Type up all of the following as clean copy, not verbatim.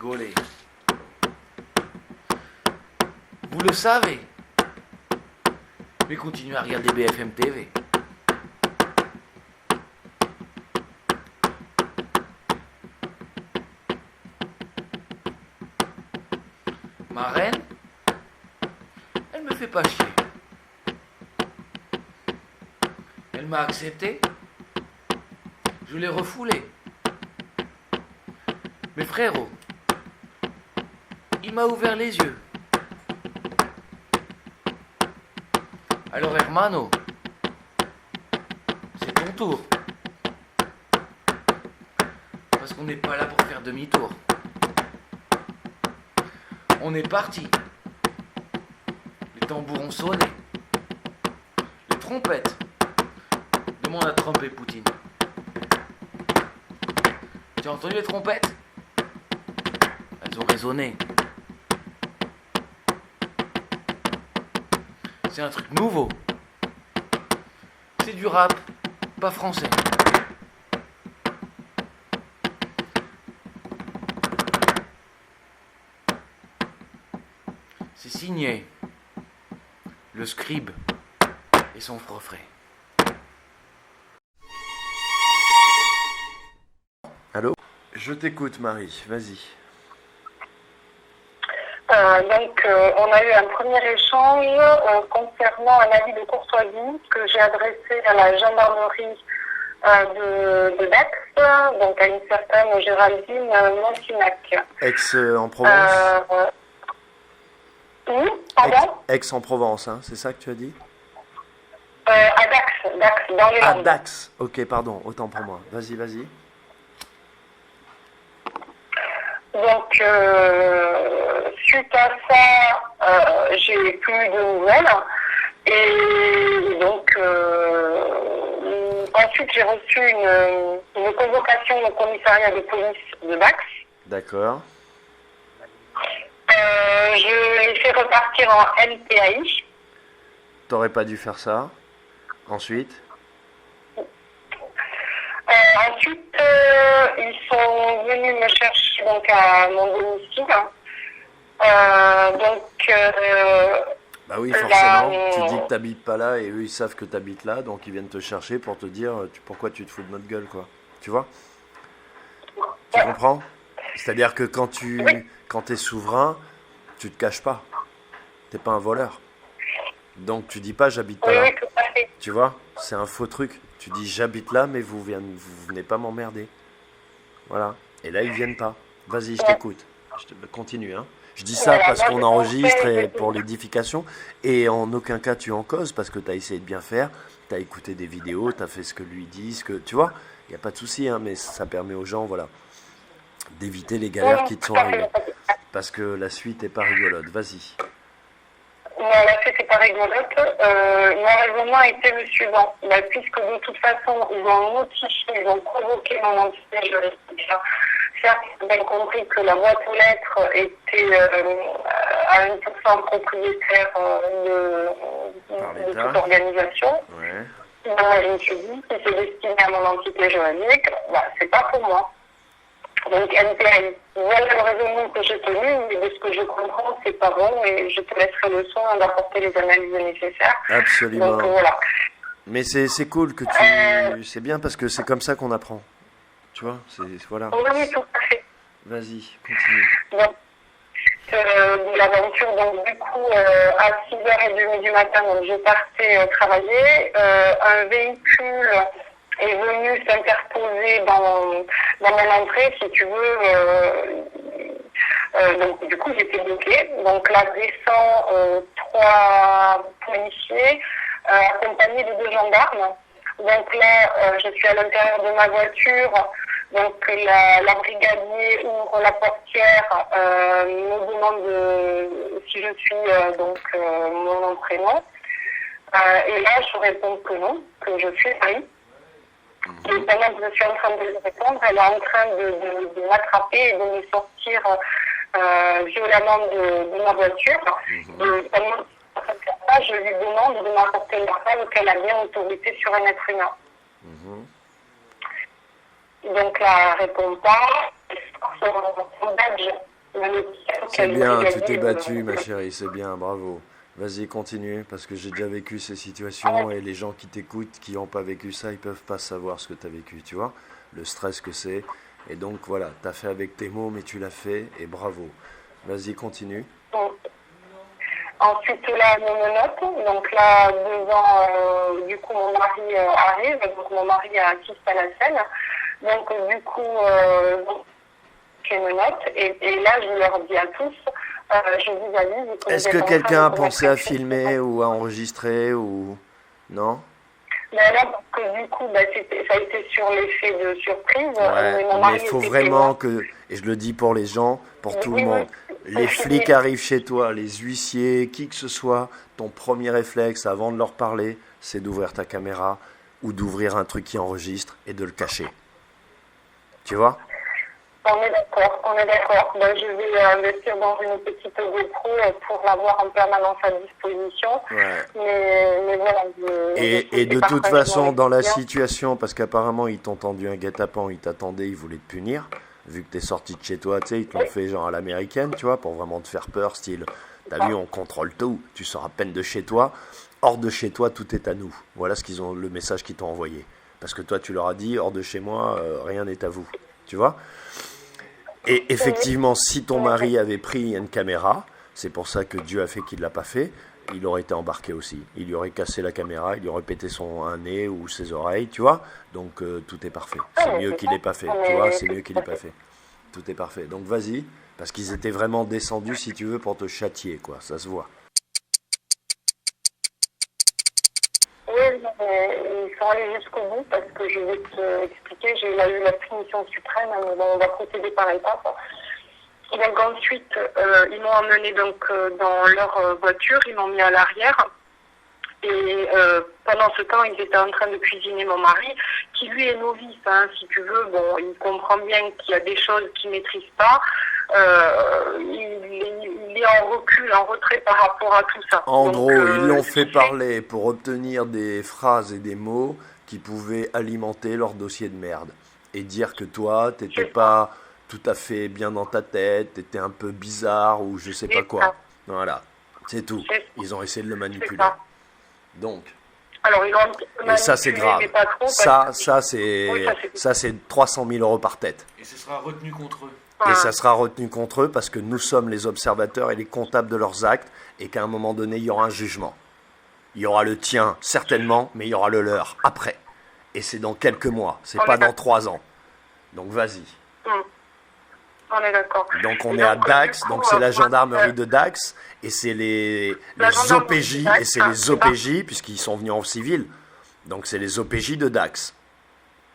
rigoler. Vous le savez. Mais continuez à regarder BFM TV. Ma reine, elle me fait pas chier. Elle m'a accepté. Je l'ai refoulé. Mais frérot, il m'a ouvert les yeux. Alors hermano, c'est ton tour. Parce qu'on n'est pas là pour faire demi-tour. On est parti. Les tambours ont sonné. Les trompettes. Demande à Trump et Poutine. Tu as entendu les trompettes? Elles ont résonné. C'est un truc nouveau. C'est du rap, pas français. C'est signé le scribe et son refrain. Allô? Je t'écoute, Marie, vas-y. On a eu un premier échange concernant un avis de courtoisie que j'ai adressé à la gendarmerie de Dax, donc à une certaine Géraldine Montinac. Aix-en-Provence. Oui, pardon? Aix-en-Provence, hein, c'est ça que tu as dit? À Dax, dans les Ah, Landes. Dax, ok, pardon, autant pour moi. Vas-y, vas-y. Donc, suite à ça, j'ai plus de nouvelles. Et donc, ensuite, j'ai reçu une convocation au commissariat de police de Dax. D'accord. Je l'ai fait repartir en NPAI. T'aurais pas dû faire ça. Ensuite? Ensuite, ils sont venus me chercher donc à mon domicile. Bah oui, forcément. Tu dis que t'habites pas là et eux ils savent que t'habites là, donc ils viennent te chercher pour te dire pourquoi tu te fous de notre gueule, quoi. Tu vois? Tu comprends? C'est-à-dire que quand t'es souverain, tu te caches pas. T'es pas un voleur. Donc tu dis pas j'habite pas là. Oui, tout à fait. Tu vois? C'est un faux truc. Tu dis j'habite là, mais vous venez pas m'emmerder. Voilà. Et là ils viennent pas. Vas-y, je t'écoute. Continue, hein. Je dis ça parce qu'on enregistre et pour l'édification. Et en aucun cas tu en causes parce que tu as essayé de bien faire. Tu as écouté des vidéos, tu as fait ce que lui dit, tu vois. Il n'y a pas de souci, hein, mais ça permet aux gens, voilà, d'éviter les galères qui te sont arrivées. Parce que la suite est pas rigolote. Vas-y. Non, la suite n'est pas rigolote. Mon raisonnement était le suivant. Puisque de toute façon, ils ont notifié, ils ont provoqué mon entité juridique. Certes, ils ont bien compris que la boîte aux lettres était à 1% propriétaire de toute organisation. Ouais. Moi, je me suis dit, si c'est destiné à mon entité juridique, c'est pas pour moi. Donc, NPL, voilà le raisonnement que j'ai tenu, mais de ce que je comprends, c'est pas bon, et je te laisserai le soin d'apporter les analyses nécessaires. Absolument. Donc, voilà. Mais c'est cool que c'est bien parce que c'est comme ça qu'on apprend. Tu vois, voilà. Oui, tout à fait. Vas-y, continue. Donc, de l'aventure, donc du coup, à 6h30 du matin, donc je partais travailler. Un véhicule est venu s'interposer dans mon entrée, si tu veux. Donc du coup, j'étais bloquée. Donc là, descend 3 policiers accompagnés de 2 gendarmes. Donc là, je suis à l'intérieur de ma voiture. Donc la brigadier ouvre la portière, me demande si je suis mon nom, prénom. Et là, je réponds que non, que je suis Marie. Et pendant que je suis en train de lui répondre, elle est en train de m'attraper et de me sortir violemment de ma voiture. Et pendant que ça, je lui demande de m'apporter une arme qu'elle a bien autorité sur un être humain. Donc là, elle répond pas. Son badge C'est bien, tu t'es battue, ma chérie, c'est bien, bravo. Vas-y, continue, parce que j'ai déjà vécu ces situations et les gens qui t'écoutent, qui n'ont pas vécu ça, ils peuvent pas savoir ce que tu as vécu, tu vois, le stress que c'est. Et donc voilà, tu as fait avec tes mots, mais tu l'as fait et bravo. Vas-y, continue. Donc, ensuite, là, on me note. Donc là, 2 ans, du coup, mon mari arrive. Donc mon mari assiste à la scène. Donc du coup, je me note. Et là, je leur dis à tous, je vous avise. Est-ce que quelqu'un a pensé à filmer ou à enregistrer ou... Non? Mais là, parce que du coup, ça a été sur l'effet de surprise. Ouais, Mon mais mari il faut était vraiment témoin. que, et je le dis pour les gens, pour tout le Oui, monde, oui. les flics arrivent chez toi, les huissiers, qui que ce soit, ton premier réflexe avant de leur parler, c'est d'ouvrir ta caméra ou d'ouvrir un truc qui enregistre et de le cacher. Tu vois? On est d'accord, on est d'accord. Ben, je vais investir dans une petite GoPro pour l'avoir en permanence à disposition. Ouais. Mais voilà. Et de toute façon, dans la situation, parce qu'apparemment ils t'ont tendu un guet-apens, ils t'attendaient, ils voulaient te punir, vu que t'es sorti de chez toi, tu sais, ils te l'ont fait genre à l'américaine, tu vois, pour vraiment te faire peur, style, t'as vu, on contrôle tout, tu sors à peine de chez toi, hors de chez toi, tout est à nous. Voilà ce qu'ils ont, le message qu'ils t'ont envoyé. Parce que toi, tu leur as dit, hors de chez moi, rien n'est à vous, tu vois. Et effectivement, si ton mari avait pris une caméra, c'est pour ça que Dieu a fait qu'il ne l'a pas fait, il aurait été embarqué aussi. Il lui aurait cassé la caméra, il lui aurait pété un nez ou ses oreilles, tu vois. Donc tout est parfait. C'est mieux qu'il n'ait pas fait, tu vois, c'est mieux qu'il n'ait pas fait. Tout est parfait. Donc vas-y, parce qu'ils étaient vraiment descendus, si tu veux, pour te châtier, quoi, ça se voit. Oui, ils sont allés jusqu'au bout parce que je vais t'expliquer, j'ai eu la punition suprême, on va procéder par étapes. Et donc ensuite, ils m'ont emmené donc dans leur voiture, ils m'ont mis à l'arrière. Et pendant ce temps, ils étaient en train de cuisiner mon mari, qui lui est novice, hein, si tu veux. Bon, il comprend bien qu'il y a des choses qu'il ne maîtrise pas. Il est en recul, en retrait par rapport à tout ça. En donc, gros, ils l'ont fait parler pour obtenir des phrases et des mots qui pouvaient alimenter leur dossier de merde. Et dire que toi, t'étais pas tout à fait bien dans ta tête, t'étais un peu bizarre ou je sais pas quoi. Voilà, c'est tout. Ils ont essayé de le manipuler. Donc, alors, ils ont et ça c'est grave. pas trop, Ça c'est 300 000 euros par tête. Et ce sera retenu contre eux. Et ça sera retenu contre eux parce que nous sommes les observateurs et les comptables de leurs actes et qu'à un moment donné, il y aura un jugement. Il y aura le tien, certainement, mais il y aura le leur après. Et c'est dans quelques mois, c'est pas dans 3 ans. Donc vas-y. On est d'accord. Donc on est à Dax, donc c'est la gendarmerie de Dax et c'est les OPJ, et c'est les OPJ puisqu'ils sont venus en civil. Donc c'est les OPJ de Dax.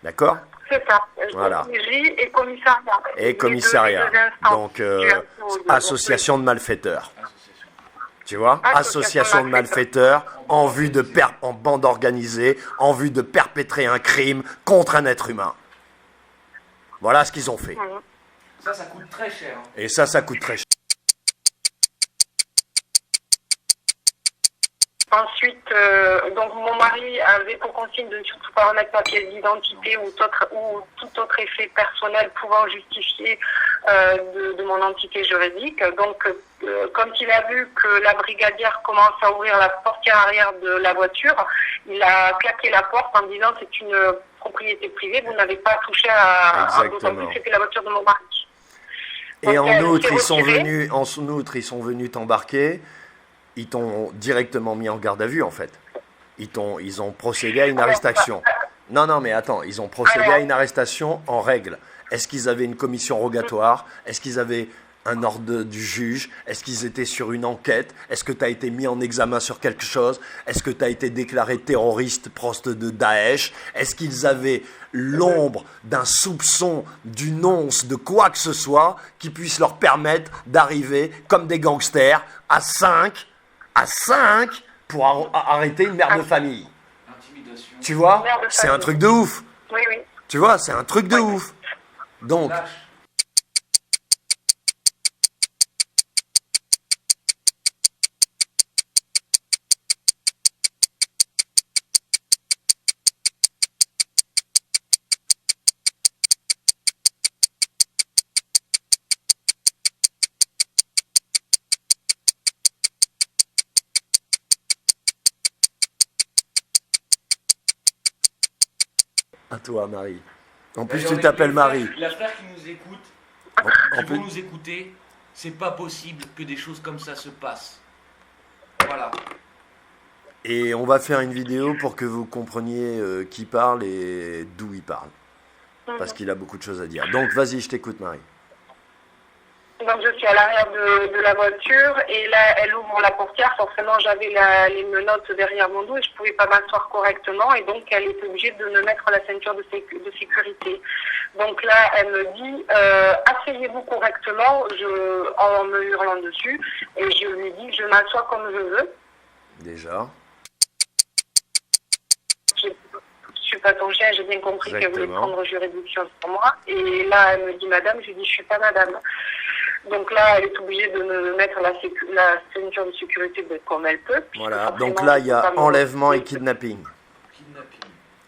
D'accord ? C'est ça. Voilà. OPJ et commissariat. Et commissariat. Donc association de malfaiteurs. Tu vois ? Association de malfaiteurs en vue de en bande organisée, en vue de perpétrer un crime contre un être humain. Voilà ce qu'ils ont fait. Ça coûte très cher. Hein. Et ça coûte très cher. Ensuite, donc mon mari avait pour consigne de ne surtout pas remettre ma pièce d'identité ou tout autre effet personnel pouvant justifier de mon entité juridique. Donc, quand il a vu que la brigadière commence à ouvrir la portière arrière de la voiture, il a claqué la porte en disant c'est une propriété privée, vous n'avez pas touché à d'autant plus c'était la voiture de mon mari. Et en outre, ils sont venus t'embarquer. Ils t'ont directement mis en garde à vue, en fait. Ils ont procédé à une arrestation. Non, mais attends, ils ont procédé à une arrestation en règle. Est-ce qu'ils avaient une commission rogatoire? Est-ce qu'ils avaient un ordre du juge? Est-ce qu'ils étaient sur une enquête? Est-ce que tu as été mis en examen sur quelque chose? Est-ce que tu as été déclaré terroriste proche de Daesh? Est-ce qu'ils avaient l'ombre d'un soupçon, d'une once, de quoi que ce soit qui puisse leur permettre d'arriver comme des gangsters à 5 pour arrêter une mère de famille? Intimidation. Tu vois? C'est un truc de ouf. Oui. Tu vois? C'est un truc de ouf. Donc... Lâche. À toi, Marie. En plus, D'ailleurs, tu les t'appelles frères- Marie. Les frères qui nous écoutent, En qui plus, vont nous écouter, c'est pas possible que des choses comme ça se passent. Voilà. et on va faire une vidéo pour que vous compreniez qui parle et d'où il parle. Parce qu'il a beaucoup de choses à dire. Donc, vas-y, je t'écoute, Marie. Donc je suis à l'arrière de la voiture et là elle ouvre la portière. Forcément j'avais les menottes derrière mon dos et je pouvais pas m'asseoir correctement et donc elle est obligée de me mettre la ceinture de sécurité. Donc là elle me dit asseyez-vous correctement en me hurlant dessus et je lui dis je m'assois comme je veux. Déjà. Je suis pas ton chien, j'ai bien compris qu'elle voulait Exactement. prendre juridiction sur moi. Et là, elle me dit madame, je lui dis je suis pas madame. Donc là, elle est obligée de me mettre la ceinture de sécurité comme elle peut. Voilà. Forcément, Donc là, il y je peux a pas me enlèvement et reposer. kidnapping. Kidnapping.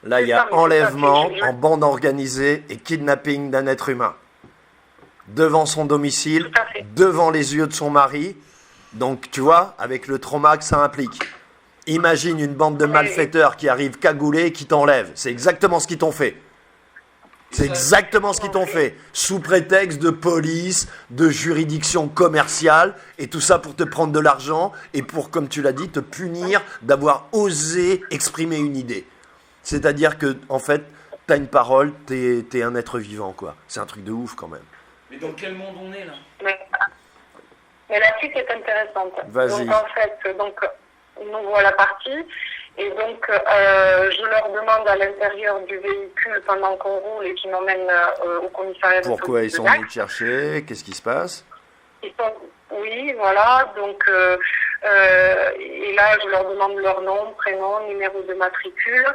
Là, il y C'est a ça, mais c'est enlèvement ça, c'est- en bande organisée et kidnapping d'un être humain. Devant son domicile, Tout à fait. devant les yeux de son mari. Donc, tu vois, avec le trauma que ça implique. Imagine une bande de Oui. malfaiteurs qui arrivent cagoulés et qui t'enlèvent. C'est exactement ce qu'ils t'ont fait. C'est ça- exactement ce qu'ils t'ont fait. Sous prétexte de police, de juridiction commerciale, et tout ça pour te prendre de l'argent et pour, comme tu l'as dit, te punir d'avoir osé exprimer une idée. C'est-à-dire que, en fait, t'as une parole, t'es un être vivant, quoi. C'est un truc de ouf, quand même. Mais dans quel monde on est là? Mais la suite est intéressante. Vas-y. Donc en fait, on ouvre la partie et donc je leur demande à l'intérieur du véhicule pendant qu'on roule et qu'ils m'emmènent au commissariat de Pourquoi ils police de sont Dax. venus te chercher? Qu'est-ce qui se passe? Oui, voilà. Donc et là, je leur demande leur nom, prénom, numéro de matricule.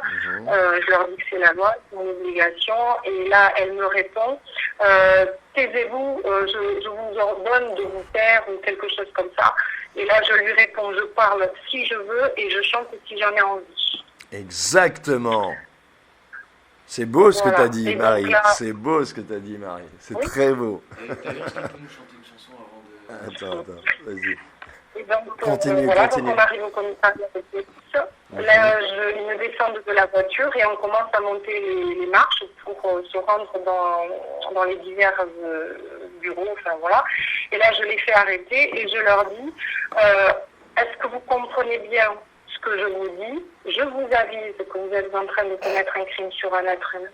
Je leur dis que c'est la loi, c'est mon obligation. Et là, elle me répond taisez-vous, je vous ordonne de vous taire ou quelque chose comme ça. Et là, je lui réponds je parle si je veux et je chante si j'en ai envie. Exactement. C'est beau ce que Voilà. tu as dit, Et donc Marie. là- C'est beau ce que tu as dit, Marie. C'est Oui. très beau. Et d'ailleurs, est-ce que tu peux nous chanter une chanson avant de... Attends, vas-y. Et donc, Continue, voilà, continue. donc on arrive au commissariat de police. Là, ils me descendent de la voiture et on commence à monter les marches pour se rendre dans les divers bureaux, enfin voilà. Et là, je les fais arrêter et je leur dis, est-ce que vous comprenez bien ce que je vous dis? Je vous avise que vous êtes en train de commettre un crime sur un être humain.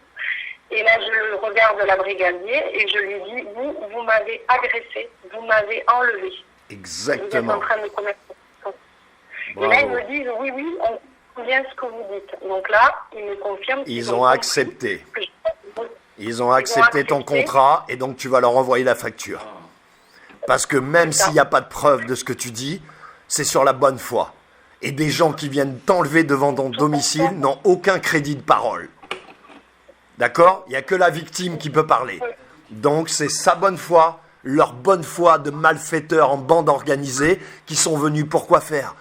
Et là, je regarde la brigadier et je lui dis, vous m'avez agressé, vous m'avez enlevé. Vous êtes en Exactement. train de commettre un crime. Et là, ils Bravo. me disent, oui, on comprend bien ce que vous dites. Donc là, ils me confirment qu'ils Ils ont compris accepté. que je- Ils ont accepté ton accepté. contrat et donc tu vas leur envoyer la facture. Parce que même C'est ça. s'il n'y a pas de preuve de ce que tu dis, c'est sur la bonne foi. Et des gens qui viennent t'enlever devant ton domicile n'ont aucun crédit de parole. D'accord? Il n'y a que la victime qui peut parler. Donc c'est sa bonne foi, leur bonne foi de malfaiteurs en bande organisée qui sont venus pour quoi faire?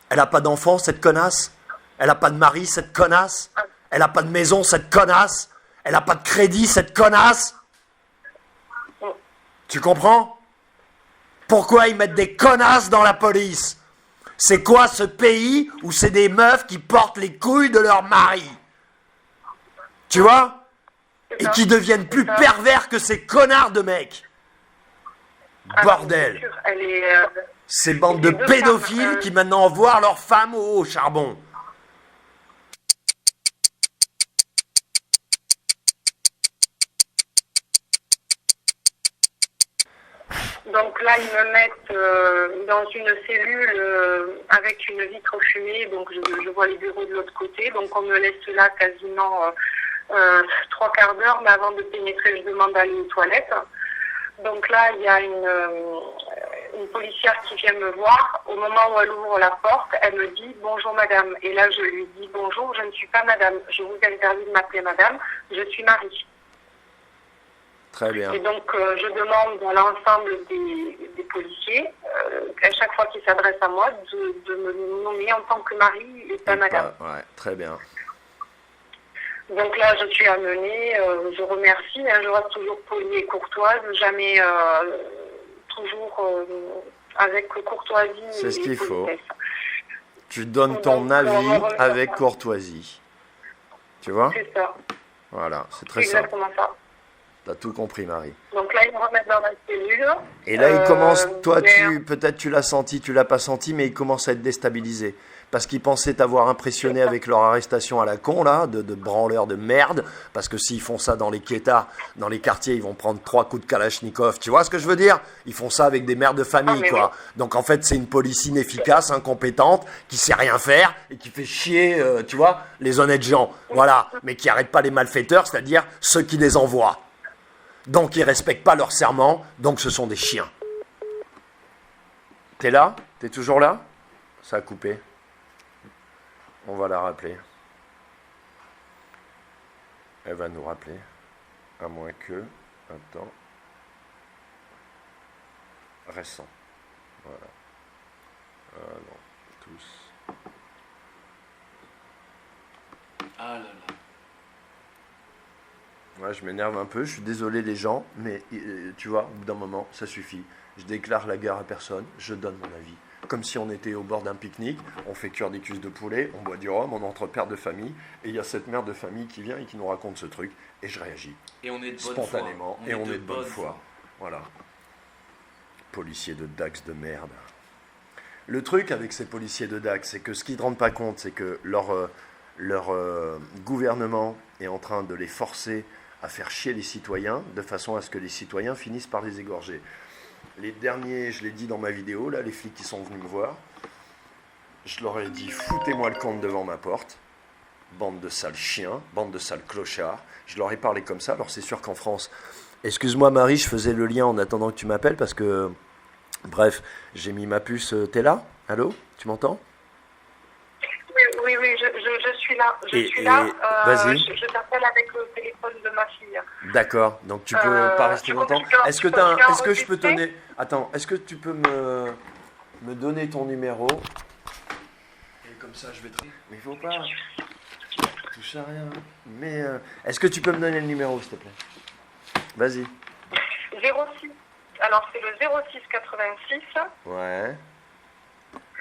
Elle n'a pas d'enfant, cette connasse? Elle n'a pas de mari, cette connasse? Elle n'a pas de maison, cette connasse? Elle n'a pas de crédit, cette connasse? Tu comprends? Pourquoi ils mettent des connasses dans la police? C'est quoi ce pays où c'est des meufs qui portent les couilles de leur mari? Tu vois? Et qui deviennent plus pervers que ces connards de mecs. Bordel. Bien sûr, elle est, Ces bandes de Les deux pédophiles femmes, qui maintenant envoient leurs femmes au charbon. Donc là, ils me mettent dans une cellule avec une vitre fumée, donc je vois les bureaux de l'autre côté. Donc on me laisse là quasiment 3/4 d'heure, mais avant de pénétrer, je demande d'aller aux toilettes. Donc là, il y a une policière qui vient me voir. Au moment où elle ouvre la porte, elle me dit « Bonjour madame ». Et là, je lui dis « Bonjour, je ne suis pas madame. Je vous interdis de m'appeler madame. Je suis Marie ». Très bien. Et donc, je demande à l'ensemble des policiers, à chaque fois qu'ils s'adressent à moi, de me nommer en tant que Marie et pas madame. Ouais, très bien. Donc là, je suis amenée, je remercie, je reste toujours polie et courtoise, jamais toujours avec courtoisie. C'est ce et qu'il faut. politesse. Tu donnes ton Donc, avis on remet avec ça. courtoisie. Tu vois? C'est ça. Voilà, c'est C'est très simple. exactement ça. T'as tout compris, Marie. Donc là, ils me remettent dans la cellule. Et là, il commence, toi, mais- peut-être tu l'as senti, tu l'as pas senti, mais il commence à être déstabilisé. Parce qu'ils pensaient t'avoir impressionné avec leur arrestation à la con, là, de branleurs de merde. Parce que s'ils font ça dans les quêtas, dans les quartiers, ils vont prendre 3 coups de Kalachnikov. Tu vois ce que je veux dire? Ils font ça avec des mères de famille, Ah, mais quoi. Donc en fait, c'est une police inefficace, incompétente, qui sait rien faire et qui fait chier, tu vois, les honnêtes gens. Voilà. Mais qui arrête pas les malfaiteurs, c'est-à-dire ceux qui les envoient. Donc ils respectent pas leur serment, donc ce sont des chiens. T'es là? T'es toujours là? Ça a coupé. On va la rappeler. Elle va nous rappeler. À moins que... Attends. Récent. Voilà. Ah non, tous. Ah là là. Ouais, je m'énerve un peu, je suis désolé les gens, mais tu vois, au bout d'un moment, ça suffit. Je déclare la guerre à personne, je donne mon avis. Comme si on était au bord d'un pique-nique, on fait cuire des cuisses de poulet, on boit du rhum, on entre pères de famille, et il y a cette mère de famille qui vient et qui nous raconte ce truc, et je réagis. Et on est de bonne Spontanément, foi. et on est de bonne foi. Voilà. Policiers de Dax de merde. Le truc avec ces policiers de Dax, c'est que ce qu'ils ne rendent pas compte, c'est que leur gouvernement est en train de les forcer à faire chier les citoyens, de façon à ce que les citoyens finissent par les égorger. Les derniers, je l'ai dit dans ma vidéo, là, les flics qui sont venus me voir, je leur ai dit, foutez-moi le camp devant ma porte, bande de sales chiens, bande de sales clochards. Je leur ai parlé comme ça, alors c'est sûr qu'en France... Excuse-moi Marie, je faisais le lien en attendant que tu m'appelles, parce que... Bref, j'ai mis ma puce, t'es là? Allô? Tu m'entends? Oui, je suis là. Et- suis là. vas-y. Je t'appelle avec le téléphone de ma fille. D'accord, donc tu peux pas rester tu longtemps. peux- Est-ce que, tu peux faire est-ce que je peux enregistrer donner... Attends, est-ce que tu peux me donner ton numéro? Et comme ça, je vais te... Mais il faut pas... Touche à rien. Mais est-ce que tu peux me donner le numéro, s'il te plaît? Vas-y. 06. Alors, c'est le 06 86. Ouais.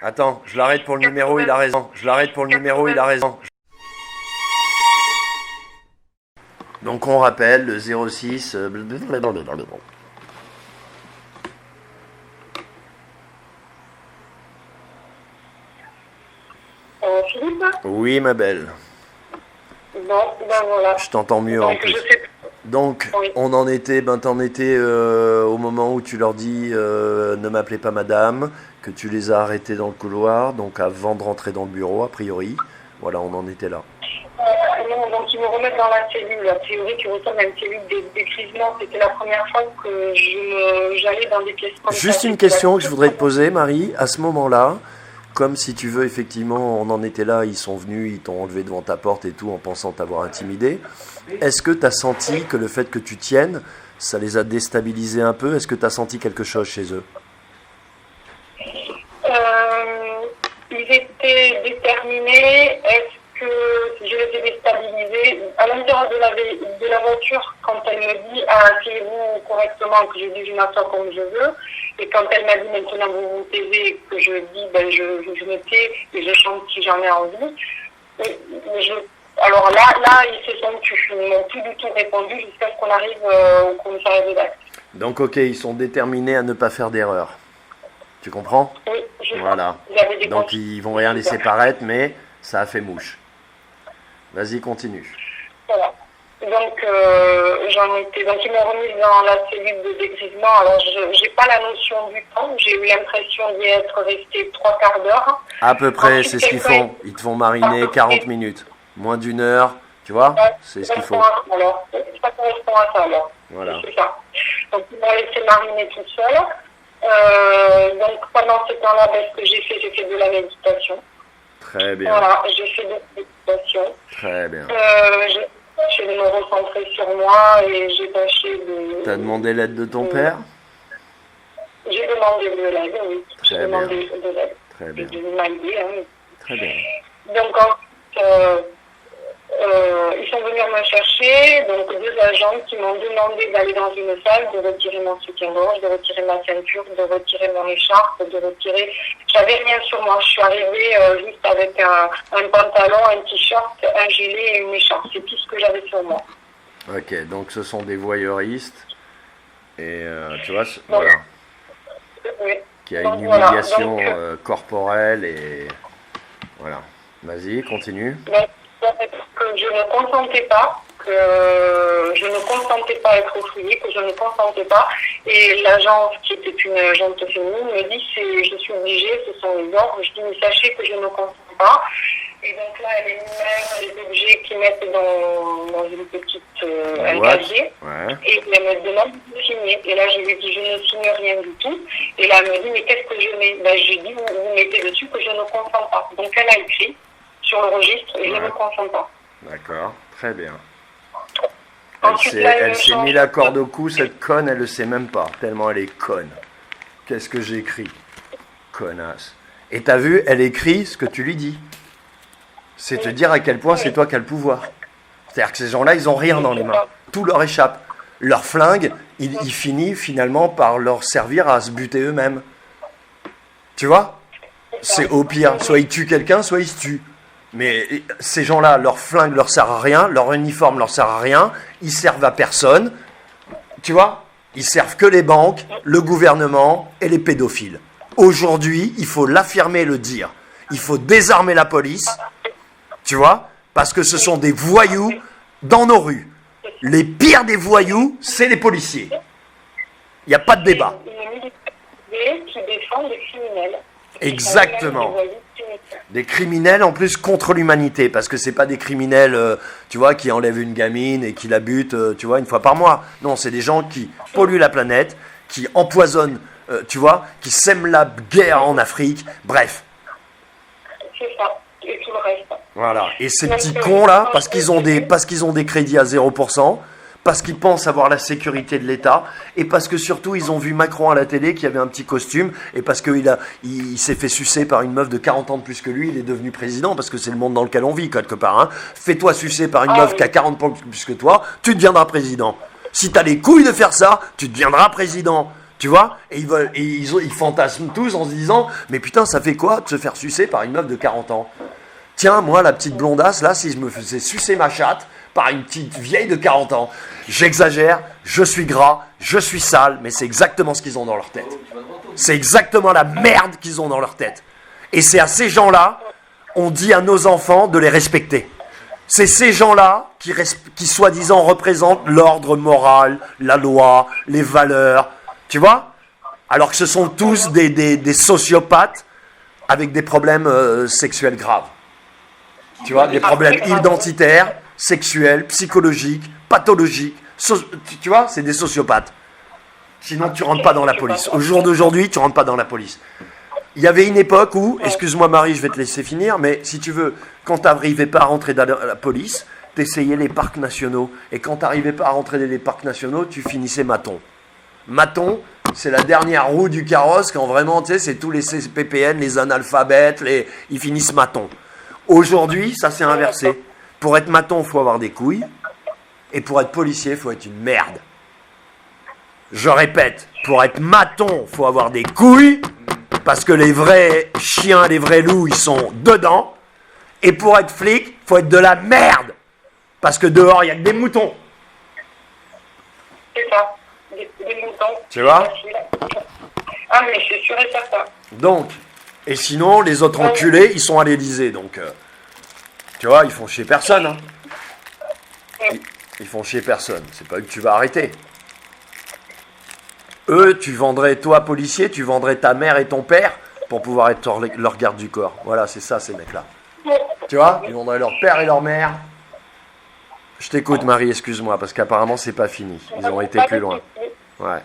Attends, je l'arrête pour le numéro, il a raison. Je l'arrête pour le numéro, il a raison. Donc on rappelle le 06... Philippe? Oui, ma belle. Bon, ben voilà. Je t'entends mieux en Donc, plus. je sais. Donc, Oui. on en était, t'en étais au moment où tu leur dis ne m'appelez pas madame, que tu les as arrêtés dans le couloir, donc avant de rentrer dans le bureau, a priori. Voilà, on en était là. Non, donc ils me remettent dans la cellule. A priori, tu ressembles à une cellule d'écrivement. C'était la première fois que j'allais dans des pièces comme ça. Juste une question que je voudrais te poser, Marie. À ce moment-là, comme si tu veux, effectivement, on en était là, ils sont venus, ils t'ont enlevé devant ta porte et tout en pensant t'avoir intimidé. Est-ce que tu as senti que le fait que tu tiennes, ça les a déstabilisés un peu? Est-ce que tu as senti quelque chose chez eux? Ils étaient déterminés. Est-ce que je les ai déstabilisés? À l'intérieur de la voiture, quand elle me dit asseyez-vous correctement, que je dis je m'assois comme je veux, et quand elle m'a dit maintenant vous vous taisez, que je dis je me tais et je chante si j'en ai envie. Alors là, ils se sont tus. Ils n'ont plus du tout répondu jusqu'à ce qu'on arrive au commissariat de Dax. Donc ok, ils sont déterminés à ne pas faire d'erreur. Tu comprends? Oui, Voilà. J'avais des Donc conseils. ils vont rien laisser paraître, mais ça a fait mouche. Vas-y, continue. Voilà. Donc, donc ils m'ont remise dans la cellule de dégrisement. Alors, je n'ai pas la notion du temps. J'ai eu l'impression d'y être restée 3 quarts d'heure. À peu près, Ensuite, c'est ce qu'ils quelqu'un- font. Ils te font mariner 40 minutes. Moins d'une heure, tu vois? C'est ce qu'il faut. Alors, ça correspond à ça, alors. Voilà. C'est ça. Donc, ils m'ont laissé mariner toute seule. Donc, pendant ce temps-là, ce que j'ai fait de la méditation. Très bien. Voilà, j'ai fait de la méditation. Très bien. J'ai tâché de me recentrer sur moi et j'ai tâché de... T'as demandé l'aide de ton père? J'ai demandé de l'aide, oui. J'ai Très demandé de l'aide. Très bien. De m'aider, hein. Très bien. Donc, ils sont venus me chercher, donc 2 agents qui m'ont demandé d'aller dans une salle, de retirer mon soutien-gorge, de retirer ma ceinture, de retirer mon écharpe, de retirer... J'avais rien sur moi, je suis arrivée juste avec un pantalon, un t-shirt, un gilet et une écharpe. C'est tout ce que j'avais sur moi. Ok, donc ce sont des voyeuristes. Et tu vois, voilà. Oui. Qui a Donc, une voilà. humiliation Donc, corporelle et. Voilà. Vas-y, continue. donc, que je ne consentais pas, à être fouillée, que je ne consentais pas. Et l'agence, qui était une agente féminine, me dit je suis obligée, ce sont les ordres. Je dis mais sachez que je ne consens pas. Et donc là, elle énumère les objets qu'ils mettent dans une petite un casier. Ouais. Et elle me demande de signer. Et là, je lui dis je ne signe rien du tout. Et là, elle me dit mais qu'est-ce que je mets? Ben, je lui dis vous mettez dessus que je ne consens pas. Donc elle a écrit sur le registre et je ne consens pas. D'accord, très bien. Ensuite, Elle s'est mis la corde au cou, cette conne, elle le sait même pas, tellement elle est conne. Qu'est-ce que j'écris? Connasse. Et t'as vu, elle écrit ce que tu lui dis. C'est te dire à quel point c'est toi qui as le pouvoir. C'est-à-dire que ces gens-là, ils ont rien dans les mains. Tout leur échappe. Leur flingue, il finit finalement par leur servir à se buter eux-mêmes. Tu vois? C'est au pire. Soit ils tuent quelqu'un, soit ils se tuent. Mais ces gens-là, leur flingue leur sert à rien, leur uniforme leur sert à rien, ils servent à personne. Tu vois? Ils servent que les banques, le gouvernement et les pédophiles. Aujourd'hui, il faut l'affirmer et le dire. Il faut désarmer la police, tu vois? Parce que ce sont des voyous dans nos rues. Les pires des voyous, c'est les policiers. Il n'y a pas de débat. Qui défend les criminels. Exactement. Des criminels en plus contre l'humanité, parce que c'est pas des criminels, tu vois, qui enlèvent une gamine et qui la butent, tu vois, une fois par mois. Non, c'est des gens qui polluent la planète, qui empoisonnent, tu vois, qui sèment la guerre en Afrique. Bref. C'est ça. Et tout le reste. Voilà. Et ces petits cons là, parce qu'ils ont des crédits à 0%. Parce qu'ils pensent avoir la sécurité de l'État, et parce que surtout ils ont vu Macron à la télé qui avait un petit costume, et parce qu'il s'est fait sucer par une meuf de 40 ans de plus que lui, il est devenu président, parce que c'est le monde dans lequel on vit quelque part. Hein. Fais-toi sucer par une meuf qui a 40 ans de plus que toi, tu deviendras président. Si t'as les couilles de faire ça, tu deviendras président. Tu vois? Et ils fantasment tous en se disant, mais putain, ça fait quoi de se faire sucer par une meuf de 40 ans? Tiens, moi, la petite blondasse, là, si je me faisais sucer ma chatte par une petite vieille de 40 ans, j'exagère, je suis gras, je suis sale, mais c'est exactement ce qu'ils ont dans leur tête. C'est exactement la merde qu'ils ont dans leur tête. Et c'est à ces gens-là, on dit à nos enfants de les respecter. C'est ces gens-là qui soi-disant représentent l'ordre moral, la loi, les valeurs, tu vois? Alors que ce sont tous des sociopathes avec des problèmes sexuels graves. Tu vois, des problèmes identitaires, sexuels, psychologiques, pathologiques. Tu vois, c'est des sociopathes. Sinon, tu rentres pas dans la police. Au jour d'aujourd'hui, tu rentres pas dans la police. Il y avait une époque où, excuse-moi Marie, je vais te laisser finir, mais si tu veux, quand tu n'arrivais pas à rentrer dans la police, tu essayais les parcs nationaux. Et quand tu n'arrivais pas à rentrer dans les parcs nationaux, tu finissais maton. Maton, c'est la dernière roue du carrosse quand vraiment, tu sais, c'est tous les CPPN, les analphabètes, ils finissent maton. Aujourd'hui, ça s'est inversé. Pour être maton, il faut avoir des couilles. Et pour être policier, il faut être une merde. Je répète, pour être maton, il faut avoir des couilles. Parce que les vrais chiens, les vrais loups, ils sont dedans. Et pour être flic, il faut être de la merde. Parce que dehors, il n'y a que des moutons. C'est ça. Des moutons. Tu vois? Ah, mais c'est sûr et certain. Donc, et sinon, les autres enculés, ils sont à l'Élysée. Donc, tu vois, ils font chier personne. Hein. Ils font chier personne. C'est pas eux que tu vas arrêter. Eux, tu vendrais, toi, policier, tu vendrais ta mère et ton père pour pouvoir être leur garde du corps. Voilà, c'est ça, ces mecs-là. Tu vois? Ils vendraient leur père et leur mère. Je t'écoute, Marie, excuse-moi, parce qu'apparemment, c'est pas fini. Ils ont été plus loin. Ouais.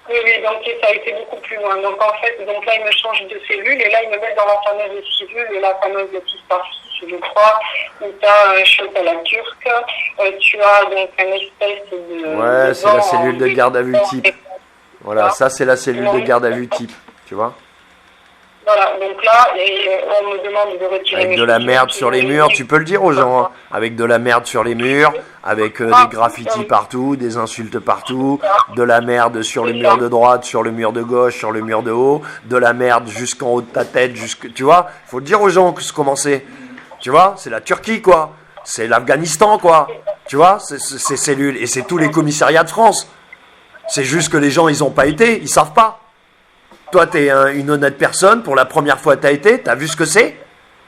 Oui, donc ça a été beaucoup plus loin. Donc en fait, donc là, ils me changent de cellule et là, ils me mettent dans la fameuse cellule et la fameuse 6x6, je crois, où tu as un choc à la turque, tu as donc une espèce de... Ouais, c'est la cellule de garde à vue type. Voilà, ça, c'est la cellule de garde à vue type, tu vois? Voilà, donc là, on me demande de retirer... Avec de la merde sur les murs, tu peux le dire aux gens, hein. Avec de la merde sur les murs, avec des graffitis partout, des insultes partout, de la merde sur le mur de droite, sur le mur de gauche, sur le mur de haut, de la merde jusqu'en haut de ta tête, tu vois? Il faut le dire aux gens comment c'est. Tu vois? C'est la Turquie, quoi. C'est l'Afghanistan, quoi. Tu vois, ces cellules. Et c'est tous les commissariats de France. C'est juste que les gens, ils n'ont pas été, ils savent pas. Toi, tu es une honnête personne, pour la première fois tu as été, tu as vu ce que c'est?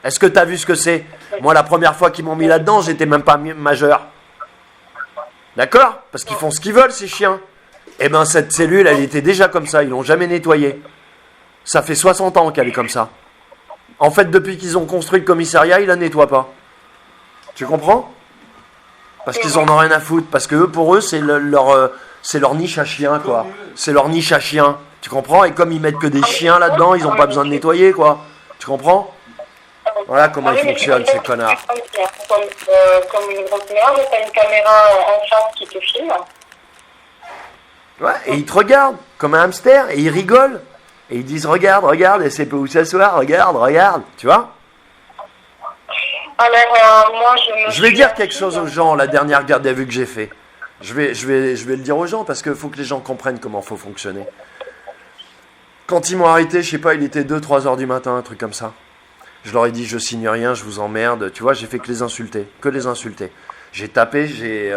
Est-ce que tu as vu ce que c'est? Moi, la première fois qu'ils m'ont mis là-dedans, j'étais même pas majeur. D'accord? Parce qu'ils font ce qu'ils veulent, ces chiens. Eh bien, cette cellule, elle était déjà comme ça, ils l'ont jamais nettoyée. Ça fait 60 ans qu'elle est comme ça. En fait, depuis qu'ils ont construit le commissariat, ils la nettoient pas. Tu comprends? Parce qu'ils en ont rien à foutre. Parce que eux, pour eux, c'est leur niche à chien, quoi. C'est leur niche à chien. Tu comprends? Et comme ils mettent que des chiens là-dedans, ils n'ont pas besoin de nettoyer, quoi. Tu comprends? Voilà comment ils fonctionnent, ces connards. Comme une grosse merde, t'as une caméra en face qui te filme. Ouais, et ils te regardent, comme un hamster, et ils rigolent. Et ils disent, regarde, regarde, elle sait pas où s'asseoir, regarde, regarde. Tu vois? Alors, moi, Je vais dire quelque chose aux gens, la dernière garde à vue que j'ai fait. Je vais le dire aux gens, parce qu'il faut que les gens comprennent comment il faut fonctionner. Quand ils m'ont arrêté, je sais pas, il était 2-3 heures du matin, un truc comme ça. Je leur ai dit, je signe rien, je vous emmerde. Tu vois, j'ai fait que les insulter. J'ai tapé, j'ai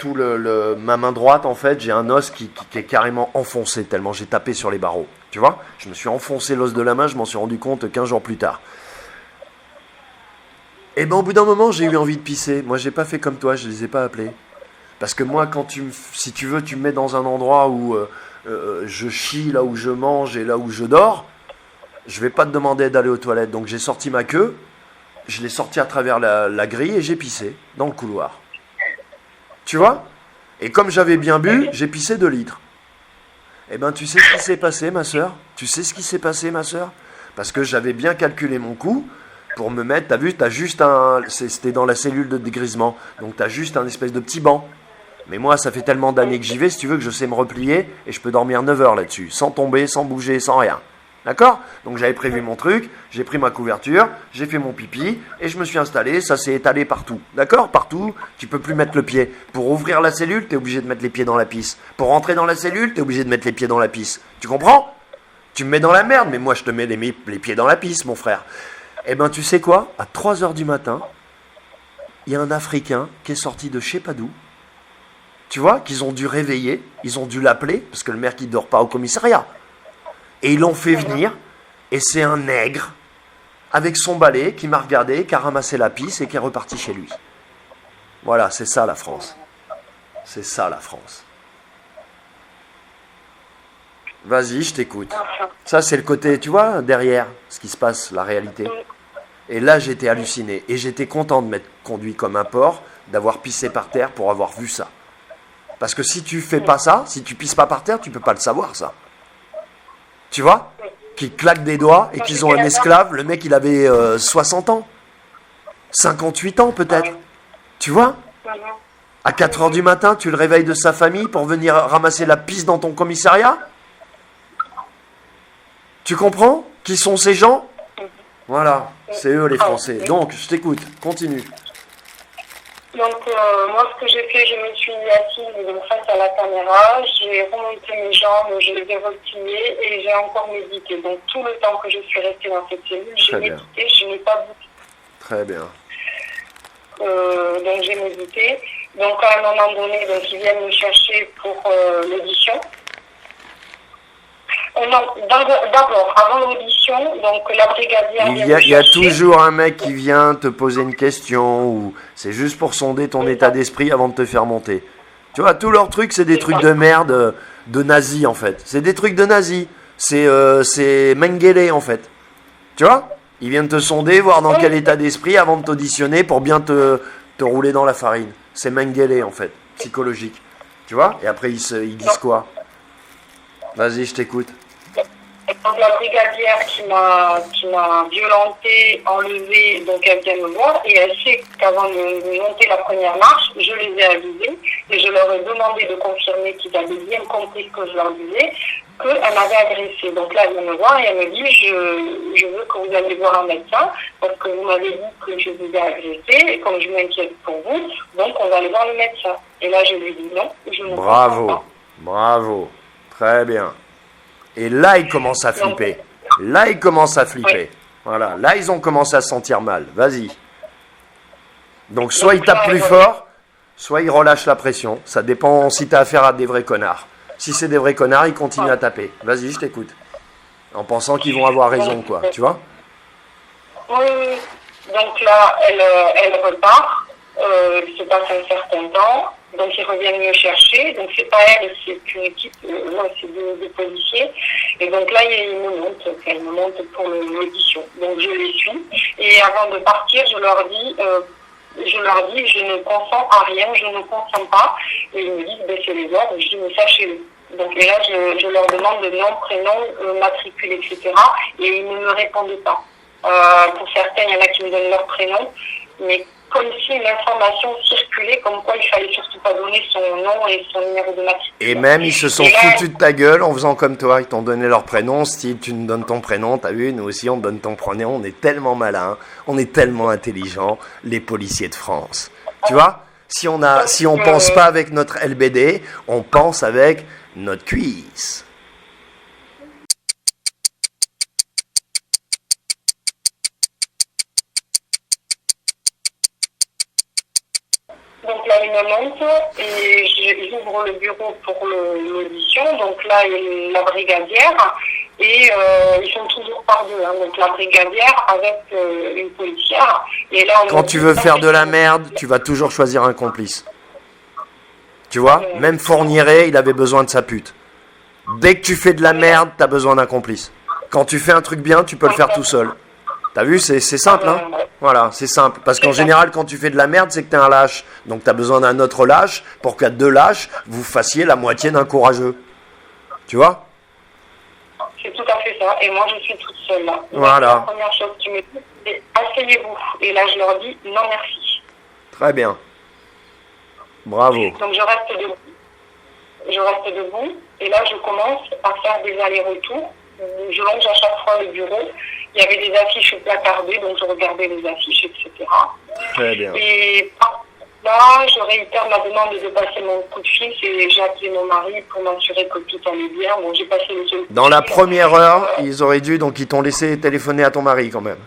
ma main droite, en fait, j'ai un os qui est carrément enfoncé, tellement j'ai tapé sur les barreaux. Tu vois? Je me suis enfoncé l'os de la main, je m'en suis rendu compte 15 jours plus tard. Et ben au bout d'un moment, j'ai eu envie de pisser. Moi, j'ai pas fait comme toi, je les ai pas appelés. Parce que moi, si tu veux, tu me mets dans un endroit où je chie, là où je mange et là où je dors, je vais pas te demander d'aller aux toilettes. Donc j'ai sorti ma queue, je l'ai sortie à travers la grille et j'ai pissé dans le couloir. Tu vois? Et comme j'avais bien bu, j'ai pissé 2 litres. Eh ben tu sais ce qui s'est passé, ma sœur? Tu sais ce qui s'est passé, ma sœur? Parce que j'avais bien calculé mon coup pour me mettre, t'as vu, c'était dans la cellule de dégrisement, donc t'as juste un espèce de petit banc. Mais moi, ça fait tellement d'années que j'y vais, si tu veux, que je sais me replier et je peux dormir 9 heures là-dessus, sans tomber, sans bouger, sans rien. D'accord? Donc j'avais prévu mon truc, j'ai pris ma couverture, j'ai fait mon pipi et je me suis installé, ça s'est étalé partout. D'accord? Partout, tu peux plus mettre le pied. Pour ouvrir la cellule, tu es obligé de mettre les pieds dans la pisse. Pour rentrer dans la cellule, tu es obligé de mettre les pieds dans la pisse. Tu comprends? Tu me mets dans la merde, mais moi je te mets les pieds dans la pisse, mon frère. Eh ben tu sais quoi? À 3 heures du matin, il y a un Africain qui est sorti de je sais pas d'où. Tu vois, qu'ils ont dû réveiller, ils ont dû l'appeler, parce que le maire qui ne dort pas au commissariat. Et ils l'ont fait venir, et c'est un nègre, avec son balai, qui m'a regardé, qui a ramassé la pisse et qui est reparti chez lui. Voilà, c'est ça la France. C'est ça la France. Vas-y, je t'écoute. Ça, c'est le côté, tu vois, derrière, ce qui se passe, la réalité. Et là, j'étais halluciné. Et j'étais content de m'être conduit comme un porc, d'avoir pissé par terre pour avoir vu ça. Parce que si tu fais pas ça, si tu pisses pas par terre, tu peux pas le savoir, ça. Tu vois? Qu'ils claquent des doigts et qu'ils ont un esclave. Le mec, il avait 60 ans. 58 ans, peut-être. Tu vois? À 4 heures du matin, tu le réveilles de sa famille pour venir ramasser la pisse dans ton commissariat? Tu comprends? Qui sont ces gens? Voilà, c'est eux les Français. Donc, je t'écoute, continue. Donc, moi, ce que j'ai fait, je me suis assise donc, face à la caméra, j'ai remonté mes jambes, je les ai repliées et j'ai encore médité. Donc, tout le temps que je suis restée dans cette cellule, j'ai médité, je n'ai pas bougé. Très bien. Donc, j'ai médité. Donc, à un moment donné, donc, ils viennent me chercher pour l'audition. D'abord, avant l'audition, donc la brigadière... Il y a toujours un mec qui vient te poser une question, ou c'est juste pour sonder ton état d'esprit avant de te faire monter. Tu vois, tous leurs trucs, c'est des trucs de merde, de nazis, en fait. C'est des trucs de nazis. C'est Mengele, en fait. Tu vois? Ils viennent te sonder, voir dans quel état d'esprit avant de t'auditionner pour bien te rouler dans la farine. C'est Mengele, en fait, psychologique. Tu vois? Et après, ils disent quoi? Vas-y, je t'écoute. Donc la brigadière qui m'a violentée, enlevée, donc elle vient me voir et elle sait qu'avant de monter la première marche, je les ai avisés et je leur ai demandé de confirmer qu'ils avaient bien compris ce que je leur disais, qu'elle m'avait agressée. Donc là, elle vient me voir et elle me dit je veux que vous alliez voir un médecin parce que vous m'avez dit que je vous ai agressé et comme je m'inquiète pour vous, donc on va aller voir le médecin. Et là, je lui ai dit non, je ne comprends pas. Bravo, très bien. Et là, ils commencent à flipper. Oui. Voilà, là, ils ont commencé à se sentir mal. Vas-y. Donc soit il tape plus fort, soit il relâche la pression. Ça dépend si tu as affaire à des vrais connards. Si c'est des vrais connards, ils continuent à taper. Vas-y, je t'écoute. En pensant qu'ils vont avoir raison, quoi. Tu vois? Oui, oui. Donc là, elle repart. Il se passe un certain temps. Donc ils reviennent me chercher. Donc c'est pas elle, c'est une équipe, là c'est des policiers. Et donc là, elle me monte pour l'audition. Donc je les suis. Et avant de partir, je leur dis, je ne consens à rien, je ne consens pas. Et ils me disent, c'est les ordres. Je dis, mais sachez-le. Donc et là, je leur demande le nom, prénom, matricule, etc. Et ils ne me répondent pas. Pour certains, il y en a qui me donnent leur prénom, mais comme si l'information circulait, comme quoi il fallait surtout pas donner son nom et son numéro de matricule. Et même, ils se sont foutus de ta gueule en faisant comme toi. Ils t'ont donné leur prénom. Style, tu nous donnes ton prénom. T'as vu, nous aussi, on te donne ton prénom. On est tellement malins. On est tellement intelligents, les policiers de France. Tu vois, si on pense pas avec notre LBD, on pense avec notre cuisse. Donc là, il me monte et j'ouvre le bureau pour l'audition. Donc là, il y a la brigadière et ils sont toujours par deux. Hein. Donc la brigadière avec une policière. Et là, quand tu veux faire de la merde, tu vas toujours choisir un complice. Tu vois, même Fourniret, il avait besoin de sa pute. Dès que tu fais de la merde, t'as besoin d'un complice. Quand tu fais un truc bien, tu peux le faire tout seul. T'as vu, c'est simple, hein? Voilà, c'est simple. Parce qu'en général, quand tu fais de la merde, c'est que t'es un lâche. Donc t'as besoin d'un autre lâche pour qu'à deux lâches, vous fassiez la moitié d'un courageux. Tu vois? C'est tout à fait ça. Et moi, je suis toute seule là. Voilà. La première chose qui me dit, c'est asseyez-vous. Et là, je leur dis non merci. Très bien. Bravo. Donc je reste debout. Et là, je commence à faire des allers-retours. Je longe à chaque fois le bureau. Il y avait des affiches placardées, donc je regardais les affiches, etc. Très bien. Et là, je réitère ma demande de passer mon coup de fil. Et j'ai appelé mon mari pour m'assurer que tout allait bien. Bon, j'ai passé le seul. Dans la première heure, ils auraient dû, donc ils t'ont laissé téléphoner à ton mari quand même.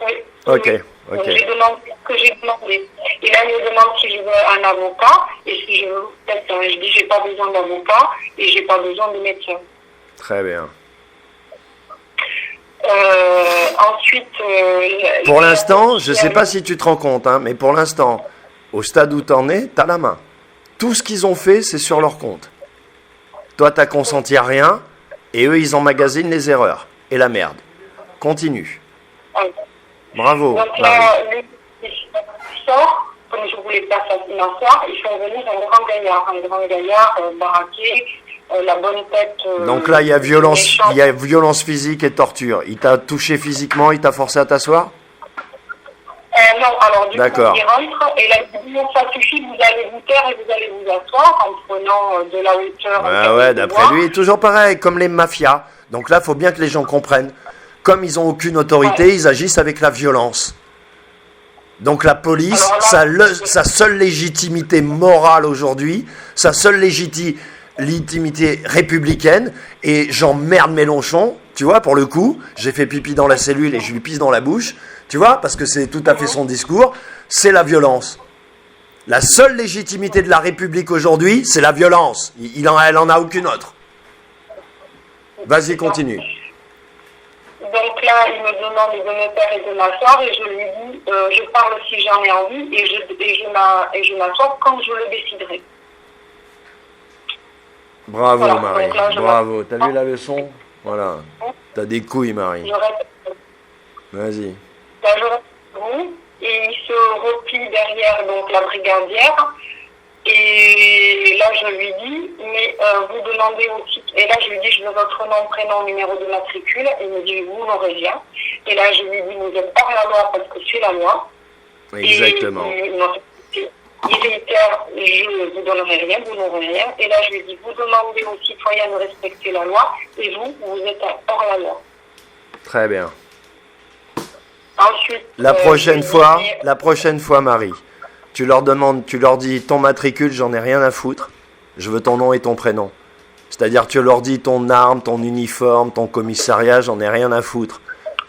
Oui. Ok, oui. ok. Donc, j'ai demandé ce que j'ai demandé. Et là, il me demande si je veux un avocat et si je veux médecin. Je dis j'ai pas besoin d'avocat et j'ai pas besoin de médecin. Très bien. Ensuite, pour l'instant, je ne sais pas si tu te rends compte, hein, mais pour l'instant, au stade où tu en es, tu as la main. Tout ce qu'ils ont fait, c'est sur leur compte. Toi, tu n'as consenti à rien, et eux, ils emmagasinent les erreurs et la merde. Continue. Bravo. Donc là, lui, sort, comme je voulais pas m'asseoir, ils sont venus un grand gaillard baraqué. La bonne tête. Donc là, il y a violence physique et torture. Il t'a touché physiquement, il t'a forcé à t'asseoir? Non, alors du coup, D'accord. il rentre et là, il dit, ça suffit, vous allez vous taire et vous allez vous asseoir en prenant de la hauteur. Ah ouais, d'après lui, toujours pareil, comme les mafias. Donc là, il faut bien que les gens comprennent. Comme ils n'ont aucune autorité, ils agissent avec la violence. Donc la police, sa seule légitimité morale aujourd'hui, sa seule légitimité républicaine, et j'emmerde Mélenchon, tu vois, pour le coup, j'ai fait pipi dans la cellule et je lui pisse dans la bouche, tu vois, parce que c'est tout à fait son discours, c'est la violence. La seule légitimité de la République aujourd'hui, c'est la violence. Elle en a aucune autre. Vas-y, continue. Donc là, il me demande de me taire et de m'asseoir et je lui dis, je parle si j'en ai envie et je m'assois quand je le déciderai. Bravo, voilà, Marie, là, bravo. T'as vu la leçon? Voilà. T'as des couilles, Marie. Vas-y. Là, je reste debout et il se replie derrière donc, la brigadière. Et là, je lui dis, mais vous demandez aussi... Et là, je lui dis, je veux votre nom, prénom, numéro de matricule. Et il me dit, vous n'aurez rien. Et là, je lui dis, vous êtes hors la loi parce que c'est la loi. Exactement. Il réitère, je ne vous donnerai rien, vous n'aurez rien. Et là, je lui dis, vous demandez aux citoyens de respecter la loi, et vous êtes hors la loi. Très bien. Ensuite, la prochaine fois, Marie, tu leur dis ton matricule, j'en ai rien à foutre, je veux ton nom et ton prénom. C'est-à-dire, tu leur dis ton arme, ton uniforme, ton commissariat, j'en ai rien à foutre.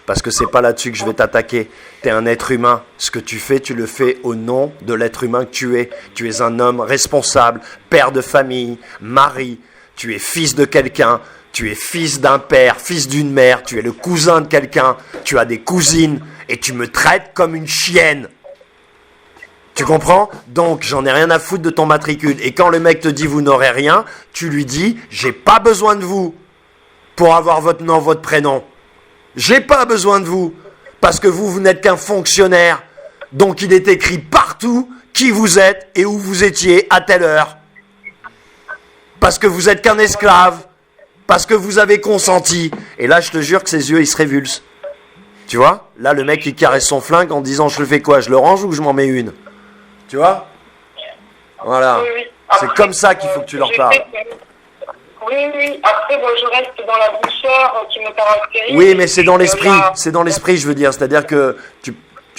parce que c'est pas là-dessus que je vais t'attaquer. Tu es un être humain. Ce que tu fais, tu le fais au nom de l'être humain que tu es. Tu es un homme responsable, père de famille, mari. Tu es fils de quelqu'un. Tu es fils d'un père, fils d'une mère. Tu es le cousin de quelqu'un. Tu as des cousines et tu me traites comme une chienne. Tu comprends? Donc, j'en ai rien à foutre de ton matricule. Et quand le mec te dit vous n'aurez rien, tu lui dis j'ai pas besoin de vous pour avoir votre nom, votre prénom. J'ai pas besoin de vous parce que vous n'êtes qu'un fonctionnaire. Donc, il est écrit partout qui vous êtes et où vous étiez à telle heure. Parce que vous êtes qu'un esclave. Parce que vous avez consenti. Et là, je te jure que ses yeux, ils se révulsent. Tu vois? Là, le mec, il caresse son flingue en disant je le fais quoi? Je le range ou je m'en mets une? Tu vois? Voilà. Oui, oui. Après, c'est comme ça qu'il faut que tu leur parles. Oui. Après, bon, je reste dans la douceur qui me caractérise. Oui, mais c'est dans l'esprit. C'est dans l'esprit, je veux dire. C'est-à-dire que, tu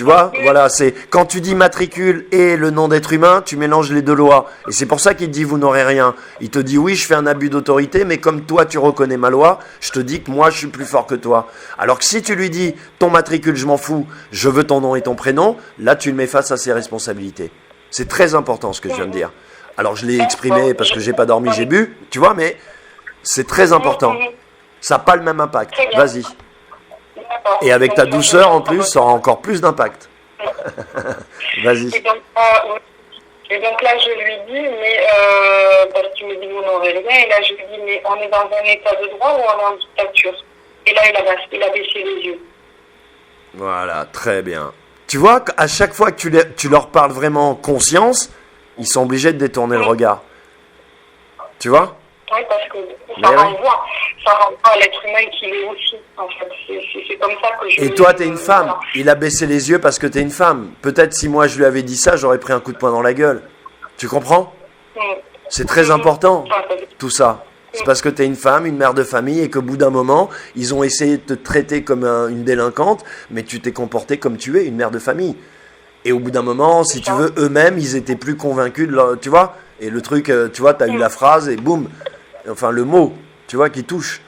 vois, voilà, c'est quand tu dis matricule et le nom d'être humain, tu mélanges les deux lois. Et c'est pour ça qu'il te dit vous n'aurez rien. Il te dit oui, je fais un abus d'autorité, mais comme toi tu reconnais ma loi, je te dis que moi je suis plus fort que toi. Alors que si tu lui dis ton matricule, je m'en fous, je veux ton nom et ton prénom, là tu le mets face à ses responsabilités. C'est très important ce que je viens de dire. Alors je l'ai exprimé parce que j'ai pas dormi, j'ai bu, tu vois, mais c'est très important. Ça n'a pas le même impact. Vas-y. Et avec ta douceur en plus, ça aura encore plus d'impact. Vas-y. Et donc là, je lui dis, mais parce qu'il me dit vous n'aurez rien, et là je lui dis, mais on est dans un état de droit ou on est en dictature? Et là, il a baissé les yeux. Voilà, très bien. Tu vois, à chaque fois que tu leur parles vraiment en conscience, ils sont obligés de détourner le regard. Tu vois? Oui, parce que ça renvoie à l'être humain qu'il est aussi. En fait, c'est comme ça que je... Et toi, t'es une femme. Il a baissé les yeux parce que t'es une femme. Peut-être si moi je lui avais dit ça, j'aurais pris un coup de poing dans la gueule. Tu comprends? C'est très important, tout ça. C'est parce que t'es une femme, une mère de famille, et qu'au bout d'un moment, ils ont essayé de te traiter comme une délinquante, mais tu t'es comporté comme tu es, une mère de famille. Et au bout d'un moment, si tu veux, eux-mêmes, ils étaient plus convaincus de leur... Tu vois? Et le truc, tu vois, t'as eu la phrase et boum. Enfin, le mot, tu vois, qui touche.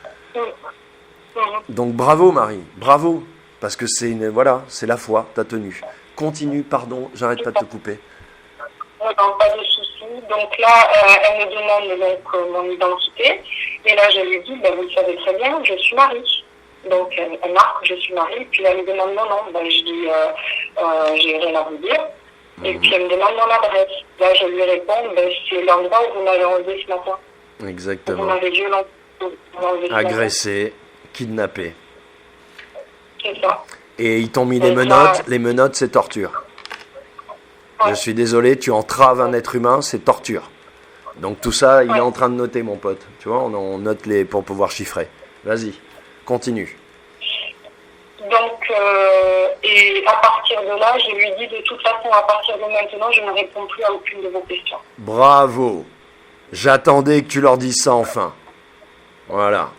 Donc bravo Marie, bravo. Parce que c'est voilà, c'est la foi, t'as tenu. Continue, pardon, j'arrête pas de te couper. Non, pas de souci. Donc là, elle me demande donc mon identité. Et là, je lui dis, ben, vous le savez très bien, je suis Marie. Donc elle marque que je suis Marie. Puis elle me demande mon nom. Ben, je dis, j'ai rien à vous dire. Et puis elle me demande mon adresse. Là, je lui réponds, ben, c'est l'endroit où vous m'avez enlevé ce matin. Exactement. Vous m'avez violenté. Agressé, kidnappé. C'est ça. Et ils t'ont mis les menottes. Les menottes, c'est torture. Je suis désolé, tu entraves un être humain, c'est torture. Donc tout ça, il est en train de noter, mon pote. Tu vois, on note les pour pouvoir chiffrer. Vas-y, continue. Donc, et à partir de là, je lui dis de toute façon, à partir de maintenant, je ne réponds plus à aucune de vos questions. Bravo. J'attendais que tu leur dises ça enfin. Voilà.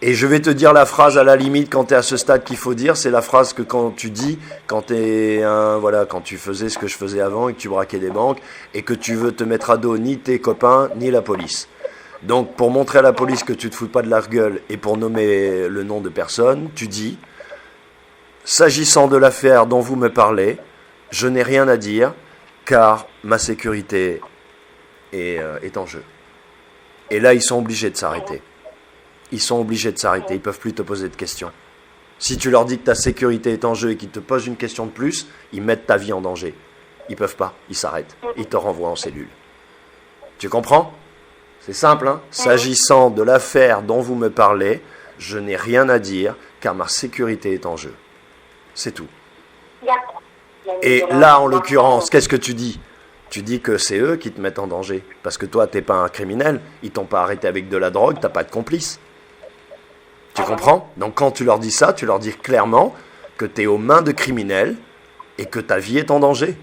Et je vais te dire la phrase à la limite quand tu es à ce stade qu'il faut dire, c'est la phrase que quand tu dis, quand quand tu faisais ce que je faisais avant et que tu braquais des banques et que tu veux te mettre à dos ni tes copains ni la police. Donc pour montrer à la police que tu te fous pas de leur gueule et pour nommer le nom de personne, tu dis s'agissant de l'affaire dont vous me parlez, je n'ai rien à dire car ma sécurité est en jeu. Et là, ils sont obligés de s'arrêter. Ils sont obligés de s'arrêter. Ils ne peuvent plus te poser de questions. Si tu leur dis que ta sécurité est en jeu et qu'ils te posent une question de plus, ils mettent ta vie en danger. Ils ne peuvent pas. Ils s'arrêtent. Ils te renvoient en cellule. Tu comprends? C'est simple, hein? S'agissant de l'affaire dont vous me parlez, je n'ai rien à dire car ma sécurité est en jeu. C'est tout. Et là, en l'occurrence, qu'est-ce que tu dis? Tu dis que c'est eux qui te mettent en danger. Parce que toi, t'es pas un criminel. Ils t'ont pas arrêté avec de la drogue, t'as pas de complice. Tu comprends? Donc quand tu leur dis ça, tu leur dis clairement que tu es aux mains de criminels et que ta vie est en danger.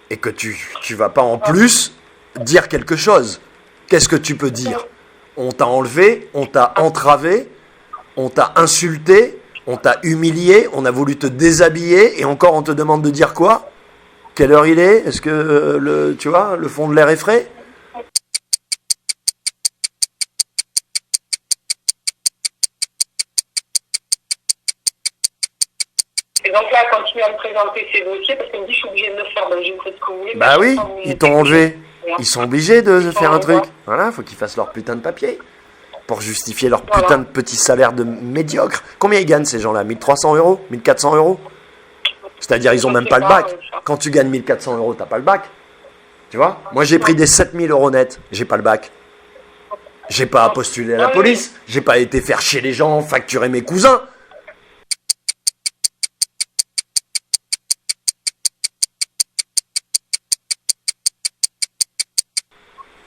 Et que tu vas pas en plus dire quelque chose. Qu'est-ce que tu peux dire? On t'a enlevé, on t'a entravé, on t'a insulté, on t'a humilié, on a voulu te déshabiller et encore on te demande de dire quoi? Quelle heure il est? Est-ce que tu vois, le fond de l'air est frais? présenter ces dossiers parce qu'il me dit je suis obligée de le faire. Ben, je fais ce que vous voulez. Bah oui, ils t'ont enlevé. Voilà. Ils sont obligés de faire un truc. Voilà. Voilà, faut qu'ils fassent leur putain de papier. Pour justifier leur putain de petit salaire de médiocre. Combien ils gagnent ces gens-là? 1300 euros? 1400 euros? C'est-à-dire, ils ont même pas le bac. Quand tu gagnes 1400 euros, t'as pas le bac. Tu vois? Moi, j'ai pris des 7000 euros net. J'ai pas le bac. J'ai pas postulé à la police. J'ai pas été faire chier les gens, facturer mes cousins.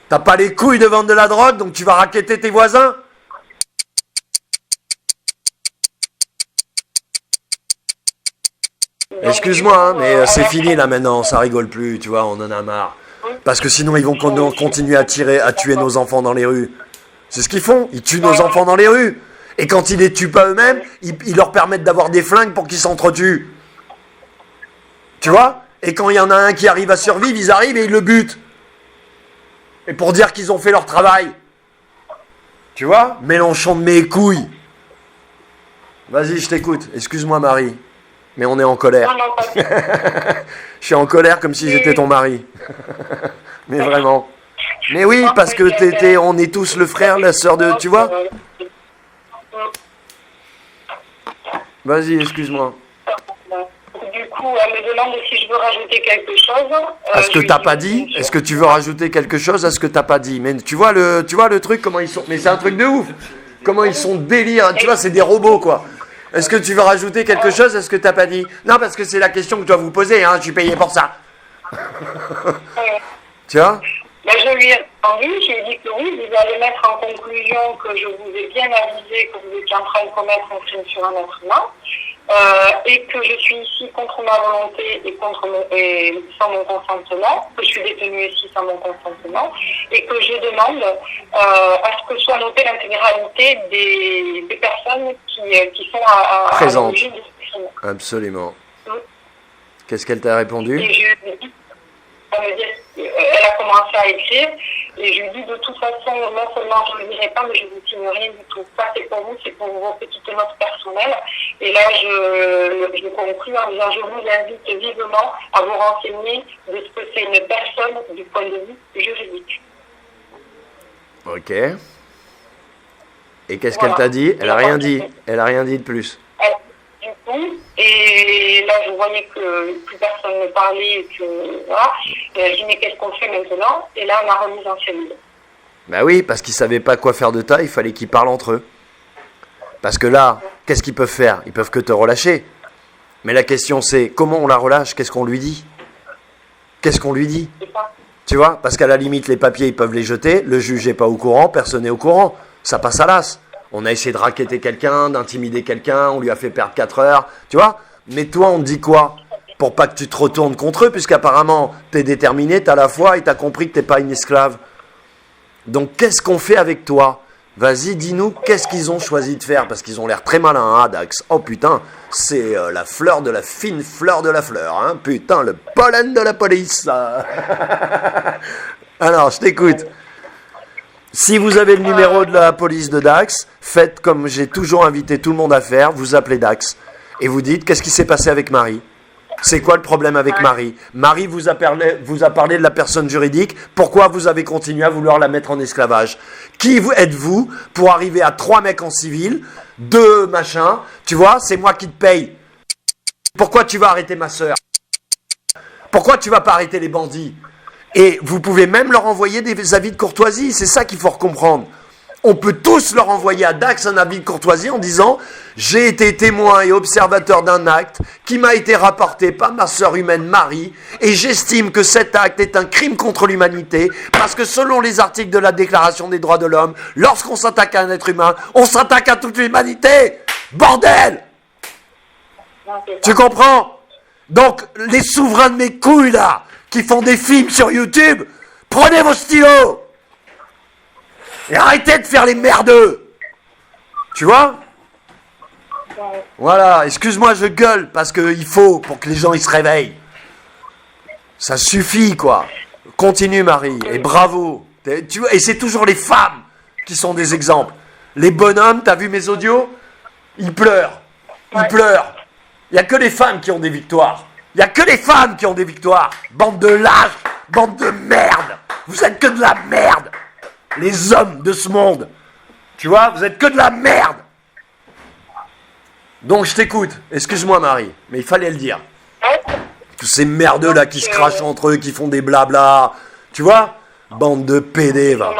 T'as pas les couilles de vendre de la drogue, donc tu vas racketter tes voisins? Excuse-moi, hein, mais c'est fini là maintenant, ça rigole plus, tu vois, on en a marre. Parce que sinon ils vont continuer à tuer nos enfants dans les rues. C'est ce qu'ils font, ils tuent nos enfants dans les rues. Et quand ils les tuent pas eux-mêmes, ils leur permettent d'avoir des flingues pour qu'ils s'entretuent. Tu vois? Et quand il y en a un qui arrive à survivre, ils arrivent et ils le butent. Et pour dire qu'ils ont fait leur travail. Tu vois? Mélenchon de mes couilles. Vas-y, je t'écoute. Excuse-moi, Marie. Mais on est en colère. Non, pas de- Je suis en colère comme si j'étais ton mari. Mais vraiment. Mais oui, parce que on est tous le frère, la sœur de... Tu vois? Vas-y, excuse-moi. Du coup, elle me demande si je veux rajouter quelque chose. À ce que t'as pas dit? Est-ce que tu veux rajouter quelque chose à ce que t'as pas dit? Mais tu vois le truc, comment ils sont... Mais c'est un truc de ouf. Comment ils sont délire. Tu vois, c'est des robots, quoi. Est-ce que tu veux rajouter quelque chose à ce que t'as pas dit? Non, parce que c'est la question que je dois vous poser, hein. Je suis payé pour ça. Tu vois? Ben, je lui ai répondu, j'ai dit que oui, vous allez mettre en conclusion que je vous ai bien avisé que vous étiez en train de commettre un crime sur un être humain, et que je suis ici contre ma volonté et sans mon consentement, que je suis détenue ici sans mon consentement, et que je demande à ce que soit notée l'intégralité des personnes qui sont à Présentes. l'origine de ce crime. Absolument. Qu'est-ce qu'elle t'a répondu? Et je lui ai dit, elle a commencé à écrire et je lui ai dit de toute façon, non seulement je ne le dirai pas, mais je ne vous signe rien du tout. Ça c'est pour vous, c'est pour vos petites notes personnelles. Et là, je conclue en disant, je vous invite vivement à vous renseigner de ce que c'est une personne du point de vue juridique. Ok. Et qu'est-ce qu'elle t'a dit? Elle a rien dit. Elle a rien dit de plus. Du coup, et là je voyais que plus personne ne parlait et que voilà, j'ai dit mais qu'est-ce qu'on fait maintenant? Et là on m'a remise en cellule. Bah oui, parce qu'ils savaient pas quoi faire de toi, il fallait qu'ils parlent entre eux. Parce que là, qu'est-ce qu'ils peuvent faire? Ils peuvent que te relâcher. Mais la question c'est, comment on la relâche? Qu'est-ce qu'on lui dit? Qu'est-ce qu'on lui dit? C'est ça. Tu vois? Parce qu'à la limite, les papiers, ils peuvent les jeter, le juge n'est pas au courant, personne n'est au courant. Ça passe à l'as. On a essayé de racketter quelqu'un, d'intimider quelqu'un, on lui a fait perdre 4 heures, tu vois? Mais toi, on te dit quoi? Pour pas que tu te retournes contre eux, puisqu'apparemment, t'es déterminé, t'as la foi et t'as compris que t'es pas une esclave. Donc, qu'est-ce qu'on fait avec toi? Vas-y, dis-nous, qu'est-ce qu'ils ont choisi de faire? Parce qu'ils ont l'air très malins, hein, Dax. Oh putain, c'est la fleur de la fine fleur de la fleur, hein. Putain, le pollen de la police, ça. Alors, je t'écoute. Si vous avez le numéro de la police de Dax, faites comme j'ai toujours invité tout le monde à faire, vous appelez Dax et vous dites qu'est-ce qui s'est passé avec Marie? C'est quoi le problème avec Marie? Marie vous a parlé de la personne juridique, pourquoi vous avez continué à vouloir la mettre en esclavage? Qui êtes-vous pour arriver à 3 mecs en civil, 2 machins, tu vois, c'est moi qui te paye. Pourquoi tu vas arrêter ma sœur? Pourquoi tu vas pas arrêter les bandits? Et vous pouvez même leur envoyer des avis de courtoisie, c'est ça qu'il faut comprendre. On peut tous leur envoyer à Dax un avis de courtoisie en disant « J'ai été témoin et observateur d'un acte qui m'a été rapporté par ma sœur humaine Marie et j'estime que cet acte est un crime contre l'humanité parce que selon les articles de la Déclaration des droits de l'homme, lorsqu'on s'attaque à un être humain, on s'attaque à toute l'humanité. Bordel !» Tu comprends? Donc, les souverains de mes couilles là, qui font des films sur YouTube, prenez vos stylos et arrêtez de faire les merdeux. Tu vois? Voilà, excuse-moi, je gueule parce qu'il faut pour que les gens ils se réveillent. Ça suffit quoi. Continue Marie et bravo. Tu vois, et c'est toujours les femmes qui sont des exemples. Les bonhommes, t'as vu mes audios? Ils pleurent. Ils pleurent. Il n'y a que les femmes qui ont des victoires. Il n'y a que les femmes qui ont des victoires. Bande de lâches, bande de merde. Vous êtes que de la merde. Les hommes de ce monde. Tu vois, vous êtes que de la merde. Donc je t'écoute. Excuse-moi Marie, mais il fallait le dire. Tous ces merdeux là qui se crachent entre eux, qui font des blabla. Tu vois? Bande de PD, va.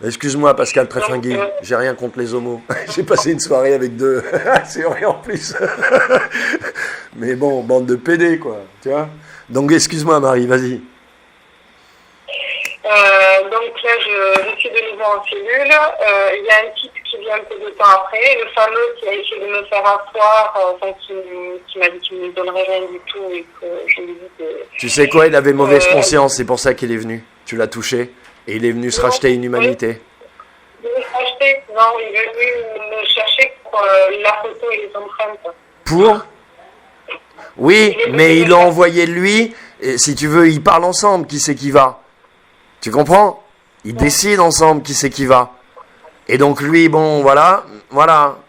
Excuse-moi Pascal Tréfinguy, j'ai rien contre les homos. J'ai passé une soirée avec deux. C'est vrai en plus. Mais bon, bande de PD quoi, tu vois. Donc excuse-moi Marie, vas-y. Donc là, je suis de nouveau en cellule. Il y a un type qui vient un peu de temps après, le fameux qui a essayé de me faire asseoir, qui m'a dit qu'il ne me donnerait rien du tout et que je lui dis que... Tu sais quoi, il avait mauvaise conscience, c'est pour ça qu'il est venu. Tu l'as touché et il est venu se racheter une humanité. Il veut se racheter? Non, il est venu me chercher pour la photo et les empreintes. Pour? Oui, mais il a envoyé lui, et si tu veux, ils parlent ensemble, qui c'est qui va. Tu comprends? Ils décident ensemble qui c'est qui va. Et donc lui, bon, voilà.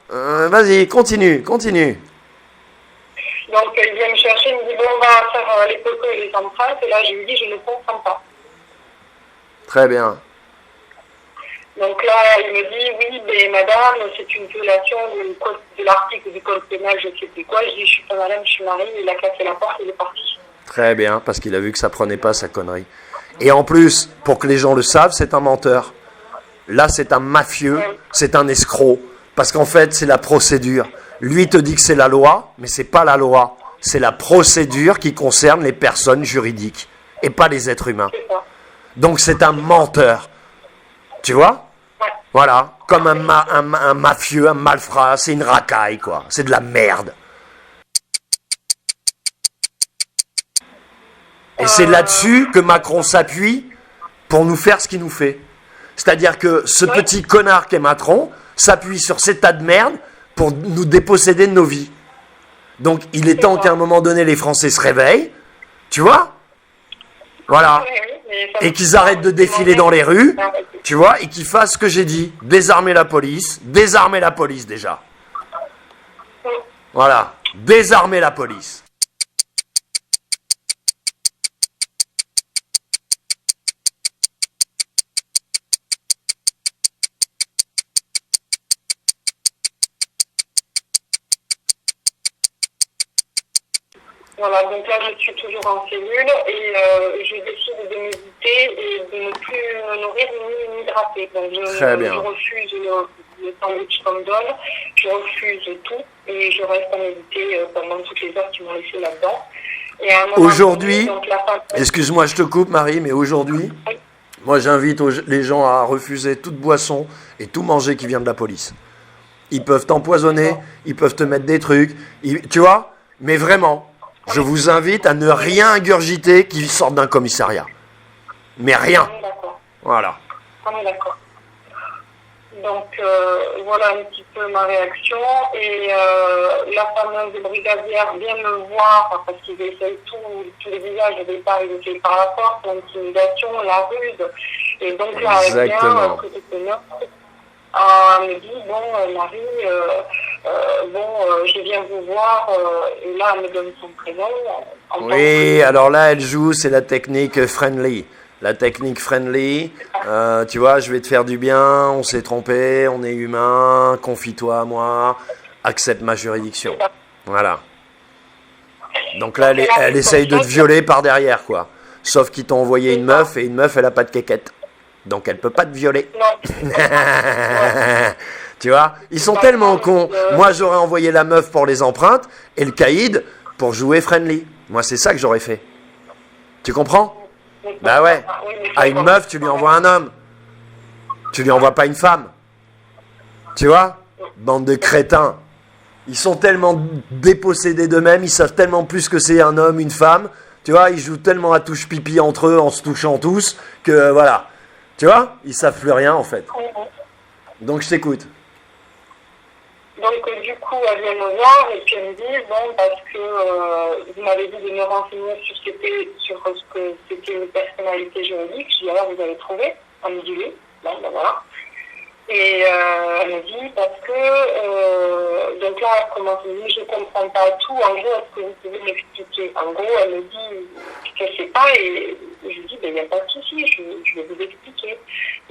Vas-y, continue. Donc il vient me chercher, il me dit bon, on va faire les photos et les empreintes. Et là, je lui dis, je ne comprends pas. Très bien. Donc là, il me dit, oui, mais madame, c'est une violation de l'article du code pénal, je sais plus quoi. Je dis, je suis pas madame, je suis mari. Il a cassé la porte, il est parti. Très bien, parce qu'il a vu que ça prenait pas sa connerie. Et en plus, pour que les gens le savent, c'est un menteur. Là, c'est un mafieux, c'est un escroc. Parce qu'en fait, c'est la procédure. Lui te dit que c'est la loi, mais c'est pas la loi. C'est la procédure qui concerne les personnes juridiques et pas les êtres humains. Donc c'est un menteur. Tu vois? Voilà. Comme un mafieux, un malfrat, c'est une racaille, quoi. C'est de la merde. Et c'est là-dessus que Macron s'appuie pour nous faire ce qu'il nous fait. C'est-à-dire que ce petit connard qu'est Macron s'appuie sur ces tas de merde pour nous déposséder de nos vies. Donc il est temps qu'à un moment donné les Français se réveillent, tu vois? Voilà. Et qu'ils arrêtent de défiler dans les rues, tu vois, et qu'ils fassent ce que j'ai dit. Désarmer la police déjà. Voilà. Désarmer la police. Voilà, donc là, je suis toujours en cellule et je décide de méditer et de ne plus me nourrir ni m'hydrater. Donc, je refuse le sandwich qu'on me donne, je refuse tout et je reste à méditer pendant toutes les heures qui m'ont laissé là-dedans. Et à un moment aujourd'hui, donné, excuse-moi, je te coupe, Marie, mais aujourd'hui, moi, j'invite les gens à refuser toute boisson et tout manger qui vient de la police. Ils peuvent t'empoisonner, ils peuvent te mettre des trucs, tu vois, mais vraiment. Je vous invite à ne rien ingurgiter qui sorte d'un commissariat. Mais rien. Voilà. On est d'accord. Donc, voilà un petit peu ma réaction. Et la fameuse brigadière vient me voir parce qu'ils essayent tous les visages. Au départ, ils essayent par la force, l'intimidation, la ruse. Et donc là, elle vient, me dit, bon, Marie, je viens vous voir, et là, elle me donne son prénom. Oui, alors là, elle joue, c'est la technique friendly. La technique friendly, tu vois, je vais te faire du bien, on s'est trompé, on est humain, confie-toi à moi, accepte ma juridiction. Voilà. Donc là, elle essaye de te violer par derrière, quoi. Sauf qu'ils t'ont envoyé une meuf, et une meuf, elle a pas de quéquette. Donc elle peut pas te violer. Tu vois, ils sont tellement cons. Moi, j'aurais envoyé la meuf pour les empreintes et le caïd pour jouer friendly. Moi, c'est ça que j'aurais fait. Tu comprends? Bah ouais. À une meuf, tu lui envoies un homme. Tu lui envoies pas une femme. Tu vois? Bande de crétins. Ils sont tellement dépossédés d'eux-mêmes, ils savent tellement plus que c'est un homme, une femme. Tu vois, ils jouent tellement à touche pipi entre eux en se touchant tous que voilà. Tu vois, ils savent plus rien en fait. Donc je t'écoute. Donc du coup, elle vient me voir et puis elle me dit, bon, parce que vous m'avez dit de me renseigner sur ce que c'était une personnalité juridique. Je dis, alors vous avez trouvé? Elle me dit oui. Bon, ben voilà. Et elle me dit, parce que, donc là, elle commence à me dire, je comprends pas tout, en gros, est-ce que vous pouvez m'expliquer? En gros, elle me dit qu'elle sait pas, et je lui dis, ben, il n'y a pas de souci, je vais vous expliquer.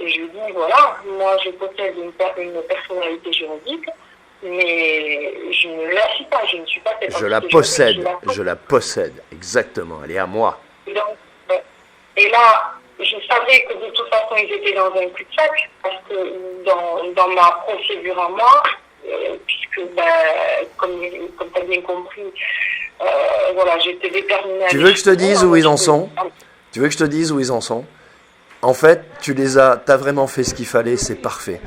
Et je lui dis, voilà, moi, je possède une personnalité juridique, mais je ne la suis pas, je ne suis pas cette Je la entité possède, juridique, je la possède, exactement, elle est à moi. Donc, et là, je savais que de toute façon, ils étaient dans un cul-de-sac, parce que dans ma procédure à moi, puisque, ben, comme tu as bien compris, voilà, j'étais déterminée. Tu veux que je te dise où ils en sont? Tu veux que je te dise où ils en sont? En fait, t'as vraiment fait ce qu'il fallait, c'est parfait.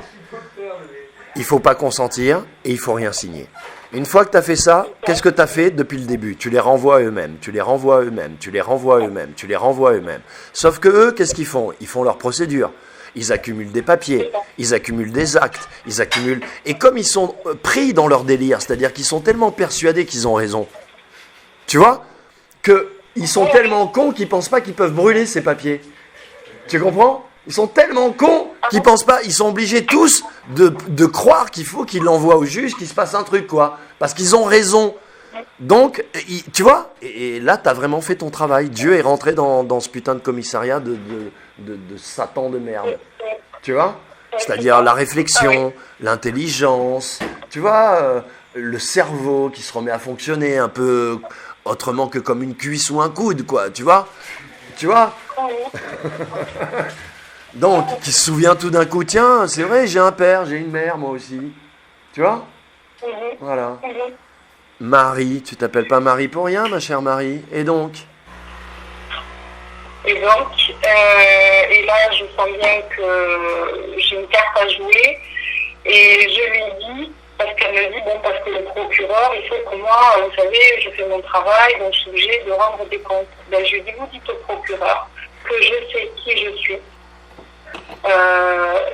Il faut pas consentir et il faut rien signer. Une fois que tu as fait ça, qu'est-ce que tu as fait depuis le début? Tu les renvoies à eux-mêmes, tu les renvoies à eux-mêmes, tu les renvoies à eux-mêmes, tu les renvoies à eux-mêmes. Sauf que eux, qu'est-ce qu'ils font? Ils font leur procédure. Ils accumulent des papiers, ils accumulent des actes, ils accumulent... Et comme ils sont pris dans leur délire, c'est-à-dire qu'ils sont tellement persuadés qu'ils ont raison, tu vois, qu'ils sont tellement cons qu'ils pensent pas qu'ils peuvent brûler ces papiers. Tu comprends? Ils sont tellement cons qu'ils pensent pas, ils sont obligés tous de croire qu'il faut qu'ils l'envoient au juge, qu'il se passe un truc, quoi. Parce qu'ils ont raison. Donc, tu vois, et là, tu as vraiment fait ton travail. Dieu est rentré dans ce putain de commissariat de Satan de merde. Tu vois? C'est-à-dire la réflexion, l'intelligence, tu vois, le cerveau qui se remet à fonctionner un peu autrement que comme une cuisse ou un coude, quoi. Tu vois? Tu vois? Donc, qui se souvient tout d'un coup, tiens, c'est vrai, j'ai un père, j'ai une mère, moi aussi. Tu vois? Voilà. Marie, tu t'appelles pas Marie pour rien, ma chère Marie. Et donc? Et là, je sens bien que j'ai une carte à jouer. Et je lui dis, parce qu'elle me dit, bon, parce que le procureur, il faut que moi, vous savez, je fais mon travail, donc je suis obligée de rendre des comptes. Ben, je lui dis, vous dites au procureur que je sais qui je suis.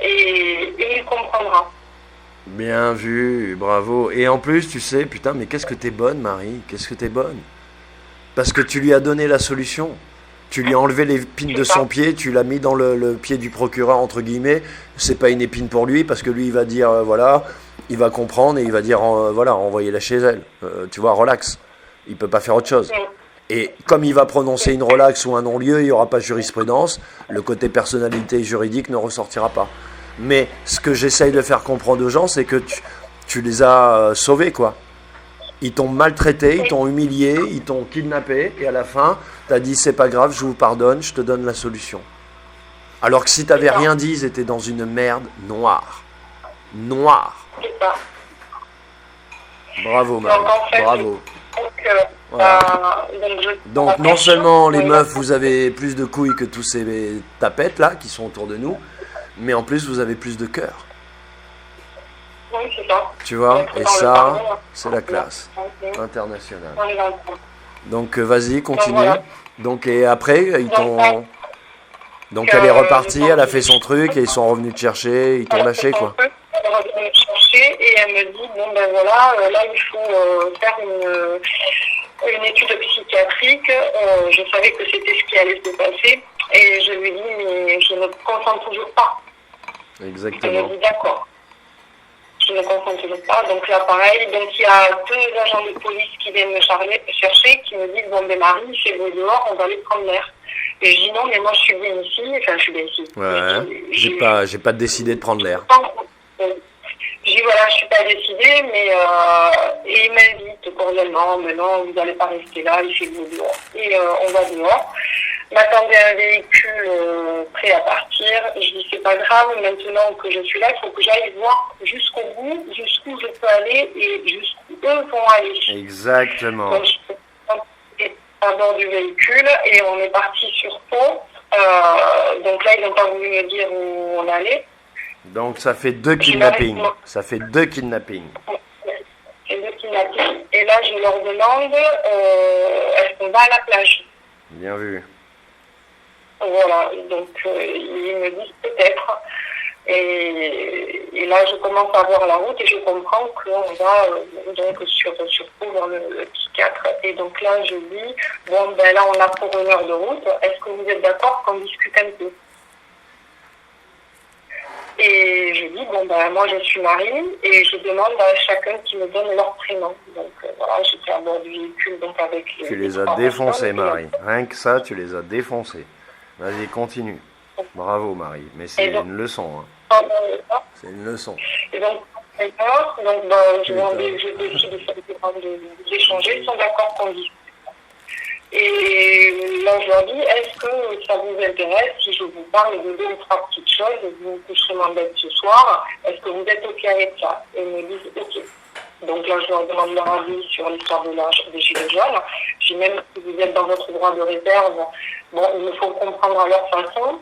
Et il comprendra. Bien vu, bravo. Et en plus, tu sais, putain, mais qu'est-ce que t'es bonne, Marie? Qu'est-ce que t'es bonne? Parce que tu lui as donné la solution. Tu lui as enlevé l'épine de son pied, tu l'as mis dans le pied du procureur, entre guillemets. C'est pas une épine pour lui, parce que lui, il va dire, voilà, il va comprendre et il va dire, voilà, envoyez-la chez elle. Tu vois, relax. Il peut pas faire autre chose. Et comme il va prononcer une relax ou un non-lieu, il n'y aura pas de jurisprudence, le côté personnalité juridique ne ressortira pas. Mais ce que j'essaye de faire comprendre aux gens, c'est que tu les as sauvés, quoi. Ils t'ont maltraité, ils t'ont humilié, ils t'ont kidnappé, et à la fin, tu as dit, c'est pas grave, je vous pardonne, je te donne la solution. Alors que si tu n'avais rien dit, ils étaient dans une merde noire. Noire. Bravo, Marie, bravo. Voilà. Donc non seulement les meufs, vous avez plus de couilles que tous ces tapettes là qui sont autour de nous, mais en plus vous avez plus de cœur. Oui, c'est ça. Tu vois, et ça, c'est la classe internationale. Donc vas-y, continue. Donc et après, ils t'ont... Donc elle est repartie, elle a fait son truc et ils sont revenus te chercher, ils t'ont lâché, quoi. Elle est revenue me chercher et elle me dit, bon ben voilà, là il faut faire une étude psychiatrique. Je savais que c'était ce qui allait se passer et je lui dis, mais je ne consens toujours pas. Exactement. Elle me dit, d'accord. Je ne consens toujours pas. Donc là, pareil. Donc il y a 2 agents de police qui viennent me chercher, qui me disent, bon ben Marie, chez vous dehors, on va aller prendre l'air. Et je dis non, mais moi je suis bien ici. Enfin, je suis bien ici. Ouais, j'ai pas décidé de prendre l'air. Je dis voilà, je suis pas décidée, mais et il m'invite cordialement, mais non, vous n'allez pas rester là, il fait beau dehors. Et on va dehors. M'attendait un véhicule prêt à partir. Je dis c'est pas grave, maintenant que je suis là, il faut que j'aille voir jusqu'au bout, jusqu'où je peux aller et jusqu'où eux vont aller. Exactement. Donc, à bord du véhicule et on est parti sur Pau. Donc là, ils n'ont pas voulu me dire où on allait. Donc ça fait 2 kidnappings. Ça fait 2 kidnappings. C'est 2 kidnappings. Et là, je leur demande est-ce qu'on va à la plage? Bien vu. Voilà. Donc ils me disent peut-être. Et là, je commence à voir la route et je comprends qu'on va donc sur Pau vers le psychiatre. Et donc là, je dis, bon, ben là, on a pour 1 heure de route. Est-ce que vous êtes d'accord qu'on discute un peu? Et je dis, bon, ben, moi, je suis Marie, et je demande à chacun qui me donne leur prénom. Donc, voilà, j'étais à bord du véhicule, donc avec les... Tu les as défoncés, Marie. Rien que ça, tu les as défoncés. Vas-y, continue. Bravo, Marie. Mais c'est une leçon. Hein. C'est une leçon. Et donc, d'accord, donc, je décide d'échanger, ils sont d'accord qu'on discute. Et là, je leur dis, est-ce que ça vous intéresse si je vous parle de 2 ou 3 petites choses, vous coucherez mon bête ce soir, est-ce que vous êtes OK avec ça? Et ils me disent OK. Donc là, je leur demande leur avis sur l'histoire des Gilets jaunes. J'ai même, si vous êtes dans votre droit de réserve, bon, il me faut comprendre à leur façon.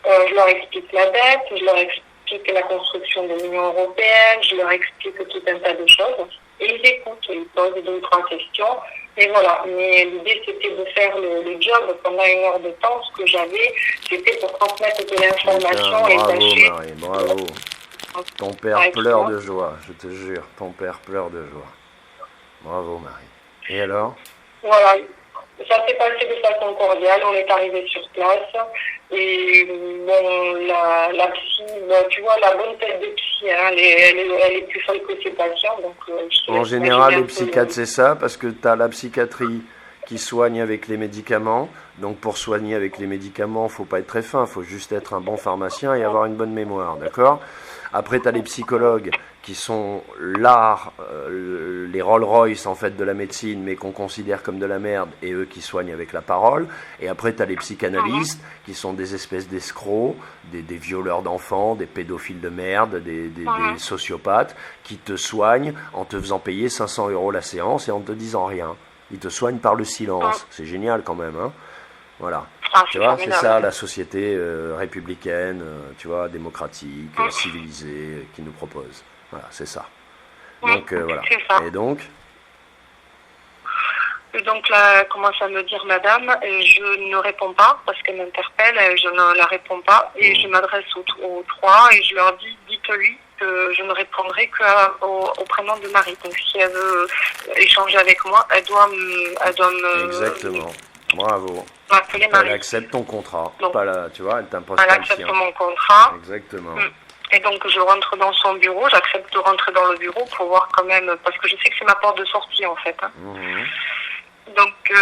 Je leur explique la dette, je leur explique la construction de l'Union européenne, je leur explique tout un tas de choses. Et ils écoutent, ils posent 2 ou 3 questions. Et voilà, mais l'idée c'était de faire le job pendant 1 heure de temps. Ce que j'avais, c'était pour transmettre de l'information et tâcher. Bravo Marie, bravo. Ton père pleure de joie, je te jure, ton père pleure de joie. Bravo Marie. Et alors? Voilà, ça s'est passé de façon cordiale, on est arrivé sur place. Et bon, la psy, tu vois, la bonne tête de psy, hein, elle est plus folle que ses patients. Donc, en général, les psychiatres, c'est ça, parce que tu as la psychiatrie qui soigne avec les médicaments. Donc pour soigner avec les médicaments, il ne faut pas être très fin, il faut juste être un bon pharmacien et avoir une bonne mémoire, d'accord? Après, tu as les psychologues qui sont l'art, les Rolls-Royce en fait de la médecine, mais qu'on considère comme de la merde, et eux qui soignent avec la parole. Et après, tu as les psychanalystes qui sont des espèces d'escrocs, des violeurs d'enfants, des pédophiles de merde, des sociopathes, qui te soignent en te faisant payer 500 € la séance et en te disant rien. Ils te soignent par le silence. C'est génial quand même, hein? Voilà. Tu vois, c'est ça la société républicaine, tu vois, démocratique, civilisée, qui nous propose. Voilà, c'est ça. Donc, voilà. Ça. Et donc là, elle commence à me dire, madame, je ne réponds pas parce qu'elle m'interpelle, je ne la réponds pas. Et je m'adresse aux 3 et je leur dis, dites-lui que je ne répondrai qu'au prénom de Marie. Donc si elle veut échanger avec moi, elle doit me... Exactement. Bravo. M'appeler Marie. Elle accepte ton contrat. Donc, pas là, tu vois, elle t'impose pas le sien. Elle accepte mon contrat. Exactement. Et donc je rentre dans son bureau, j'accepte de rentrer dans le bureau pour voir quand même, parce que je sais que c'est ma porte de sortie en fait. Hein. Donc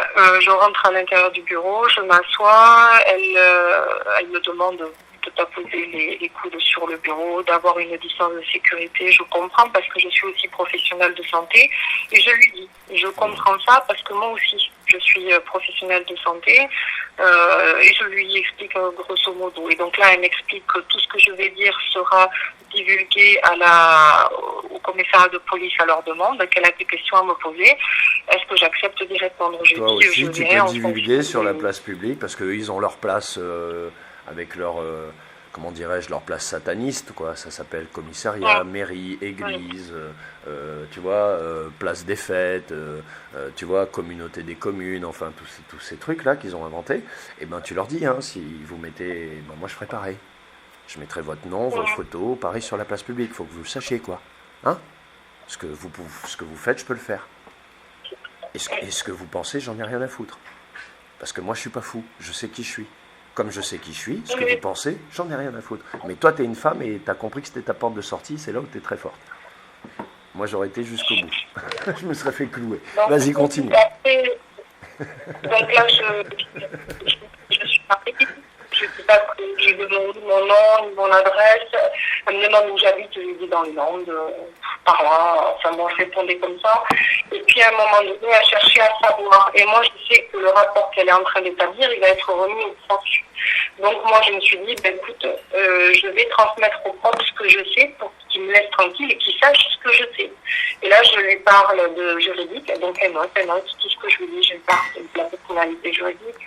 je rentre à l'intérieur du bureau, je m'assois, elle me demande de pas poser les coudes sur le bureau, d'avoir une distance de sécurité. Je comprends parce que je suis aussi professionnelle de santé et je lui dis, je comprends ça parce que moi aussi je suis professionnelle de santé et je lui explique grosso modo. Et donc là, elle m'explique que tout ce que je vais dire sera divulgué au commissariat de police à leur demande, qu'elle a des questions à me poser. Est-ce que j'accepte d'y répondre? Toi aussi, tu peux divulguer sur la place publique parce qu'eux, ils ont leur place avec leur, comment dirais-je, leur place sataniste, quoi. Ça s'appelle commissariat, mairie, église, tu vois, place des fêtes, tu vois, communauté des communes, enfin, tous ces trucs-là qu'ils ont inventés. Et ben, tu leur dis, hein, si vous mettez... Ben, moi, je ferai pareil. Je mettrai votre nom, vos photos, pareil sur la place publique. Il faut que vous le sachiez, quoi. Hein? Ce que vous faites, je peux le faire. Et ce que vous pensez, j'en ai rien à foutre. Parce que moi, je suis pas fou. Je sais qui je suis. Comme je sais qui je suis, ce que vous pensez, j'en ai rien à foutre. Mais toi, tu es une femme et tu as compris que c'était ta porte de sortie, c'est là où tu es très forte. Moi, j'aurais été jusqu'au bout. Je me serais fait clouer. Vas-y, continue. Donc là, je suis partie. Je ne sais pas que je demande mon nom, mon adresse. Elle me demande où j'habite, je lui dis dans le Landes, par là. Enfin bon, je répondais comme ça. Et puis à un moment donné, elle cherchait à savoir. Et moi, je sais que le rapport qu'elle est en train d'établir, il va être remis au prof. Donc moi, je me suis dit, ben écoute, je vais transmettre au prof ce que je sais pour qu'il me laisse tranquille et qu'il sache ce que je sais. Et là, je lui parle de juridique. Donc elle note tout ce que je lui dis. Je lui parle de la personnalité juridique.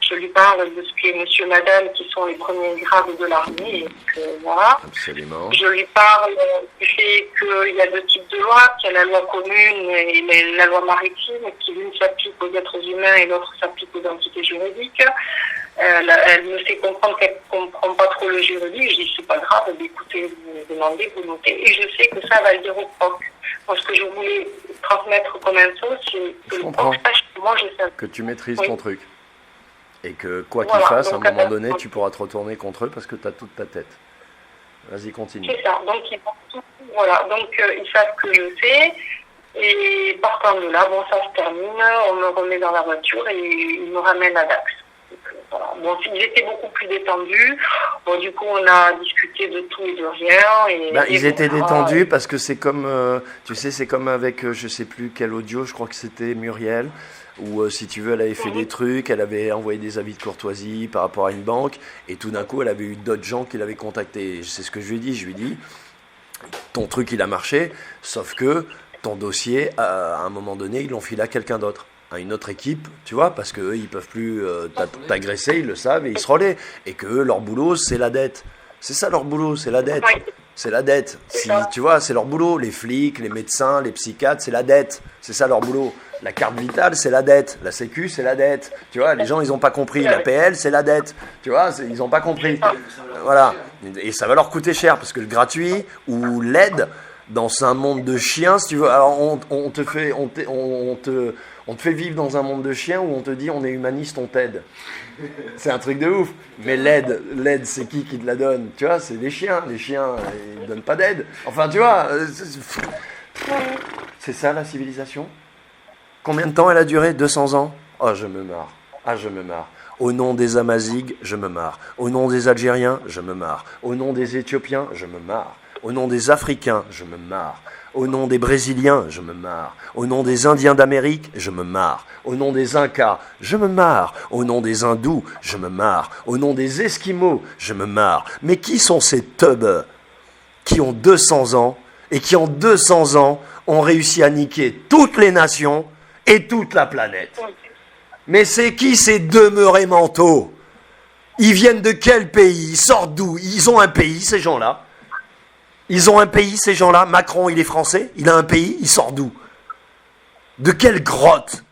Je lui parle de ce qui est monsieur, madame, qui sont les premiers grades de l'armée. Et que, voilà. Absolument. Je lui parle du fait qu'il y a 2 types de lois, qu'il y a la loi commune et la loi maritime, qui l'une s'applique aux êtres humains et l'autre s'applique aux entités juridiques. Elle me fait comprendre qu'elle ne comprend pas trop le juridique. Je dis, c'est pas grave, écoutez, vous demandez, vous notez. Et je sais que ça va le dire au prof. Moi, ce que je voulais transmettre comme info, c'est que le prof sache que moi, je sais. Que tu maîtrises ton truc. Et que quoi qu'il fasse, à un moment donné, tu pourras te retourner contre eux parce que tu as toute ta tête. Vas-y, continue. C'est ça. Donc, voilà. Donc, ils savent que je fais. Et partant de là, bon, ça se termine. On me remet dans la voiture et ils me ramènent à Dax. Donc, voilà. Bon, ils étaient beaucoup plus détendus. Bon, du coup, on a discuté de tout et de rien. Ils étaient détendus parce que c'est comme, tu sais, c'est comme avec, je sais plus quel audio, je crois que c'était Muriel, où si tu veux, elle avait fait des trucs, elle avait envoyé des avis de courtoisie par rapport à une banque, et tout d'un coup, elle avait eu d'autres gens qui l'avaient contacté. C'est ce que je lui ai dit, ton truc, il a marché, sauf que ton dossier, à un moment donné, ils l'ont filé à quelqu'un d'autre, à une autre équipe, tu vois, parce qu'eux, ils peuvent plus t'agresser, ils le savent, et ils se relaient, et que eux, leur boulot, c'est la dette. C'est ça leur boulot, c'est la dette. C'est la dette. Si, tu vois, c'est leur boulot. Les flics, les médecins, les psychiatres, c'est la dette. C'est ça leur boulot. La carte vitale, c'est la dette. La sécu, c'est la dette. Tu vois, les gens, ils n'ont pas compris. La PL, c'est la dette. Tu vois, ils n'ont pas compris. Voilà. Et ça va leur coûter cher, parce que le gratuit ou l'aide, dans un monde de chiens, si tu veux, alors on te fait vivre dans un monde de chiens où on te dit on est humaniste, on t'aide. C'est un truc de ouf. Mais l'aide, c'est qui te la donne? Tu vois, c'est les chiens. Les chiens, ils ne donnent pas d'aide. Enfin, tu vois, c'est ça la civilisation. Combien de temps elle a duré? 200 ans? Oh, je me marre. Ah, je me marre. Au nom des Amazighs, je me marre. Au nom des Algériens, je me marre. Au nom des Éthiopiens, je me marre. Au nom des Africains, je me marre. Au nom des Brésiliens, je me marre. Au nom des Indiens d'Amérique, je me marre. Au nom des Incas, je me marre. Au nom des Hindous, je me marre. Au nom des Esquimaux, je me marre. Mais qui sont ces teubs qui ont 200 ans et qui en 200 ans ont réussi à niquer toutes les nations et toute la planète? Mais c'est qui ces demeurés mentaux? Ils viennent de quel pays? Ils sortent d'où? Ils ont un pays, ces gens-là. Ils ont un pays, ces gens-là. Macron, il est français. Il a un pays. Il sort d'où? De quelle grotte?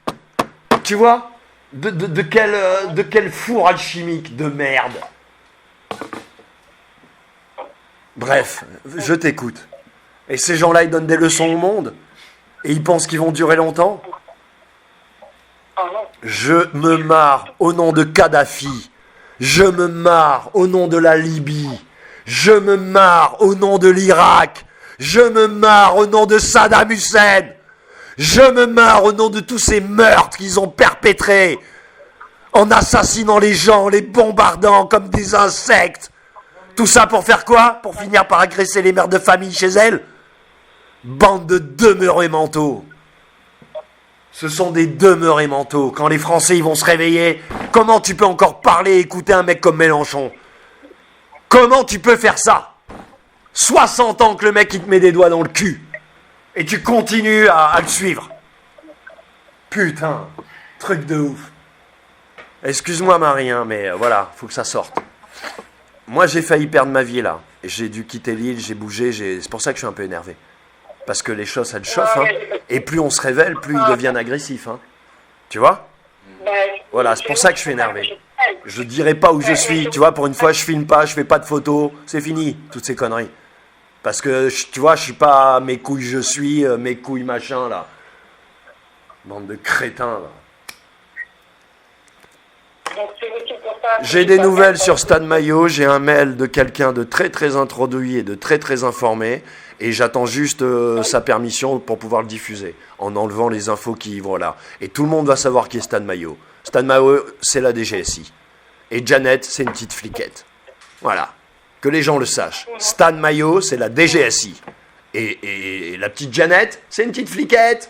Tu vois? De quel four alchimique de merde? Bref, je t'écoute. Et ces gens-là, ils donnent des leçons au monde? Et ils pensent qu'ils vont durer longtemps? Je me marre au nom de Kadhafi. Je me marre au nom de la Libye. Je me marre au nom de l'Irak. Je me marre au nom de Saddam Hussein. Je me marre au nom de tous ces meurtres qu'ils ont perpétrés en assassinant les gens, les bombardant comme des insectes. Tout ça pour faire quoi? Pour finir par agresser les mères de famille chez elles? Bande de demeurés mentaux. Ce sont des demeurés mentaux. Quand les Français ils vont se réveiller, comment tu peux encore parler et écouter un mec comme Mélenchon? Comment tu peux faire ça? 60 ans que le mec il te met des doigts dans le cul. Et tu continues à le suivre. Putain, truc de ouf. Excuse-moi Marie, hein, mais voilà, faut que ça sorte. Moi j'ai failli perdre ma vie là. J'ai dû quitter l'île, j'ai bougé, c'est pour ça que je suis un peu énervé. Parce que les choses, elles chauffent, hein, et plus on se révèle, plus ils deviennent agressifs. Hein. Tu vois? Voilà, c'est pour ça que je suis énervé. Je dirai pas où je suis, tu vois, pour une fois je filme pas, je fais pas de photos, c'est fini, toutes ces conneries. Parce que, tu vois, je suis pas mes couilles je suis, mes couilles machin, là. Bande de crétins, là. J'ai des nouvelles sur Stan Mayo, j'ai un mail de quelqu'un de très très introduit et de très très informé, et j'attends juste sa permission pour pouvoir le diffuser, en enlevant les infos qui vont là. Et tout le monde va savoir qui est Stan Mayo. Stan Mayo, c'est la DGSI. Et Janet, c'est une petite fliquette. Voilà. Que les gens le sachent. Stan Mayo, c'est la DGSI. Et la petite Janet, c'est une petite fliquette.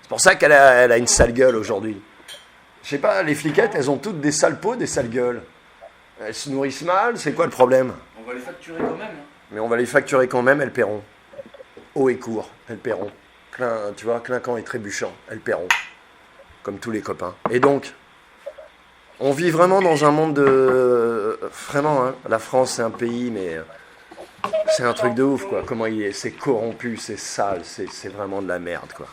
C'est pour ça qu'elle a une sale gueule aujourd'hui. Je sais pas, les fliquettes, elles ont toutes des sales peaux, des sales gueules. Elles se nourrissent mal, c'est quoi le problème? On va les facturer quand même. Mais on va les facturer quand même, elles paieront. Haut et court, elles paieront. Tu vois, clinquant et trébuchant, elles paieront. Comme tous les copains. Et donc, on vit vraiment dans un monde de... Vraiment, hein, la France, c'est un pays, mais... C'est un truc de ouf, quoi. Comment il est, c'est corrompu, c'est sale, c'est vraiment de la merde, quoi.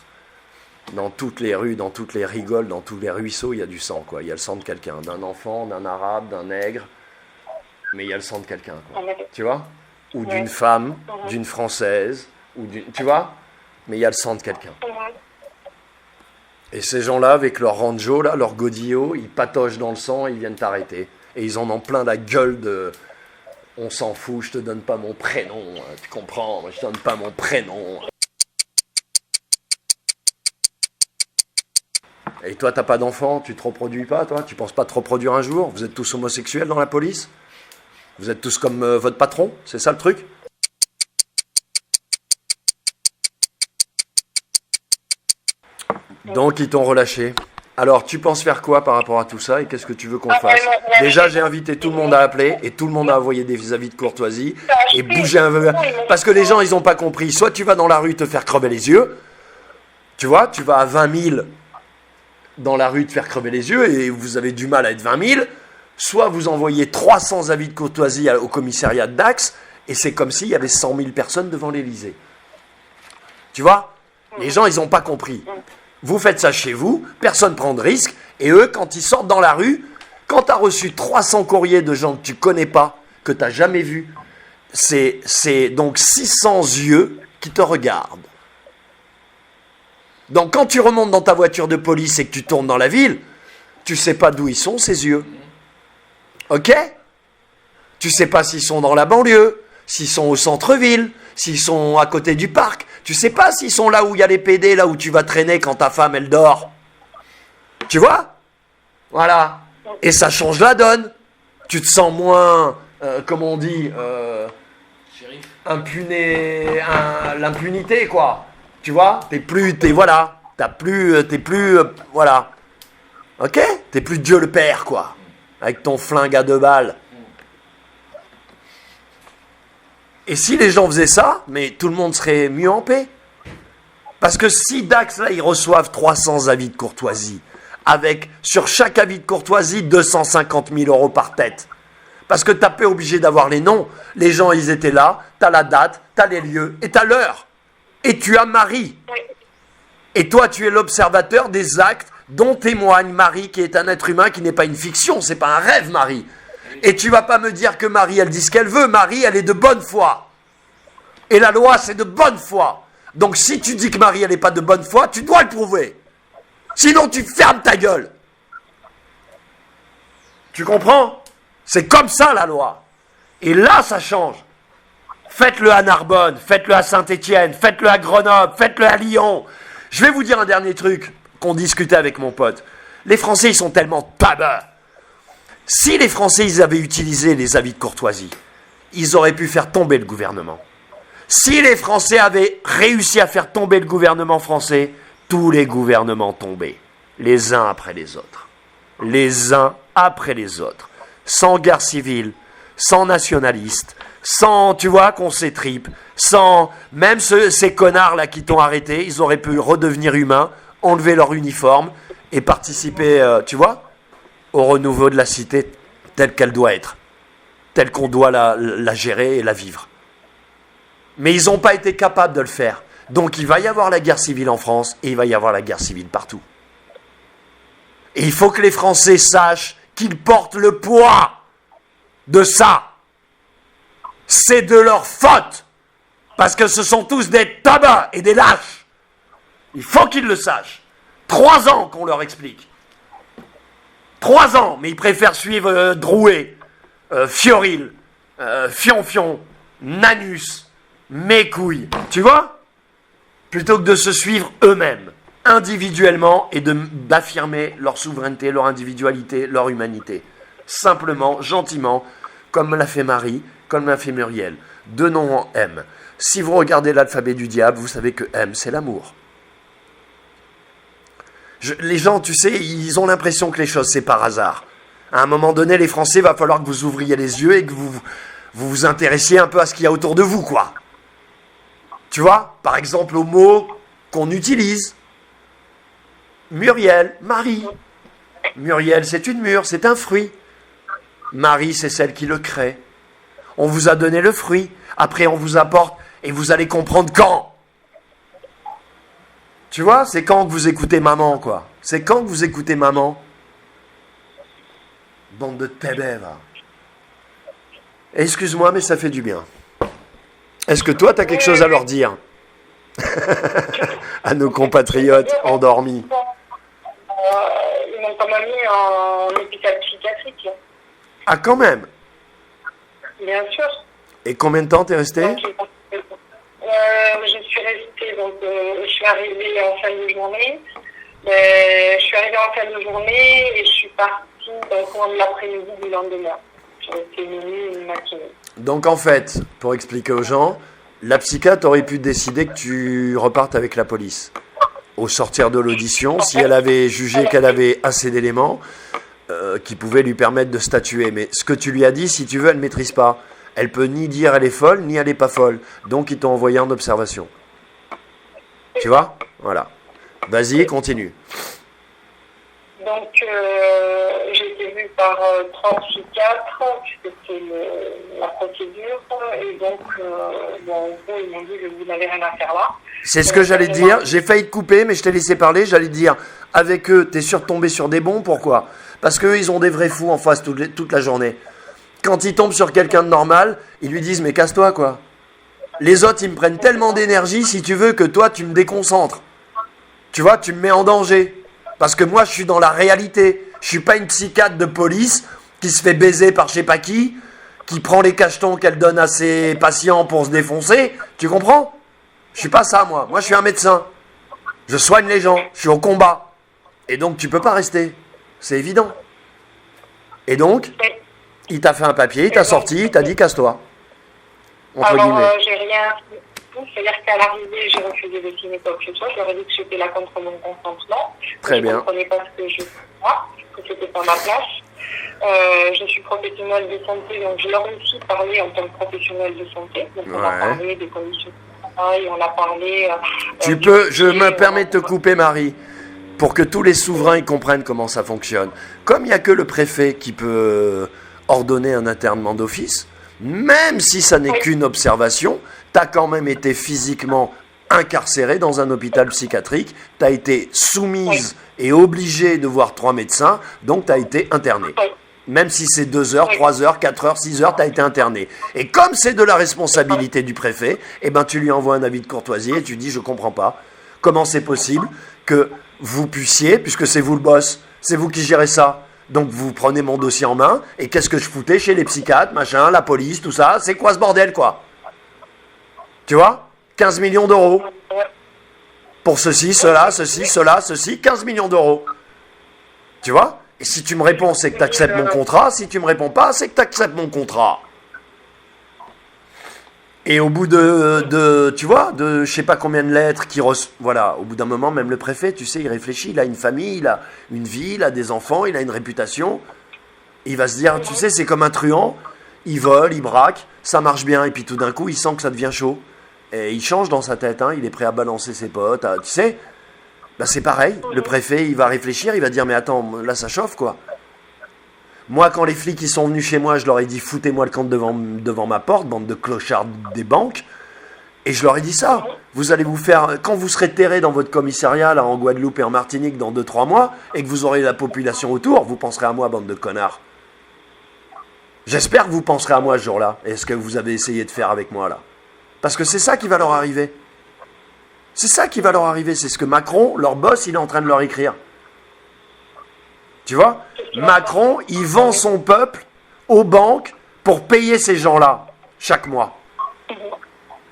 Dans toutes les rues, dans toutes les rigoles, dans tous les ruisseaux, il y a du sang, quoi. Il y a le sang de quelqu'un, d'un enfant, d'un arabe, d'un nègre, mais il y a le sang de quelqu'un, quoi. Tu vois? Ou d'une femme, d'une française, ou d'une... Tu vois? Mais il y a le sang de quelqu'un. Et ces gens-là, avec leur ranjo, là, leur godillot, ils patochent dans le sang et ils viennent t'arrêter. Et ils en ont plein la gueule On s'en fout, je te donne pas mon prénom, tu comprends? Moi, je te donne pas mon prénom. Et toi, t'as pas d'enfant, tu te reproduis pas, toi? Tu penses pas te reproduire un jour? Vous êtes tous homosexuels dans la police? Vous êtes tous comme votre patron? C'est ça le truc? Donc, ils t'ont relâché. Alors, tu penses faire quoi par rapport à tout ça et qu'est-ce que tu veux qu'on fasse? Déjà, j'ai invité tout le monde à appeler et tout le monde a envoyé des avis de courtoisie et bouger un peu. Parce que les gens, ils n'ont pas compris. Soit tu vas dans la rue te faire crever les yeux, tu vois, tu vas à 20 000 dans la rue te faire crever les yeux et vous avez du mal à être 20 000. Soit vous envoyez 300 avis de courtoisie au commissariat de Dax et c'est comme s'il y avait 100 000 personnes devant l'Élysée. Tu vois? Les gens, ils n'ont pas compris. Vous faites ça chez vous, personne ne prend de risque, et eux, quand ils sortent dans la rue, quand tu as reçu 300 courriers de gens que tu connais pas, que tu n'as jamais vus, c'est donc 600 yeux qui te regardent. Donc quand tu remontes dans ta voiture de police et que tu tournes dans la ville, tu sais pas d'où ils sont, ces yeux. Ok? Tu sais pas s'ils sont dans la banlieue, s'ils sont au centre-ville, s'ils sont à côté du parc. Tu sais pas s'ils sont là où il y a les PD, là où tu vas traîner quand ta femme, elle dort. Tu vois? Voilà. Et ça change la donne. Tu te sens moins, comment on dit, l'impunité, quoi. Tu vois? Voilà. T'es plus, voilà. Ok? T'es plus Dieu le Père, quoi. Avec ton flingue à 2 balles. Et si les gens faisaient ça, mais tout le monde serait mieux en paix. Parce que si Dax, là, ils reçoivent 300 avis de courtoisie, avec, sur chaque avis de courtoisie, 250 000 euros par tête. Parce que t'as pas obligé d'avoir les noms. Les gens, ils étaient là, t'as la date, t'as les lieux, et t'as l'heure. Et tu as Marie. Et toi, tu es l'observateur des actes dont témoigne Marie, qui est un être humain, qui n'est pas une fiction, c'est pas un rêve, Marie. Et tu vas pas me dire que Marie, elle dit ce qu'elle veut. Marie, elle est de bonne foi. Et la loi, c'est de bonne foi. Donc si tu dis que Marie, elle n'est pas de bonne foi, tu dois le prouver. Sinon, tu fermes ta gueule. Tu comprends? C'est comme ça, la loi. Et là, ça change. Faites-le à Narbonne, faites-le à Saint-Étienne, faites-le à Grenoble, faites-le à Lyon. Je vais vous dire un dernier truc qu'on discutait avec mon pote. Les Français, ils sont tellement tabacs. Si les Français, ils avaient utilisé les avis de courtoisie, ils auraient pu faire tomber le gouvernement. Si les Français avaient réussi à faire tomber le gouvernement français, tous les gouvernements tombaient, les uns après les autres. Les uns après les autres. Sans guerre civile, sans nationalistes, sans, tu vois, qu'on s'étripe, sans, même ces connards-là qui t'ont arrêté, ils auraient pu redevenir humains, enlever leur uniforme et participer, tu vois, au renouveau de la cité telle qu'elle doit être, telle qu'on doit la gérer et la vivre. Mais ils n'ont pas été capables de le faire. Donc il va y avoir la guerre civile en France et il va y avoir la guerre civile partout. Et il faut que les Français sachent qu'ils portent le poids de ça. C'est de leur faute. Parce que ce sont tous des tabacs et des lâches. Il faut qu'ils le sachent. 3 ans qu'on leur explique. 3 ans, mais ils préfèrent suivre Drouet, Fioril, Fionfion, Nanus, mes couilles, tu vois? Plutôt que de se suivre eux-mêmes, individuellement, et d'affirmer leur souveraineté, leur individualité, leur humanité. Simplement, gentiment, comme l'a fait Marie, comme l'a fait Muriel. 2 noms en M. Si vous regardez l'alphabet du diable, vous savez que M, c'est l'amour. Les gens, tu sais, ils ont l'impression que les choses, c'est par hasard. À un moment donné, les Français, il va falloir que vous ouvriez les yeux et que vous vous intéressiez un peu à ce qu'il y a autour de vous, quoi. Tu vois, par exemple, aux mots qu'on utilise. Muriel, Marie. Muriel, c'est une mûre, c'est un fruit. Marie, c'est celle qui le crée. On vous a donné le fruit. Après, on vous apporte et vous allez comprendre quand. Tu vois, c'est quand que vous écoutez maman, quoi. C'est quand que vous écoutez maman. Bande de tébé, va. Excuse-moi, mais ça fait du bien. Est-ce que toi, tu as quelque chose à leur dire? À nos compatriotes endormis. Ils m'ont quand même mis en hôpital psychiatrique. Ah, quand même. bien sûr. Et combien de temps t'es resté? Donc, je suis restée, donc je suis arrivée en fin de journée. Je suis arrivée en fin de journée et je suis partie au cours de l'après-midi du lendemain. J'ai été une matinée. Donc en fait, pour expliquer aux gens, la psychiatre aurait pu décider que tu repartes avec la police. Au sortir de l'audition, si elle avait jugé qu'elle avait assez d'éléments qui pouvaient lui permettre de statuer. Mais ce que tu lui as dit, si tu veux, elle ne maîtrise pas. Elle peut ni dire elle est folle, ni elle n'est pas folle. Donc ils t'ont envoyé en observation. Tu vois? Voilà. Vas-y, continue. Donc, j'ai été vue par 3 psychiatres, c'était la procédure, et donc, en gros, ils m'ont dit que vous n'avez rien à faire là. C'est ce que j'allais te dire. J'ai failli te couper, mais je t'ai laissé parler. J'allais te dire, avec eux, t'es sûr de tomber sur des bons. Pourquoi? Parce qu'eux, ils ont des vrais fous en face toute la journée. Quand ils tombent sur quelqu'un de normal, ils lui disent, mais casse-toi, quoi. Les autres, ils me prennent tellement d'énergie, si tu veux, que toi, tu me déconcentres. Tu vois, tu me mets en danger. Parce que moi, je suis dans la réalité. Je suis pas une psychiatre de police qui se fait baiser par je sais pas qui prend les cachetons qu'elle donne à ses patients pour se défoncer. Tu comprends? Je suis pas ça, moi. Moi, je suis un médecin. Je soigne les gens. Je suis au combat. Et donc, tu peux pas rester. C'est évident. Et donc, il t'a fait un papier, il t'a sorti, il t'a dit casse-toi. Entre guillemets. J'ai rien. C'est-à-dire qu'à l'arrivée, j'ai refusé de signer quoi que ce soit. Je leur ai dit que j'étais là contre mon consentement. Très bien. Je ne comprenais pas ce que je faisais, que c'était pas ma place. Je suis professionnelle de santé, donc je leur ai aussi parlé en tant que professionnelle de santé. Donc on a parlé des conditions de travail, on a parlé... je me permets de te couper, Marie, pour que tous les souverains ils comprennent comment ça fonctionne. Comme il n'y a que le préfet qui peut ordonner un internement d'office, même si ça n'est qu'une observation, tu as quand même été physiquement incarcérée dans un hôpital psychiatrique, tu as été soumise et obligée de voir 3 médecins, donc tu as été internée. Même si c'est 2 heures, 3 heures, 4 heures, 6 heures, tu as été interné. Et comme c'est de la responsabilité du préfet, eh ben, tu lui envoies un avis de courtoisie et tu dis, je comprends pas comment c'est possible que vous puissiez, puisque c'est vous le boss, c'est vous qui gérez ça. Donc vous prenez mon dossier en main, et qu'est-ce que je foutais chez les psychiatres, machin, la police, tout ça, c'est quoi ce bordel, quoi? Tu vois? 15 millions d'euros. Pour ceci, cela, 15 millions d'euros. Tu vois? Et si tu me réponds, c'est que tu acceptes mon contrat. Si tu me réponds pas, c'est que tu acceptes mon contrat. Et au bout tu vois, de je sais pas combien de lettres voilà, au bout d'un moment, même le préfet, tu sais, il réfléchit, il a une famille, il a une vie, il a des enfants, il a une réputation. Il va se dire, tu sais, c'est comme un truand, il vole, il braque, ça marche bien, et puis tout d'un coup, il sent que ça devient chaud. Et il change dans sa tête, hein, il est prêt à balancer ses potes, tu sais. Bah c'est pareil, le préfet, il va réfléchir, il va dire, mais attends, là ça chauffe, quoi. Moi, quand les flics ils sont venus chez moi, je leur ai dit, foutez-moi le camp devant ma porte, bande de clochards des banques. Et je leur ai dit ça. Vous allez vous faire, quand vous serez terrés dans votre commissariat, là, en Guadeloupe et en Martinique, dans 2-3 mois, et que vous aurez la population autour, vous penserez à moi, bande de connards. J'espère que vous penserez à moi ce jour-là, et ce que vous avez essayé de faire avec moi, là. Parce que c'est ça qui va leur arriver. C'est ça qui va leur arriver, c'est ce que Macron, leur boss, il est en train de leur écrire. Tu vois? Macron, il vend son peuple aux banques pour payer ces gens-là, chaque mois.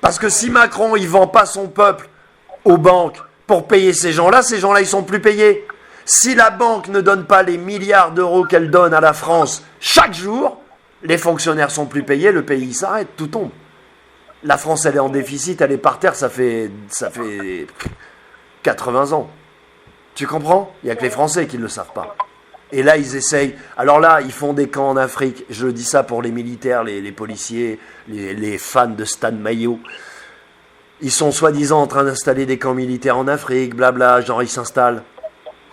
Parce que si Macron, il vend pas son peuple aux banques pour payer ces gens-là, ils sont plus payés. Si la banque ne donne pas les milliards d'euros qu'elle donne à la France chaque jour, les fonctionnaires sont plus payés, le pays s'arrête, tout tombe. La France, elle est en déficit, elle est par terre, ça fait 80 ans. Tu comprends? Il n'y a que les Français qui ne le savent pas. Et là, ils essayent. Alors là, ils font des camps en Afrique. Je dis ça pour les militaires, les policiers, les fans de Stan Maillot. Ils sont soi-disant en train d'installer des camps militaires en Afrique, blabla, genre ils s'installent.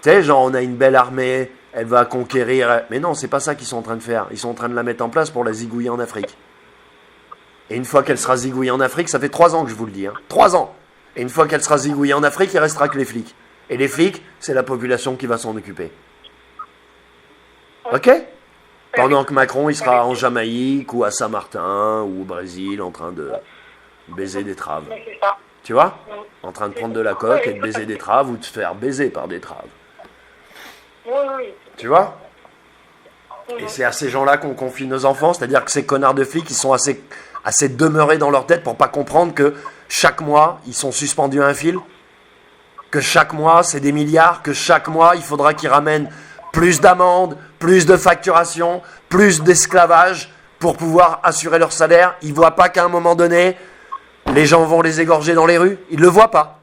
Tu sais, genre on a une belle armée, elle va conquérir. Mais non, c'est pas ça qu'ils sont en train de faire. Ils sont en train de la mettre en place pour la zigouiller en Afrique. Et une fois qu'elle sera zigouillée en Afrique, ça fait 3 ans que je vous le dis. 3 ans. Et une fois qu'elle sera zigouillée en Afrique, il restera que les flics. Et les flics, c'est la population qui va s'en occuper. Ok? Pendant que Macron, il sera en Jamaïque ou à Saint-Martin ou au Brésil en train de baiser des traves. Tu vois? En train de prendre de la coke et de baiser des traves ou de se faire baiser par des traves. Tu vois? Et c'est à ces gens-là qu'on confie nos enfants, c'est-à-dire que ces connards de flics, ils sont assez demeurés dans leur tête pour pas comprendre que chaque mois, ils sont suspendus à un fil, que chaque mois, c'est des milliards, que chaque mois, il faudra qu'ils ramènent plus d'amendes, plus de facturation, plus d'esclavage pour pouvoir assurer leur salaire. Ils ne voient pas qu'à un moment donné, les gens vont les égorger dans les rues. Ils ne le voient pas.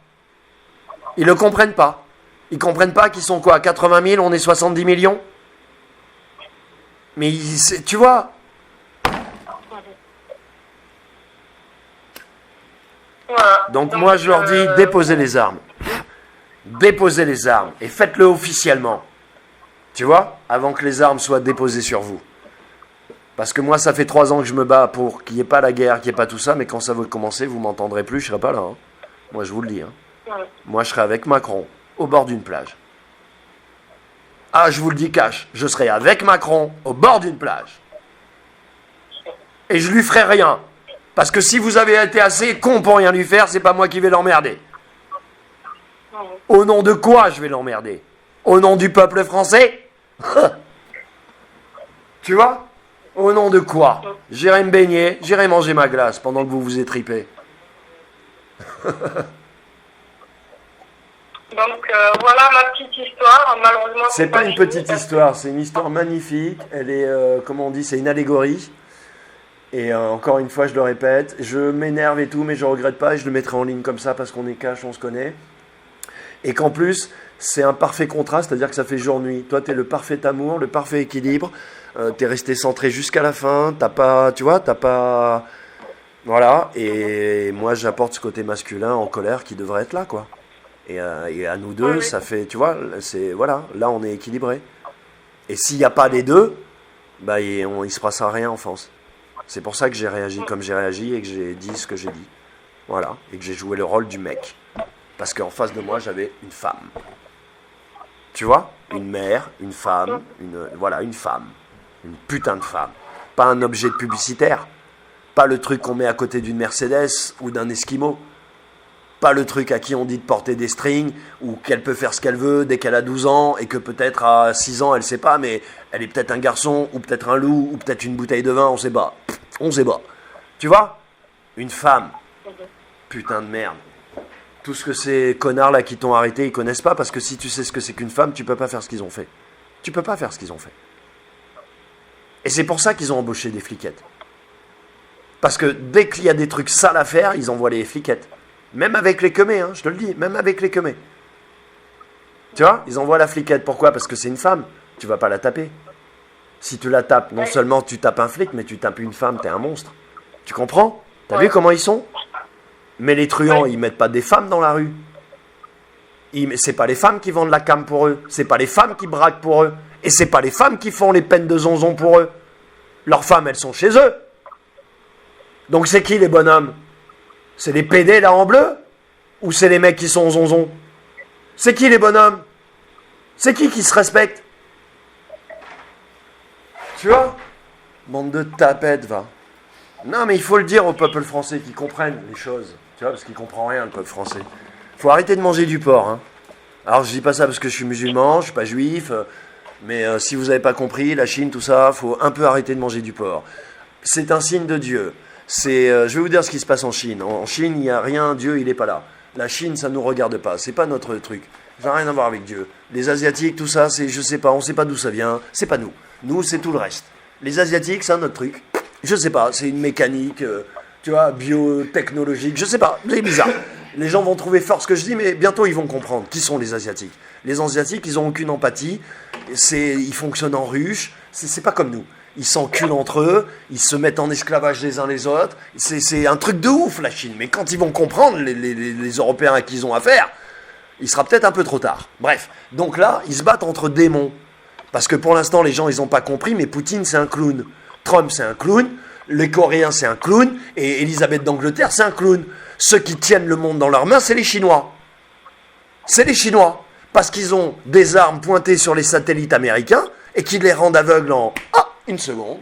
Ils ne le comprennent pas. Ils ne comprennent pas qu'ils sont quoi, 80 000, on est 70 millions. Mais tu vois. Voilà. Donc moi je leur dis, déposez les armes. Déposez les armes et faites-le officiellement. Tu vois, avant que les armes soient déposées sur vous. Parce que moi ça fait 3 ans que je me bats pour qu'il n'y ait pas la guerre, qu'il n'y ait pas tout ça, mais quand ça va commencer, vous m'entendrez plus, je ne serai pas là. Hein. Moi je vous le dis. Hein. Moi je serai avec Macron, au bord d'une plage. Ah, je vous le dis cash, je serai avec Macron, au bord d'une plage. Et je lui ferai rien. Parce que si vous avez été assez con pour rien lui faire, c'est pas moi qui vais l'emmerder. Au nom de quoi je vais l'emmerder? Au nom du peuple français? Tu vois? Au nom de quoi? J'irai me baigner, j'irai manger ma glace pendant que vous vous étripez. Donc voilà ma petite histoire. Malheureusement, C'est pas une fini. petite histoire, c'est une histoire magnifique. Elle est, comment on dit, c'est une allégorie. Et encore une fois, je le répète, je m'énerve et tout, mais je regrette pas et je le mettrai en ligne comme ça parce qu'on est cash, on se connaît. Et qu'en plus, c'est un parfait contraste, c'est-à-dire que ça fait jour-nuit. Toi, tu es le parfait amour, le parfait équilibre. Tu es resté centré jusqu'à la fin. T'as pas, tu vois, t'as pas... Voilà. Et moi, j'apporte ce côté masculin en colère qui devrait être là, quoi. Et à nous deux, ça fait, tu vois, c'est, voilà, là, on est équilibré. Et s'il n'y a pas les deux, bah, il se passera rien en France. C'est pour ça que j'ai réagi comme j'ai réagi et que j'ai dit ce que j'ai dit. Voilà. Et que j'ai joué le rôle du mec. Parce qu'en face de moi, j'avais une femme. Tu vois? Une mère, une femme, une femme. Une putain de femme. Pas un objet publicitaire. Pas le truc qu'on met à côté d'une Mercedes ou d'un Esquimau. Pas le truc à qui on dit de porter des strings ou qu'elle peut faire ce qu'elle veut dès qu'elle a 12 ans et que peut-être à 6 ans, elle sait pas, mais elle est peut-être un garçon ou peut-être un loup ou peut-être une bouteille de vin, on sait pas. On sait pas. Tu vois? Une femme. Putain de merde. Tout ce que ces connards là qui t'ont arrêté, ils connaissent pas parce que si tu sais ce que c'est qu'une femme, tu peux pas faire ce qu'ils ont fait. Tu peux pas faire ce qu'ils ont fait. Et c'est pour ça qu'ils ont embauché des fliquettes. Parce que dès qu'il y a des trucs sales à faire, ils envoient les fliquettes. Même avec les queumés, hein, je te le dis, même avec les queumés. Tu vois, ils envoient la fliquette. Pourquoi? Parce que c'est une femme. Tu vas pas la taper. Si tu la tapes, non seulement tu tapes un flic, mais tu tapes une femme, t'es un monstre. Tu comprends? T'as vu comment ils sont? Mais les truands, ils mettent pas des femmes dans la rue. C'est pas les femmes qui vendent la cam pour eux. C'est pas les femmes qui braquent pour eux. Et c'est pas les femmes qui font les peines de zonzon pour eux. Leurs femmes, elles sont chez eux. Donc c'est qui les bonhommes? C'est les PD là en bleu? Ou c'est les mecs qui sont zonzon? C'est qui les bonhommes? C'est qui se respecte? Tu vois? Bande de tapettes, va. Non, mais il faut le dire au peuple français qui comprenne les choses. Tu vois, parce qu'il comprend rien, le peuple français. Faut arrêter de manger du porc. Hein. Alors, je dis pas ça parce que je suis musulman, je suis pas juif. Mais si vous n'avez pas compris, la Chine, tout ça, faut un peu arrêter de manger du porc. C'est un signe de Dieu. Je vais vous dire ce qui se passe en Chine. En Chine, il n'y a rien, Dieu, il n'est pas là. La Chine, ça ne nous regarde pas. C'est pas notre truc. Ça n'a rien à voir avec Dieu. Les Asiatiques, tout ça, je sais pas, on sait pas d'où ça vient. C'est pas nous. Nous, c'est tout le reste. Les Asiatiques, c'est notre truc. Je sais pas, c'est une mécanique, tu vois, biotechnologique, je sais pas, c'est bizarre. Les gens vont trouver fort ce que je dis, mais bientôt ils vont comprendre qui sont les Asiatiques. Les Asiatiques, ils ont aucune empathie, ils fonctionnent en ruche, c'est pas comme nous. Ils s'enculent entre eux, ils se mettent en esclavage les uns les autres. C'est un truc de ouf, la Chine. Mais quand ils vont comprendre, les Européens à qui ils ont affaire, il sera peut-être un peu trop tard. Bref, donc là, ils se battent entre démons. Parce que pour l'instant, les gens, ils n'ont pas compris, mais Poutine, c'est un clown. Trump, c'est un clown. Les Coréens, c'est un clown. Et Elisabeth d'Angleterre, c'est un clown. Ceux qui tiennent le monde dans leurs mains, c'est les Chinois. C'est les Chinois. Parce qu'ils ont des armes pointées sur les satellites américains et qui les rendent aveugles en une seconde.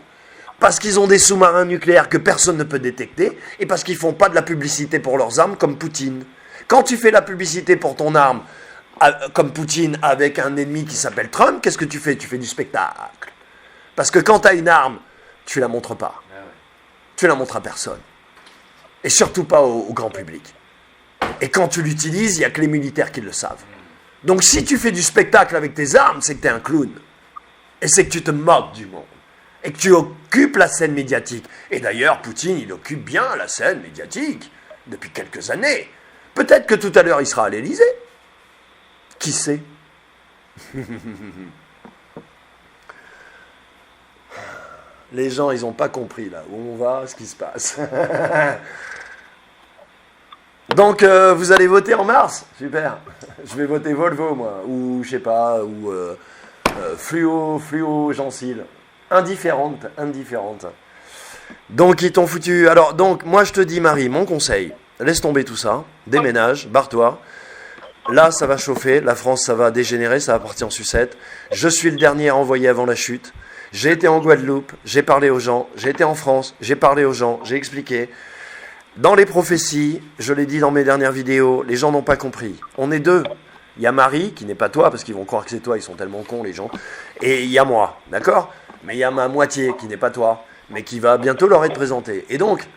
Parce qu'ils ont des sous-marins nucléaires que personne ne peut détecter. Et parce qu'ils ne font pas de la publicité pour leurs armes comme Poutine. Quand tu fais la publicité pour ton arme, comme Poutine, avec un ennemi qui s'appelle Trump, qu'est-ce que tu fais? Tu fais du spectacle. Parce que quand tu as une arme, tu la montres pas. Ah ouais. Tu la montres à personne. Et surtout pas au grand public. Et quand tu l'utilises, il n'y a que les militaires qui le savent. Donc si tu fais du spectacle avec tes armes, c'est que tu es un clown. Et c'est que tu te moques du monde. Et que tu occupes la scène médiatique. Et d'ailleurs, Poutine, il occupe bien la scène médiatique depuis quelques années. Peut-être que tout à l'heure, il sera à l'Élysée. Qui sait? Les gens, ils n'ont pas compris là où on va, ce qui se passe. Donc, vous allez voter en mars? Super. Je vais voter Volvo, moi. Ou, je sais pas, ou Fluo Gencil. Indifférente. Donc, ils t'ont foutu. Alors, donc, moi, je te dis, Marie, mon conseil, laisse tomber tout ça. Déménage, barre-toi. Là, ça va chauffer. La France, ça va dégénérer, ça va partir en sucette. Je suis le dernier à envoyer avant la chute. J'ai été en Guadeloupe, j'ai parlé aux gens. J'ai été en France, j'ai parlé aux gens, j'ai expliqué. Dans les prophéties, je l'ai dit dans mes dernières vidéos, les gens n'ont pas compris. On est deux. Il y a Marie, qui n'est pas toi, parce qu'ils vont croire que c'est toi, ils sont tellement cons, les gens. Et il y a moi, d'accord? Mais il y a ma moitié, qui n'est pas toi, mais qui va bientôt leur être présentée. Et donc,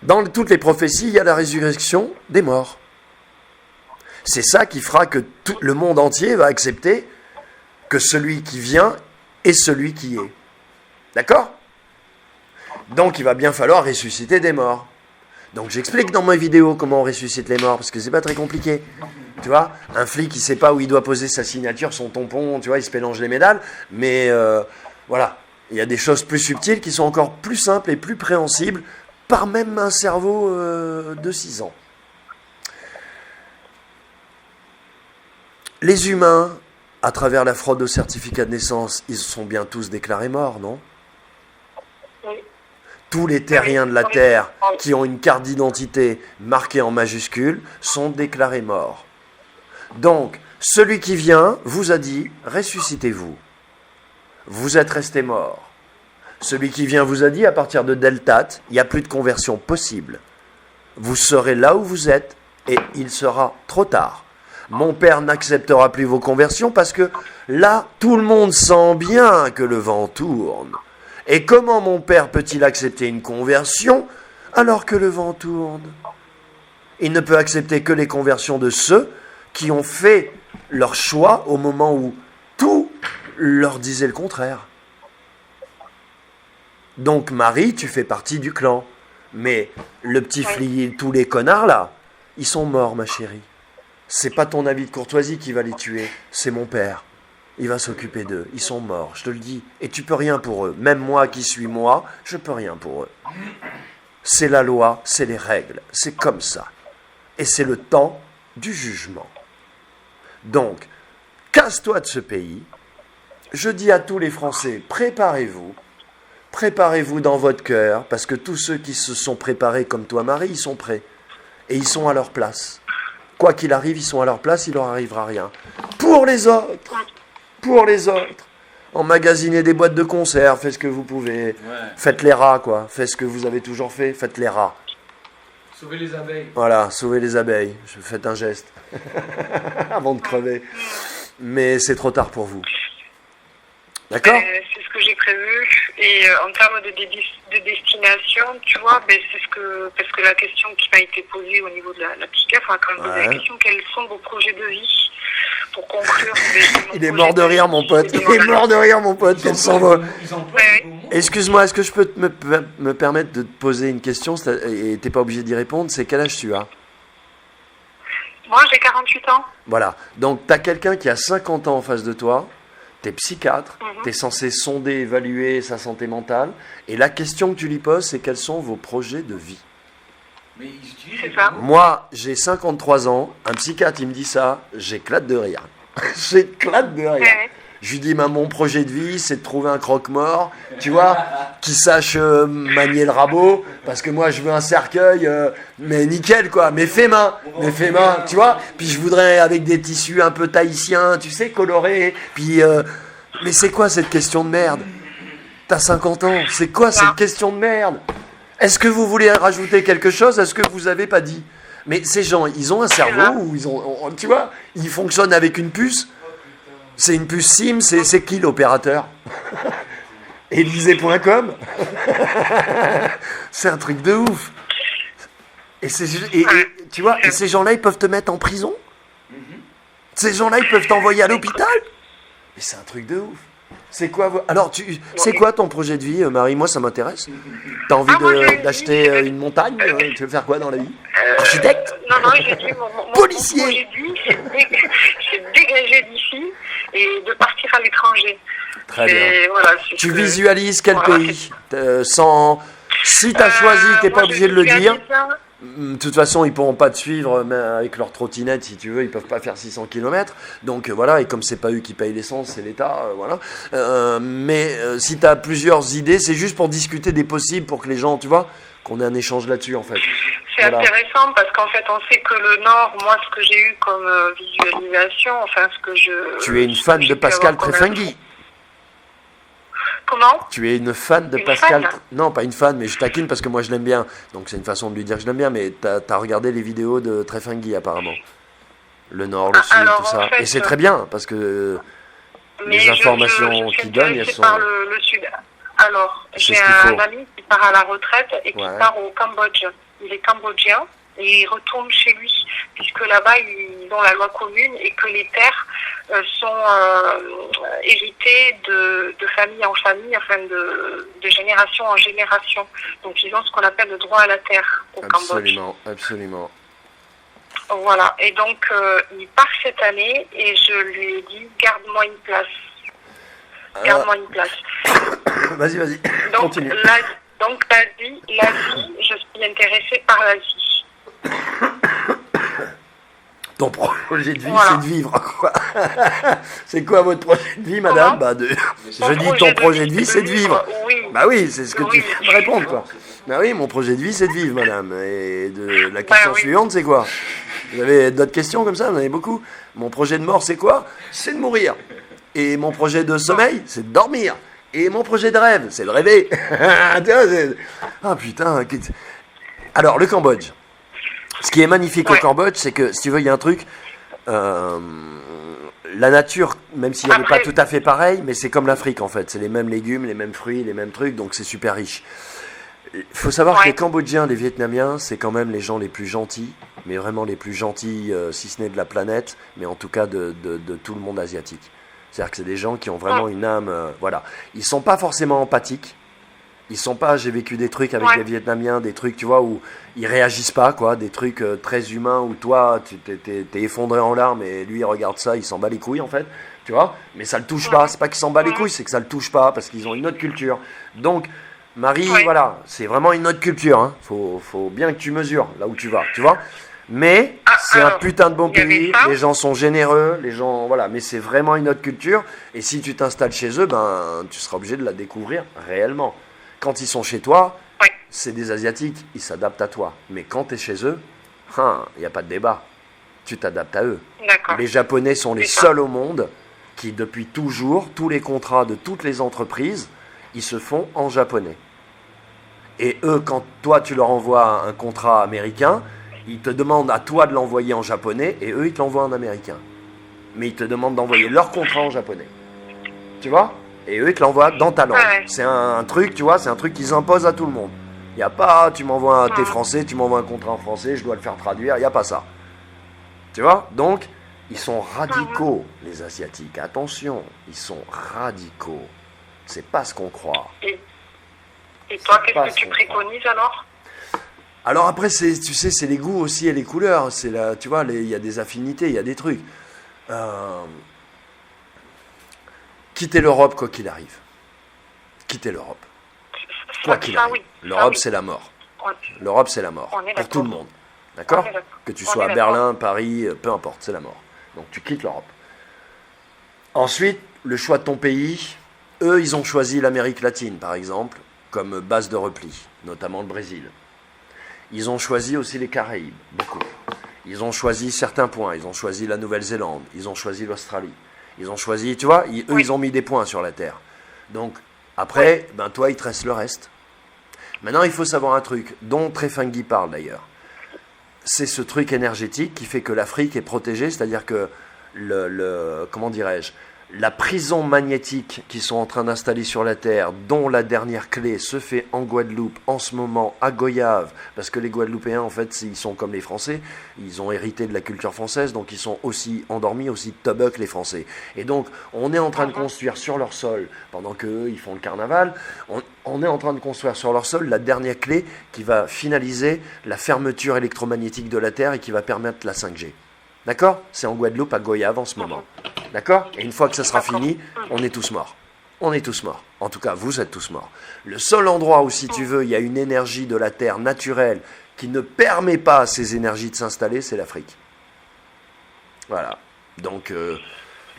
dans toutes les prophéties, il y a la résurrection des morts. C'est ça qui fera que tout le monde entier va accepter que celui qui vient est celui qui est. D'accord? Donc il va bien falloir ressusciter des morts. Donc j'explique dans mes vidéos comment on ressuscite les morts, parce que c'est pas très compliqué. Tu vois, un flic, il sait pas où il doit poser sa signature, son tampon, tu vois, il se mélange les médailles. Mais voilà, il y a des choses plus subtiles qui sont encore plus simples et plus préhensibles par même un cerveau de 6 ans. Les humains, à travers la fraude au certificat de naissance, ils sont bien tous déclarés morts, non? Oui. Tous les terriens de la Terre qui ont une carte d'identité marquée en majuscule sont déclarés morts. Donc, celui qui vient vous a dit « ressuscitez-vous ». Vous êtes resté mort. Celui qui vient vous a dit « à partir de Deltat, il n'y a plus de conversion possible. Vous serez là où vous êtes et il sera trop tard. Mon père n'acceptera plus vos conversions parce que là, tout le monde sent bien que le vent tourne. Et comment mon père peut-il accepter une conversion alors que le vent tourne? Il ne peut accepter que les conversions de ceux qui ont fait leur choix au moment où tout leur disait le contraire. Donc Marie, tu fais partie du clan. Mais le petit flic, tous les connards là, ils sont morts, ma chérie. C'est pas ton avis de courtoisie qui va les tuer, c'est mon père. Il va s'occuper d'eux, ils sont morts, je te le dis. Et tu peux rien pour eux. Même moi qui suis moi, je peux rien pour eux. C'est la loi, c'est les règles, c'est comme ça. Et c'est le temps du jugement. Donc, casse-toi de ce pays. Je dis à tous les Français, préparez-vous. Préparez-vous dans votre cœur, parce que tous ceux qui se sont préparés comme toi, Marie, ils sont prêts. Et ils sont à leur place. Quoi qu'il arrive, ils sont à leur place, il leur arrivera rien. Pour les autres, emmagasiner des boîtes de conserve, faites ce que vous pouvez. Faites les rats, quoi. Faites ce que vous avez toujours fait, faites les rats. Sauver les abeilles. Voilà, sauvez les abeilles. Faites un geste. Avant de crever. Mais c'est trop tard pour vous. D'accord? C'est ce que j'ai prévu. Et en termes de destination, tu vois, c'est ce que, parce que la question qui m'a été posée au niveau de la psychiatre, on a quand même posé la question, quels sont vos projets de vie pour conclure? Il est mort de rire, mon pote. Il est mort de rire, mon pote. Il s'envole. Excuse-moi, est-ce que je peux me permettre de te poser une question et t'es pas obligé d'y répondre? C'est quel âge tu as? Moi, j'ai 48 ans. Voilà. Donc, tu as quelqu'un qui a 50 ans en face de toi. Tu es psychiatre, tu es censé sonder, évaluer sa santé mentale. Et la question que tu lui poses, c'est quels sont vos projets de vie? C'est ça. Moi, j'ai 53 ans. Un psychiatre, il me dit ça. J'éclate de rire. J'éclate de rire. Je lui dis, mon projet de vie, c'est de trouver un croque-mort, tu vois, qui sache manier le rabot, parce que moi, je veux un cercueil, mais nickel, quoi, mais fait main, tu vois. Puis je voudrais avec des tissus un peu tahitiens, tu sais, colorés. Puis, mais c'est quoi cette question de merde? T'as 50 ans, c'est quoi cette question de merde? Est-ce que vous voulez rajouter quelque chose? Est-ce que vous avez pas dit? Mais ces gens, ils ont un cerveau, ou ils ont, tu vois, ils fonctionnent avec une puce. C'est une puce SIM, c'est qui l'opérateur? Élysée.com. C'est un truc de ouf. Et tu vois, et ces gens-là, ils peuvent te mettre en prison. Ces gens-là, ils peuvent t'envoyer à l'hôpital. Mais c'est un truc de ouf. C'est quoi Alors, c'est quoi ton projet de vie, Marie? Moi, ça m'intéresse. T'as envie d'acheter une montagne? Tu veux faire quoi dans la vie? Architecte? Non, j'ai dit mon policier. projet de vie, c'est de dégager d'ici et de partir à l'étranger. Très bien. Voilà, tu visualises quel pays Si tu as choisi, tu n'es pas obligé de le dire. De toute façon, ils ne pourront pas te suivre même avec leur trottinette, si tu veux, ils ne peuvent pas faire 600 km. Donc voilà, et comme c'est pas eux qui payent l'essence, c'est l'État, voilà. Mais si tu as plusieurs idées, c'est juste pour discuter des possibles, pour que les gens, tu vois, qu'on ait un échange là-dessus, en fait. C'est intéressant parce qu'en fait, on sait que le Nord, moi, ce que j'ai eu comme visualisation, enfin, ce que je... Tu es une fan de Pascal Trefengui. Comment? Tu es une fan de Pascal... Non, pas une fan, mais je taquine parce que moi je l'aime bien. Donc c'est une façon de lui dire que je l'aime bien, mais t'as regardé les vidéos de Trefengui apparemment. Le Nord, le Sud, tout ça. Et c'est très bien, parce que les informations qu'il donne, elles sont... par le Sud. Alors, j'ai un ami qui part à la retraite et qui part au Cambodge. Il est cambodgien et il retourne chez lui, puisque là-bas, ils ont la loi commune et que les terres sont héritées de famille en famille, enfin de génération en génération. Donc, ils ont ce qu'on appelle le droit à la terre au Cambodge. Absolument. Voilà. Et donc, il part cette année et je lui ai dit, garde-moi une place. Garde-moi une place. Vas-y, continue. Donc, l'Asie, je suis intéressée par l'Asie. Ton projet de vie, c'est de vivre, quoi. C'est quoi votre projet de vie, madame? Je dis ton projet de vie, c'est de vivre. Oui. Bah oui, c'est ce que tu viens de répondre, quoi. Bah oui, mon projet de vie, c'est de vivre, madame. Et la question suivante, c'est quoi? Vous avez d'autres questions comme ça? Vous en avez beaucoup. Mon projet de mort, c'est quoi? C'est de mourir. Et mon projet de sommeil, c'est de dormir. Et mon projet de rêve, c'est de rêver. Ah putain. Alors, le Cambodge. Ce qui est magnifique au Cambodge, c'est que, si tu veux, il y a un truc... la nature, même si elle n'est pas tout à fait pareille, mais c'est comme l'Afrique, en fait. C'est les mêmes légumes, les mêmes fruits, les mêmes trucs, donc c'est super riche. Il faut savoir que les Cambodgiens, les Vietnamiens, c'est quand même les gens les plus gentils, mais vraiment les plus gentils, si ce n'est de la planète, mais en tout cas de tout le monde asiatique. C'est-à-dire que c'est des gens qui ont vraiment une âme... voilà. Ils ne sont pas forcément empathiques. J'ai vécu des trucs avec les Vietnamiens, des trucs, tu vois, où ils réagissent pas, quoi, des trucs très humains, où toi, t'es effondré en larmes, et lui, il regarde ça, il s'en bat les couilles, en fait, tu vois, mais ça le touche pas, c'est pas qu'il s'en bat les couilles, c'est que ça le touche pas, parce qu'ils ont une autre culture. Donc, Marie, voilà, c'est vraiment une autre culture, hein. Faut bien que tu mesures, là où tu vas, tu vois. Mais c'est un putain de bon pays, les gens sont généreux, les gens, voilà, mais c'est vraiment une autre culture, et si tu t'installes chez eux, ben, tu seras obligé de la découvrir réellement. Quand ils sont chez toi, c'est des Asiatiques, ils s'adaptent à toi. Mais quand tu es chez eux, il n'y a pas de débat. Tu t'adaptes à eux. Les Japonais sont les seuls au monde qui, depuis toujours, tous les contrats de toutes les entreprises, ils se font en japonais. Et eux, quand toi, tu leur envoies un contrat américain, ils te demandent à toi de l'envoyer en japonais, et eux, ils te l'envoient en américain. Mais ils te demandent d'envoyer leur contrat en japonais. Tu vois ? Et eux, ils te l'envoient dans ta langue. C'est un truc, tu vois, c'est un truc qu'ils imposent à tout le monde. Il n'y a pas, tu m'envoies un thé français, tu m'envoies un contrat en français, je dois le faire traduire, il n'y a pas ça. Tu vois? Donc, ils sont radicaux, les Asiatiques. Attention, ils sont radicaux. C'est pas ce qu'on croit. Et toi, qu'est-ce que tu préconises alors? Alors après, tu sais, c'est les goûts aussi et les couleurs. Tu vois, il y a des affinités, il y a des trucs. Quitter l'Europe, quoi qu'il arrive. Quitter l'Europe. Quoi qu'il arrive. L'Europe, c'est la mort. L'Europe, c'est la mort. Pour tout le monde. D'accord? Que tu sois à Berlin, Paris, peu importe, c'est la mort. Donc tu quittes l'Europe. Ensuite, le choix de ton pays. Eux, ils ont choisi l'Amérique latine, par exemple, comme base de repli, notamment le Brésil. Ils ont choisi aussi les Caraïbes, beaucoup. Ils ont choisi certains points. Ils ont choisi la Nouvelle-Zélande. Ils ont choisi l'Australie. Ils ont choisi, tu vois, eux, ils ont mis des points sur la Terre. Donc, après, ben toi, il te reste le reste. Maintenant, il faut savoir un truc, dont Trefengui parle d'ailleurs. C'est ce truc énergétique qui fait que l'Afrique est protégée, c'est-à-dire que comment dirais-je, la prison magnétique qu'ils sont en train d'installer sur la Terre, dont la dernière clé se fait en Guadeloupe, en ce moment, à Goyave, parce que les Guadeloupéens, en fait, ils sont comme les Français, ils ont hérité de la culture française, donc ils sont aussi endormis, aussi teubeux que les Français. Et donc, on est en train de construire sur leur sol, pendant qu'eux, ils font le carnaval, on est en train de construire sur leur sol la dernière clé qui va finaliser la fermeture électromagnétique de la Terre et qui va permettre la 5G. D'accord? C'est en Guadeloupe, à Goyave, en ce moment. D'accord? Et une fois que ça sera fini, on est tous morts. On est tous morts. En tout cas, vous êtes tous morts. Le seul endroit où, si tu veux, il y a une énergie de la Terre naturelle qui ne permet pas à ces énergies de s'installer, c'est l'Afrique. Voilà. Donc,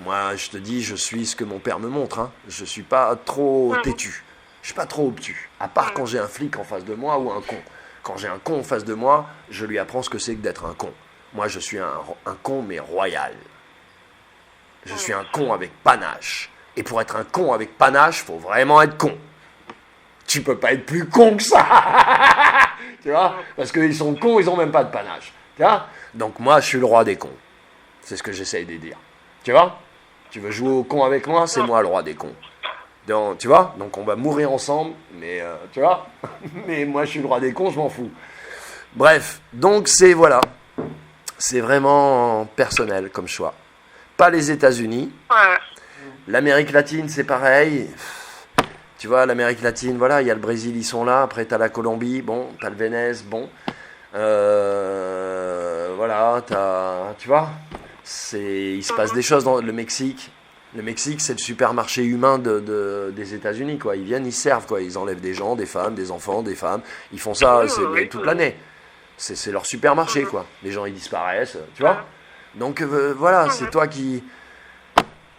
moi, je te dis, je suis ce que mon père me montre. Hein. Je ne suis pas trop têtu. Je ne suis pas trop obtus. À part quand j'ai un flic en face de moi ou un con. Quand j'ai un con en face de moi, je lui apprends ce que c'est que d'être un con. Moi, je suis un con, mais royal. Je suis un con avec panache. Et pour être un con avec panache, faut vraiment être con. Tu peux pas être plus con que ça. Tu vois? Parce qu'ils sont cons, ils ont même pas de panache. Tu vois? Donc moi, je suis le roi des cons. C'est ce que j'essaye de dire. Tu vois? Tu veux jouer au con avec moi? C'est moi le roi des cons. Donc, tu vois? Donc on va mourir ensemble, mais tu vois? Mais moi, je suis le roi des cons, je m'en fous. Bref, donc c'est voilà. C'est vraiment personnel comme choix. Pas les États-Unis. Ouais. L'Amérique latine, c'est pareil. Tu vois, l'Amérique latine, voilà, il y a le Brésil, ils sont là. Après, tu as la Colombie, bon, tu as le Venezuela, bon. Voilà, tu vois, il se passe des choses dans le Mexique. Le Mexique, c'est le supermarché humain des États-Unis, quoi. Ils viennent, ils servent, quoi. Ils enlèvent des gens, des femmes, des enfants, des femmes. Ils font ça toute l'année. C'est leur supermarché, quoi. Les gens, ils disparaissent, tu vois. Donc, voilà, c'est toi qui...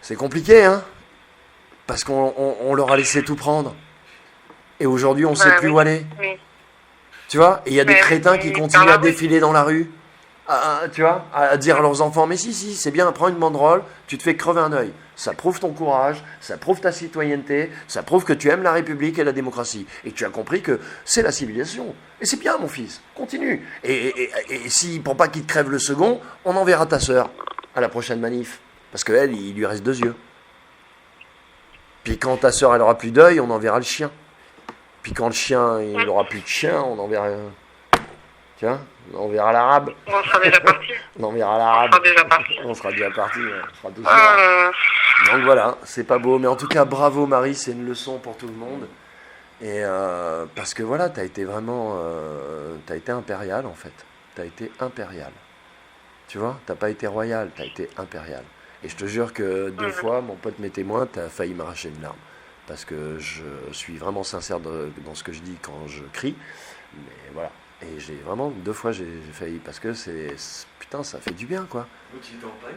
C'est compliqué, hein. Parce qu'on leur a laissé tout prendre. Et aujourd'hui, on ne sait plus où aller. Oui. Tu vois. Et il y a des crétins qui continuent à défiler dans la rue. Tu vois, à dire à leurs enfants, mais si, c'est bien, prends une banderole, tu te fais crever un œil. Ça prouve ton courage, ça prouve ta citoyenneté, ça prouve que tu aimes la République et la démocratie. Et que tu as compris que c'est la civilisation. Et c'est bien, mon fils, continue. Et si, pour pas qu'il te crève le second, on enverra ta sœur à la prochaine manif. Parce qu'elle, il lui reste 2 yeux. Puis quand ta sœur, elle aura plus d'œil, on enverra le chien. Puis quand le chien, il aura plus de chien, on enverra... Tu vois, on verra l'arabe. On sera déjà parti. On verra l'arabe. On sera déjà parti. On sera tous là. Donc voilà, c'est pas beau. Mais en tout cas, bravo Marie, c'est une leçon pour tout le monde. Et parce que voilà, t'as été vraiment... t'as été impérial en fait. T'as été impérial. Tu vois, t'as pas été royal, t'as été impérial. Et je te jure que 2 fois, mon pote m'est témoin, t'as failli m'arracher une larme. Parce que je suis vraiment sincère dans ce que je dis quand je crie. Mais voilà. Et j'ai vraiment, 2 fois, j'ai failli, parce que putain, ça fait du bien, quoi.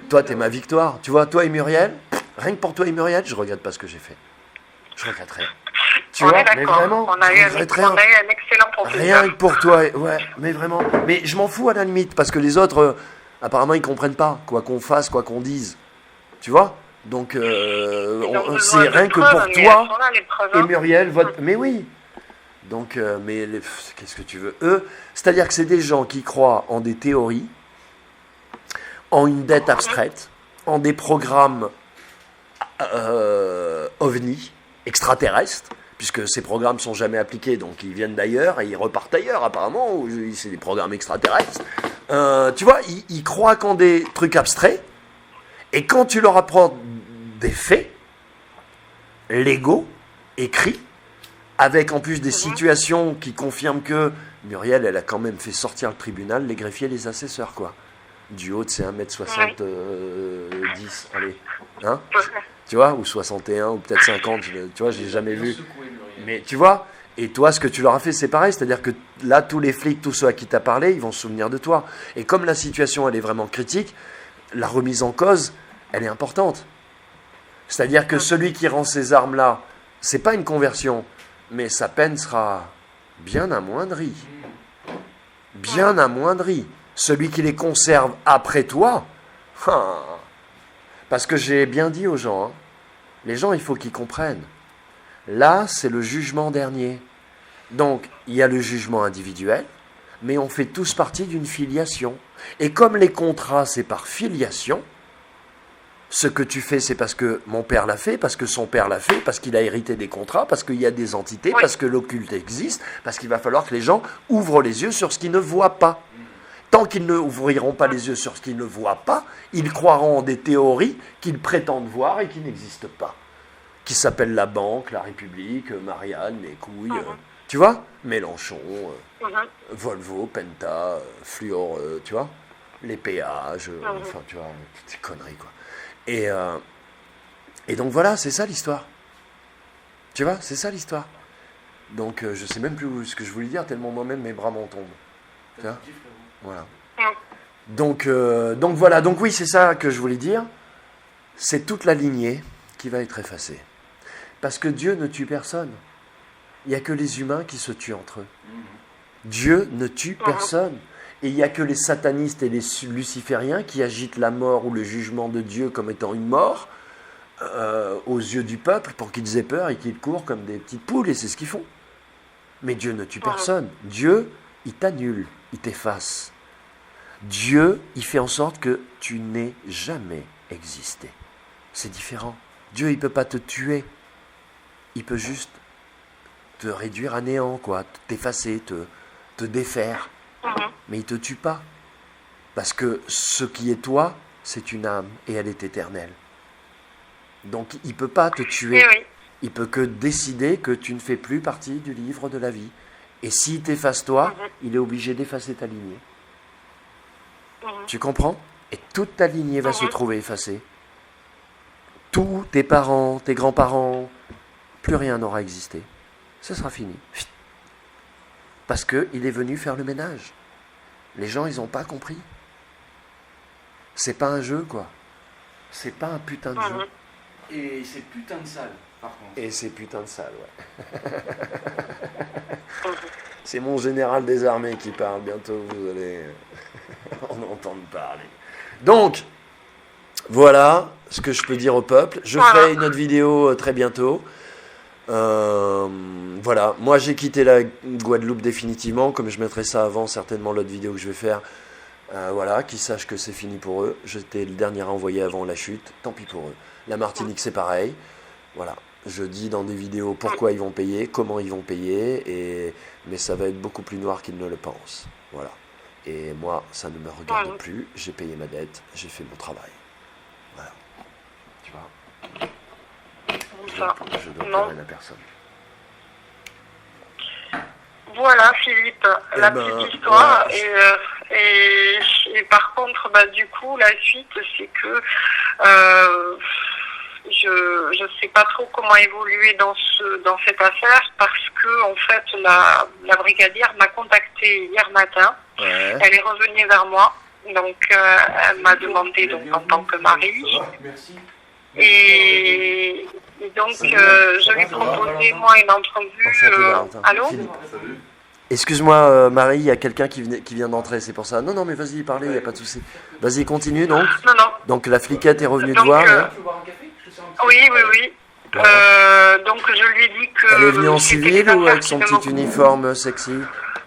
Toi, t'es ma victoire. Tu vois, toi et Muriel, rien que pour toi et Muriel, je regrette pas ce que j'ai fait. Je regrette rien. Tu vois, mais vraiment, on a eu un excellent professeur. Rien que pour toi, ouais, mais vraiment. Mais je m'en fous à la limite, parce que les autres, apparemment, ils comprennent pas, quoi qu'on fasse, quoi qu'on dise. Tu vois? Donc, c'est rien que pour toi et Muriel, mais oui. Donc, mais qu'est-ce que tu veux? Eux, c'est-à-dire que c'est des gens qui croient en des théories, en une dette abstraite, en des programmes ovnis, extraterrestres, puisque ces programmes ne sont jamais appliqués, donc ils viennent d'ailleurs et ils repartent ailleurs, apparemment, ou c'est des programmes extraterrestres. Tu vois, ils croient qu'en des trucs abstraits, et quand tu leur apprends des faits, légaux, écrits, avec en plus des situations qui confirment que Muriel, elle a quand même fait sortir le tribunal, les greffiers, les assesseurs, quoi. Du haut de ses 1m70, allez, hein, tu vois, ou 61, ou peut-être 50, tu vois, j'ai jamais vu. Mais tu vois, et toi, ce que tu leur as fait, c'est pareil, c'est-à-dire que là, tous les flics, tous ceux à qui tu as parlé, ils vont se souvenir de toi. Et comme la situation, elle est vraiment critique, la remise en cause, elle est importante. C'est-à-dire que celui qui rend ces armes-là, c'est pas une conversion, mais sa peine sera bien amoindrie. Bien amoindrie. Celui qui les conserve après toi, parce que j'ai bien dit aux gens, les gens, il faut qu'ils comprennent. Là, c'est le jugement dernier. Donc, il y a le jugement individuel, mais on fait tous partie d'une filiation. Et comme les contrats, c'est par filiation, Ce que tu fais, c'est parce que mon père l'a fait, parce que son père l'a fait, parce qu'il a hérité des contrats, parce qu'il y a des entités, parce que l'occulte existe, parce qu'il va falloir que les gens ouvrent les yeux sur ce qu'ils ne voient pas. Tant qu'ils ne ouvriront pas les yeux sur ce qu'ils ne voient pas, ils croiront en des théories qu'ils prétendent voir et qui n'existent pas. Qui s'appellent la banque, la République, Marianne, les couilles, tu vois, Mélenchon, Volvo, Penta, Fluor, tu vois, les péages, enfin, tu vois, toutes ces conneries, quoi. Et donc voilà, c'est ça l'histoire. Tu vois, c'est ça l'histoire. Donc je sais même plus ce que je voulais dire, tellement moi-même mes bras m'en tombent. Tu vois ? Voilà. Donc voilà, donc oui, c'est ça que je voulais dire. C'est toute la lignée qui va être effacée. Parce que Dieu ne tue personne. Il n'y a que les humains qui se tuent entre eux. Dieu ne tue personne. Et il n'y a que les satanistes et les lucifériens qui agitent la mort ou le jugement de Dieu comme étant une mort aux yeux du peuple pour qu'ils aient peur et qu'ils courent comme des petites poules, et c'est ce qu'ils font. Mais Dieu ne tue personne. Dieu, il t'annule, il t'efface. Dieu, il fait en sorte que tu n'aies jamais existé. C'est différent. Dieu, il ne peut pas te tuer. Il peut juste te réduire à néant, quoi, t'effacer, te défaire. Mais il ne te tue pas. Parce que ce qui est toi, c'est une âme et elle est éternelle. Donc il ne peut pas te tuer. Il peut que décider que tu ne fais plus partie du livre de la vie. Et s'il t'efface toi, il est obligé d'effacer ta lignée. Tu comprends ? Et toute ta lignée va se trouver effacée. Tous tes parents, tes grands-parents, plus rien n'aura existé. Ce sera fini. Parce qu'il est venu faire le ménage. Les gens, ils n'ont pas compris. C'est pas un jeu, quoi. C'est pas un putain de jeu. Et c'est putain de sale, par contre. Et c'est putain de sale, ouais. C'est mon général des armées qui parle. Bientôt, vous allez en entendre parler. Donc, voilà ce que je peux dire au peuple. Je ferai une autre vidéo très bientôt. Voilà, moi j'ai quitté la Guadeloupe définitivement, comme je mettrai ça avant certainement l'autre vidéo que je vais faire, voilà, qu'ils sachent que c'est fini pour eux. J'étais le dernier à envoyer avant la chute, tant pis pour eux. La Martinique c'est pareil, voilà, je dis dans des vidéos pourquoi ils vont payer, comment ils vont payer, mais ça va être beaucoup plus noir qu'ils ne le pensent, voilà. Et moi ça ne me regarde plus, j'ai payé ma dette, j'ai fait mon travail, voilà, tu vois. Je dois plus rien à personne. Voilà, Philippe, la petite histoire. Voilà. Et par contre, du coup, la suite, c'est que je sais pas trop comment évoluer dans cette affaire, parce que en fait, la brigadière m'a contacté hier matin. Ouais. Elle est revenue vers moi. Donc, elle m'a demandé en tant que mari. Merci. Et donc, je lui proposais, moi, une entrevue. Allô ? Excuse-moi, Marie, il y a quelqu'un qui vient d'entrer, c'est pour ça. Non, mais vas-y, parlez, il n'y a pas de souci. Vas-y, continue, donc. Non. Donc, la fliquette est revenue te voir. Oui. Ouais. Donc, je lui ai dit que... Elle est venue en civil ou avec son petit uniforme sexy ?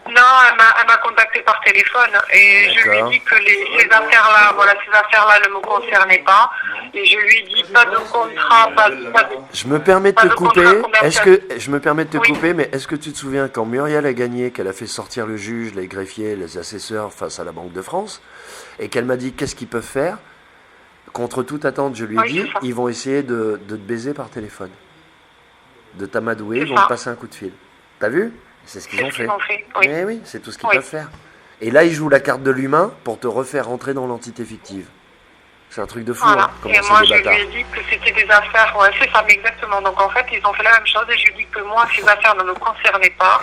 Non, elle m'a contacté par téléphone et je lui ai dit que ces affaires-là ne me concernaient pas. Et je lui ai dit pas de contrat, pas de... Je me permets de te couper. Je me permets de te couper, mais est-ce que tu te souviens quand Muriel a gagné, qu'elle a fait sortir le juge, les greffiers, les assesseurs face à la Banque de France, et qu'elle m'a dit qu'est-ce qu'ils peuvent faire ? Contre toute attente, je lui ai dit, ils vont essayer de te baiser par téléphone, de t'amadouer, ils vont te passer un coup de fil. T'as vu ? C'est ce qu'ils ont fait. Oui. Mais oui, c'est tout ce qu'ils peuvent faire. Et là, ils jouent la carte de l'humain pour te refaire rentrer dans l'entité fictive. C'est un truc de fou, voilà. Hein, et moi, je lui ai dit que c'était des affaires... Ouais, c'est ça, exactement. Donc, en fait, ils ont fait la même chose et je lui ai dit que moi, ces affaires ne me concernaient pas,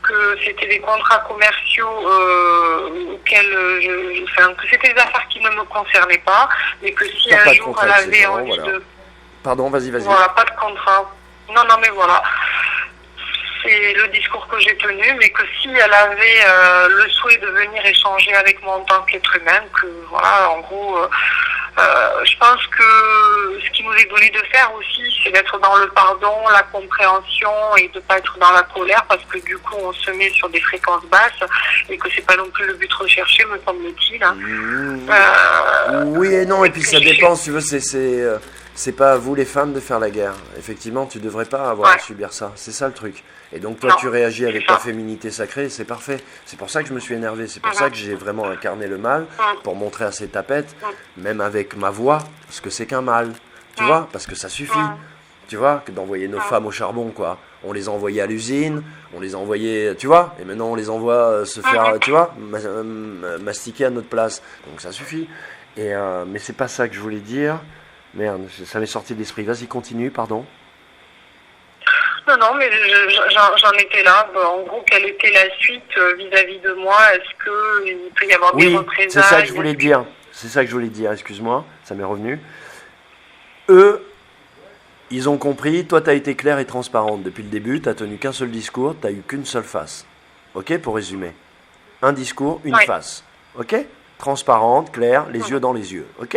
que c'était des contrats commerciaux que c'était des affaires qui ne me concernaient pas, mais que si un jour, elle avait envie de... Pardon, vas-y. Voilà, pas de contrat. Non, mais voilà. c'est le discours que j'ai tenu, mais que si elle avait le souhait de venir échanger avec moi en tant qu'être humain, que voilà, en gros, je pense que ce qui nous est donné de faire aussi, c'est d'être dans le pardon, la compréhension et de pas être dans la colère, parce que du coup, on se met sur des fréquences basses et que c'est pas non plus le but recherché, me semble-t-il. Oui et non, et puis ça dépend, si tu veux, c'est pas à vous les femmes de faire la guerre. Effectivement, tu devrais pas avoir à subir ça, c'est ça le truc. Et donc toi, tu réagis avec ta féminité sacrée, c'est parfait. C'est pour ça que je me suis énervé, c'est pour ça que j'ai vraiment incarné le mal, pour montrer à ces tapettes, même avec ma voix, ce que c'est qu'un mal, tu vois, parce que ça suffit, tu vois, que d'envoyer nos femmes au charbon, quoi. On les envoyait à l'usine, on les envoyait, tu vois, et maintenant on les envoie se faire, tu vois, mastiquer à notre place. Donc ça suffit. Et mais c'est pas ça que je voulais dire. Merde, ça m'est sorti de l'esprit. Vas-y, continue, pardon. Non, mais j'en étais là. En gros, quelle était la suite vis-à-vis de moi? Est-ce qu'il peut y avoir des représailles? C'est ça que je voulais dire. C'est ça que je voulais dire, excuse-moi, ça m'est revenu. Eux, ils ont compris, toi tu as été claire et transparente depuis le début, tu n'as tenu qu'un seul discours, tu n'as eu qu'une seule face. Ok, pour résumer. Un discours, une face. Ok? Transparente, claire, les yeux dans les yeux. Ok?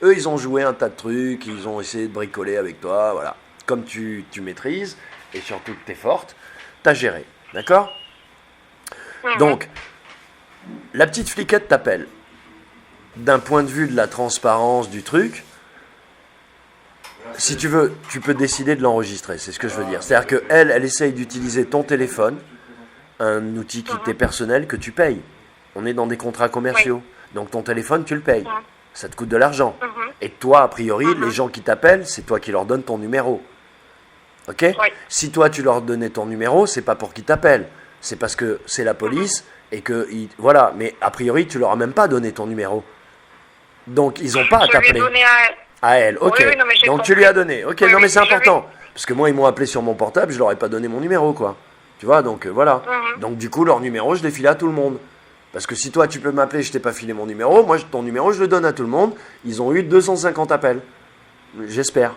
Eux, ils ont joué un tas de trucs, ils ont essayé de bricoler avec toi, voilà. Comme tu maîtrises, et surtout que tu es forte, tu as géré. D'accord? Donc, la petite fliquette t'appelle. D'un point de vue de la transparence du truc, si tu veux, tu peux décider de l'enregistrer, c'est ce que je veux dire. C'est-à-dire qu'elle, elle essaye d'utiliser ton téléphone, un outil qui t'est personnel, que tu payes. On est dans des contrats commerciaux. Donc ton téléphone, tu le payes. Ça te coûte de l'argent. Et toi, a priori, les gens qui t'appellent, c'est toi qui leur donnes ton numéro. Ok? Si toi, tu leur donnais ton numéro, c'est pas pour qu'ils t'appellent. C'est parce que c'est la police et que... Voilà, mais a priori, tu leur as même pas donné ton numéro. Donc, ils n'ont pas à t'appeler. À elle, ok. Oui, non, donc tu lui as donné. Ok, non mais c'est important. Parce que moi, ils m'ont appelé sur mon portable, je leur ai pas donné mon numéro, quoi. Tu vois, donc voilà. Donc du coup, leur numéro, je l'ai filé à tout le monde. Parce que si toi, tu peux m'appeler, je t'ai pas filé mon numéro, moi, ton numéro, je le donne à tout le monde. Ils ont eu 250 appels. J'espère.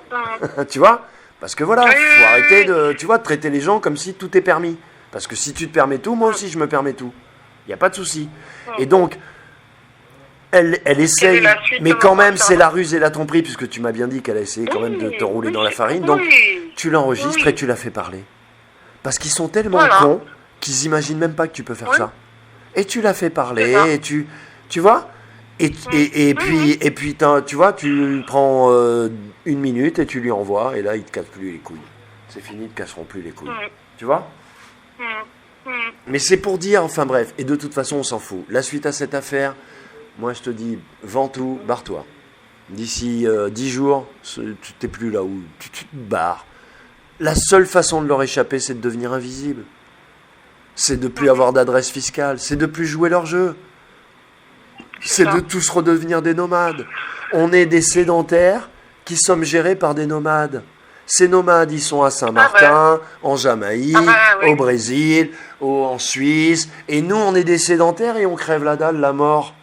Tu vois? Parce que voilà, faut arrêter de, tu vois, de traiter les gens comme si tout est permis. Parce que si tu te permets tout, moi aussi, je me permets tout. Il n'y a pas de souci. Et donc... Elle essaye, mais quand même, c'est la ruse et la tromperie, puisque tu m'as bien dit qu'elle a essayé quand même de te rouler dans la farine. Donc, tu l'enregistres et tu la fais parler. Parce qu'ils sont tellement cons qu'ils imaginent même pas que tu peux faire ça. Et tu la fais parler, et tu vois. Et puis, tu vois, tu prends 1 minute et tu lui envoies, et là, il te casse plus les couilles. C'est fini, ils te casseront plus les couilles. Tu vois? Mais c'est pour dire, enfin bref, et de toute façon, on s'en fout. La suite à cette affaire... Moi, je te dis, vends tout, barre-toi. D'ici 10 jours, tu n'es plus là où tu te barres. La seule façon de leur échapper, c'est de devenir invisible. C'est de plus avoir d'adresse fiscale. C'est de plus jouer leur jeu. C'est de tous redevenir des nomades. On est des sédentaires qui sommes gérés par des nomades. Ces nomades, ils sont à Saint-Martin, en Jamaïque, au Brésil, en Suisse. Et nous, on est des sédentaires et on crève la dalle, la mort.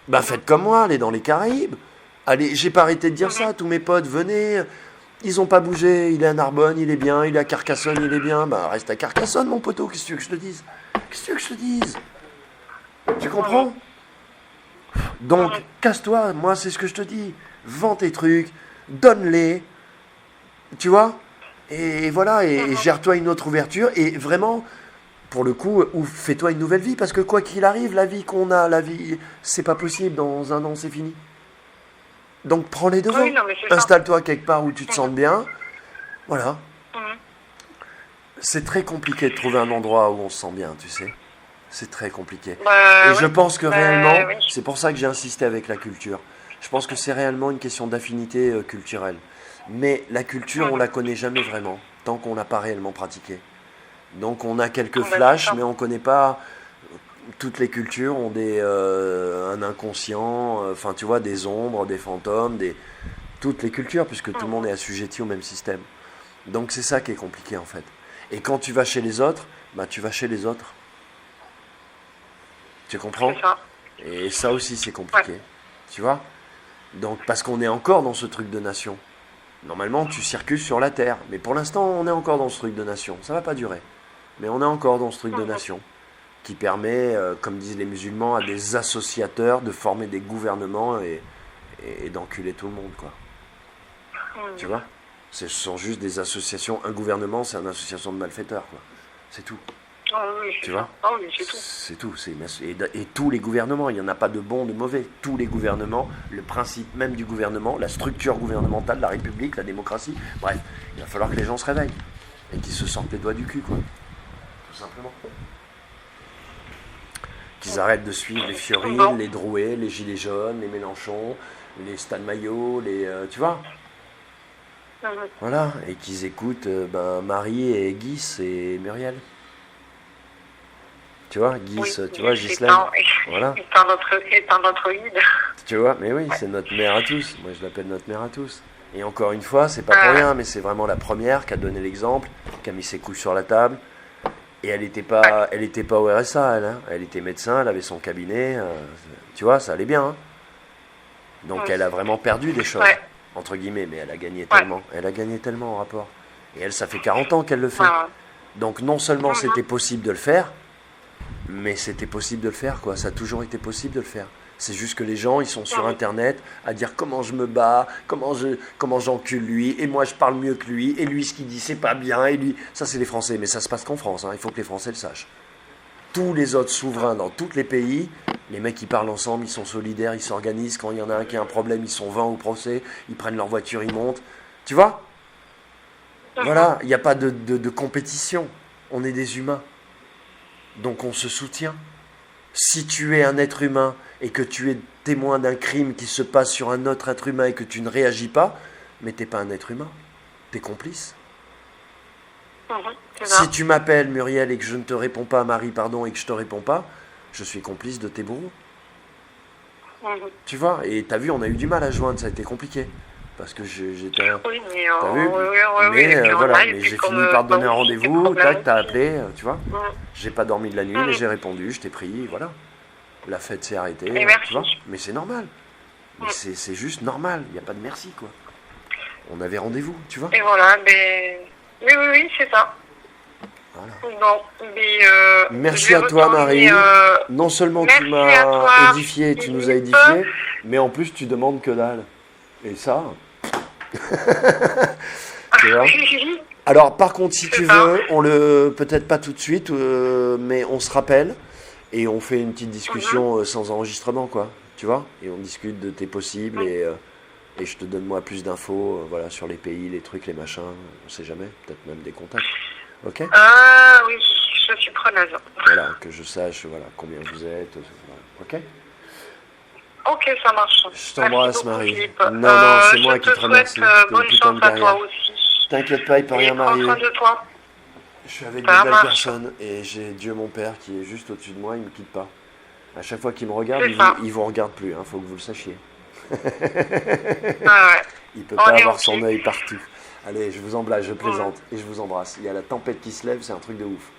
Bah faites comme moi, allez dans les Caraïbes. Allez, j'ai pas arrêté de dire ça, tous mes potes, venez. Ils ont pas bougé, il est à Narbonne, il est bien, il est à Carcassonne, il est bien. Bah reste à Carcassonne, mon poteau, qu'est-ce que tu veux que je te dise? Qu'est-ce que tu veux que je te dise? Tu comprends? Donc, casse-toi, moi c'est ce que je te dis. Vends tes trucs, donne-les, tu vois? Et voilà, et gère-toi une autre ouverture, et vraiment... Pour le coup, ou fais-toi une nouvelle vie, parce que quoi qu'il arrive, la vie qu'on a, c'est pas possible, dans 1 an, c'est fini. Donc prends les devants, installe-toi quelque part où tu te sens bien, voilà. C'est très compliqué de trouver un endroit où on se sent bien, tu sais. C'est très compliqué. Et je pense que réellement, c'est pour ça que j'ai insisté avec la culture. Je pense que c'est réellement une question d'affinité culturelle. Mais la culture, on la connaît jamais vraiment, tant qu'on l'a pas réellement pratiquée. Donc on a quelques flashs, mais on ne connaît pas. Toutes les cultures ont un inconscient, enfin tu vois, des ombres, des fantômes, toutes les cultures, puisque tout le monde est assujetti au même système. Donc c'est ça qui est compliqué en fait. Et quand tu vas chez les autres, bah tu vas chez les autres. Tu comprends? Et ça aussi c'est compliqué. Tu vois? Donc parce qu'on est encore dans ce truc de nation. Normalement, tu circules sur la terre. Mais pour l'instant, on est encore dans ce truc de nation. Ça va pas durer. Mais on est encore dans ce truc de nation qui permet, comme disent les musulmans, à des associateurs de former des gouvernements et d'enculer tout le monde, quoi. Tu vois? Ce sont juste des associations. Un gouvernement, c'est une association de malfaiteurs, quoi. C'est tout. Tu vois? C'est tout. Et tous les gouvernements, il n'y en a pas de bons, de mauvais. Tous les gouvernements, le principe même du gouvernement, la structure gouvernementale, la République, la démocratie, bref, il va falloir que les gens se réveillent et qu'ils se sortent les doigts du cul, quoi. Tout simplement. Qu'ils arrêtent de suivre les Fioril, les Drouet, les Gilets jaunes, les Mélenchon, les Stan Maillot, tu vois? Voilà, et qu'ils écoutent Marie et Guy et Muriel. Tu vois, Guy, tu vois, Ghislaine. Voilà. Étant notre guide. Tu vois, mais oui, c'est notre mère à tous. Moi, je l'appelle notre mère à tous. Et encore une fois, c'est pas pour rien, mais c'est vraiment la première qui a donné l'exemple, qui a mis ses couches sur la table. Et elle était pas au RSA, elle. Hein. Elle était médecin, elle avait son cabinet. Tu vois, ça allait bien. Hein. Donc, elle a vraiment perdu des choses. Entre guillemets, mais elle a gagné tellement. Elle a gagné tellement en rapport. Et elle, ça fait 40 ans qu'elle le fait. Donc non seulement c'était possible de le faire, mais c'était possible de le faire, quoi. Ça a toujours été possible de le faire. C'est juste que les gens, ils sont sur Internet à dire comment je me bats, comment j'encule lui, et moi je parle mieux que lui, et lui ce qu'il dit c'est pas bien, et lui... Ça c'est les Français, mais ça se passe qu'en France, hein. Il faut que les Français le sachent. Tous les autres souverains dans tous les pays, les mecs ils parlent ensemble, ils sont solidaires, ils s'organisent, quand il y en a un qui a un problème, ils sont 20 au procès, ils prennent leur voiture, ils montent. Tu vois? Voilà, il n'y a pas de compétition, on est des humains. Donc on se soutient. Si tu es un être humain et que tu es témoin d'un crime qui se passe sur un autre être humain et que tu ne réagis pas, mais t'es pas un être humain, t'es complice. Si tu m'appelles Muriel et que je ne te réponds pas, Marie, pardon, et que je te réponds pas, je suis complice de tes bourreaux. Tu vois, et t'as vu, on a eu du mal à joindre, ça a été compliqué. Parce que j'étais... Oui, mais t'as vu mais voilà, mais j'ai fini par te donner un rendez-vous, tac, t'as appelé, tu vois. J'ai pas dormi de la nuit, mais j'ai répondu, je t'ai pris, voilà. La fête s'est arrêtée, tu vois. Mais c'est normal. Mais c'est juste normal, il n'y a pas de merci, quoi. On avait rendez-vous, tu vois. Et voilà, mais... Oui, c'est ça. Voilà. Bon, mais, merci à toi, Marie. Non seulement tu m'as édifié, tu nous as édifié, mais en plus tu demandes que dalle. Et ça... tu vois. Alors par contre si tu veux, on le peut-être pas tout de suite, mais on se rappelle et on fait une petite discussion sans enregistrement, quoi, tu vois, et on discute de tes possibles et je te donne moi plus d'infos, voilà, sur les pays, les trucs, les machins, on sait jamais, peut-être même des contacts. Ok. Ah oui, je suis preneuse. Voilà, que je sache, voilà, combien vous êtes, voilà. Ok. Ok, ça marche. Je t'embrasse, Marie. Philippe. Non, c'est moi qui te remercie. Bonne chance à toi aussi. T'inquiète pas, il peut rien m'arriver. Prends soin de toi. Je suis avec de belles personnes et j'ai Dieu mon Père qui est juste au-dessus de moi, il me quitte pas. À chaque fois qu'il me regarde, il vous regarde plus, hein, faut que vous le sachiez. Il peut pas avoir son œil partout. Allez, je vous embrasse, je plaisante et je vous embrasse. Il y a la tempête qui se lève, c'est un truc de ouf.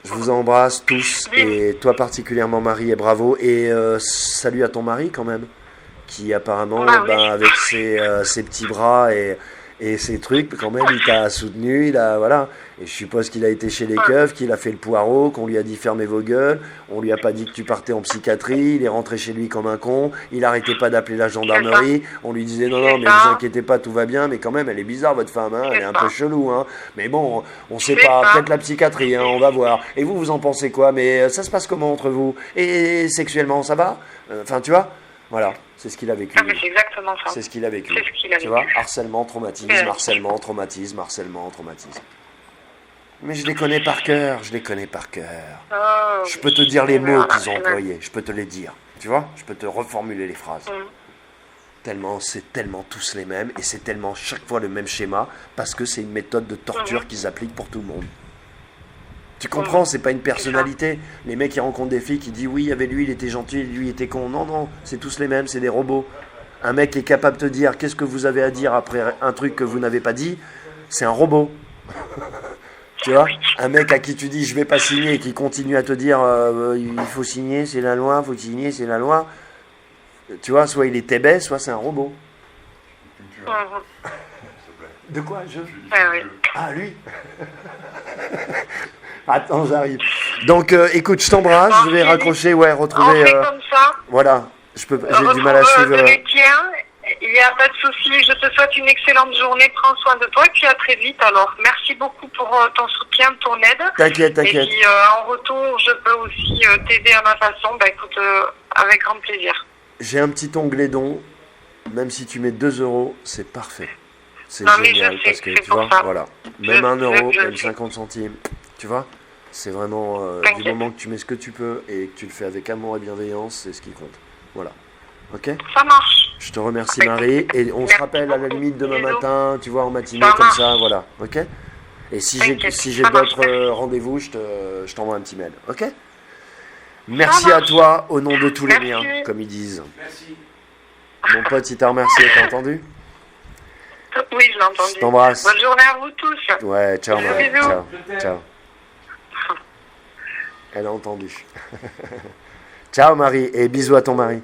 Je vous embrasse tous, et toi particulièrement Marie, et bravo. Et salut à ton mari quand même, qui apparemment, avec ses petits bras et ses trucs, quand même, il t'a soutenu, voilà. Et je suppose qu'il a été chez les keufs, qu'il a fait le poireau, qu'on lui a dit fermez vos gueules, on lui a pas dit que tu partais en psychiatrie, il est rentré chez lui comme un con, il arrêtait pas d'appeler la gendarmerie, on lui disait non, mais vous inquiétez pas, tout va bien, mais quand même, elle est bizarre votre femme, hein, elle est un peu chelou, hein. Mais bon, on sait pas, peut-être la psychiatrie, hein, on va voir. Et vous en pensez quoi? Mais ça se passe comment entre vous? Et sexuellement, ça va? Enfin, tu vois? Voilà, c'est ce qu'il a vécu. Ah, mais c'est exactement ça. C'est ce qu'il a vécu. C'est ce qu'il a vécu. Tu vois, harcèlement, traumatisme, harcèlement, traumatisme, harcèlement, traumatisme. Mais je les connais par cœur, je peux te dire les mots qu'ils ont employés, je peux te les dire. Tu vois, je peux te reformuler les phrases. C'est tellement tous les mêmes, et c'est tellement chaque fois le même schéma, parce que c'est une méthode de torture qu'ils appliquent pour tout le monde. Tu comprends, c'est pas une personnalité. Les mecs qui rencontrent des filles qui disent oui, il y avait lui, il était gentil, lui, il était con. Non, c'est tous les mêmes, c'est des robots. Un mec qui est capable de te dire qu'est-ce que vous avez à dire après un truc que vous n'avez pas dit, c'est un robot. Tu vois, un mec à qui tu dis je vais pas signer et qui continue à te dire il faut signer, c'est la loi, faut signer, c'est la loi. Tu vois, soit il est tébé, soit c'est un robot. De quoi je Oui. Ah, lui. Attends, j'arrive. Donc, écoute, je t'embrasse. Je vais raccrocher, ouais, On retrouver. fait comme ça. Voilà. J'ai du mal à suivre. Les tiens. Il n'y a pas de souci. Je te souhaite une excellente journée. Prends soin de toi et puis à très vite. Alors, merci beaucoup pour ton soutien, ton aide. T'inquiète. Et puis, en retour, je peux aussi t'aider à ma façon. Bah, écoute, avec grand plaisir. J'ai un petit onglet don. Même si tu mets 2 euros, c'est parfait. C'est Non, mais génial je sais, parce que c'est tu pour vois, ça. voilà. Même 1 euro, je même sais. 50 centimes. Tu vois, c'est vraiment du T'inquiète. moment que tu mets ce que tu peux et que tu le fais avec amour et bienveillance, c'est ce qui compte. Voilà. Ok. Ça marche. Je te remercie Marie et on se Merci rappelle à la beaucoup. limite demain Bisous. matin, tu vois, en matinée Ça comme marche. ça, voilà. Ok. Et si T'inquiète, j'ai ça marche, d'autres merci. rendez-vous, je t'envoie un petit mail. Ok. Merci à marche. toi au nom de tous les Merci. miens, comme ils disent. Merci. Mon pote, il t'a remercié, t'as entendu? Oui, je l'ai entendu. Je t'embrasse. Bonne journée à vous tous. Ouais, ciao Bisous, Marie. bisous. Ciao. Je t'aime. Ciao. Elle a entendu. Ciao Marie et bisous à ton mari.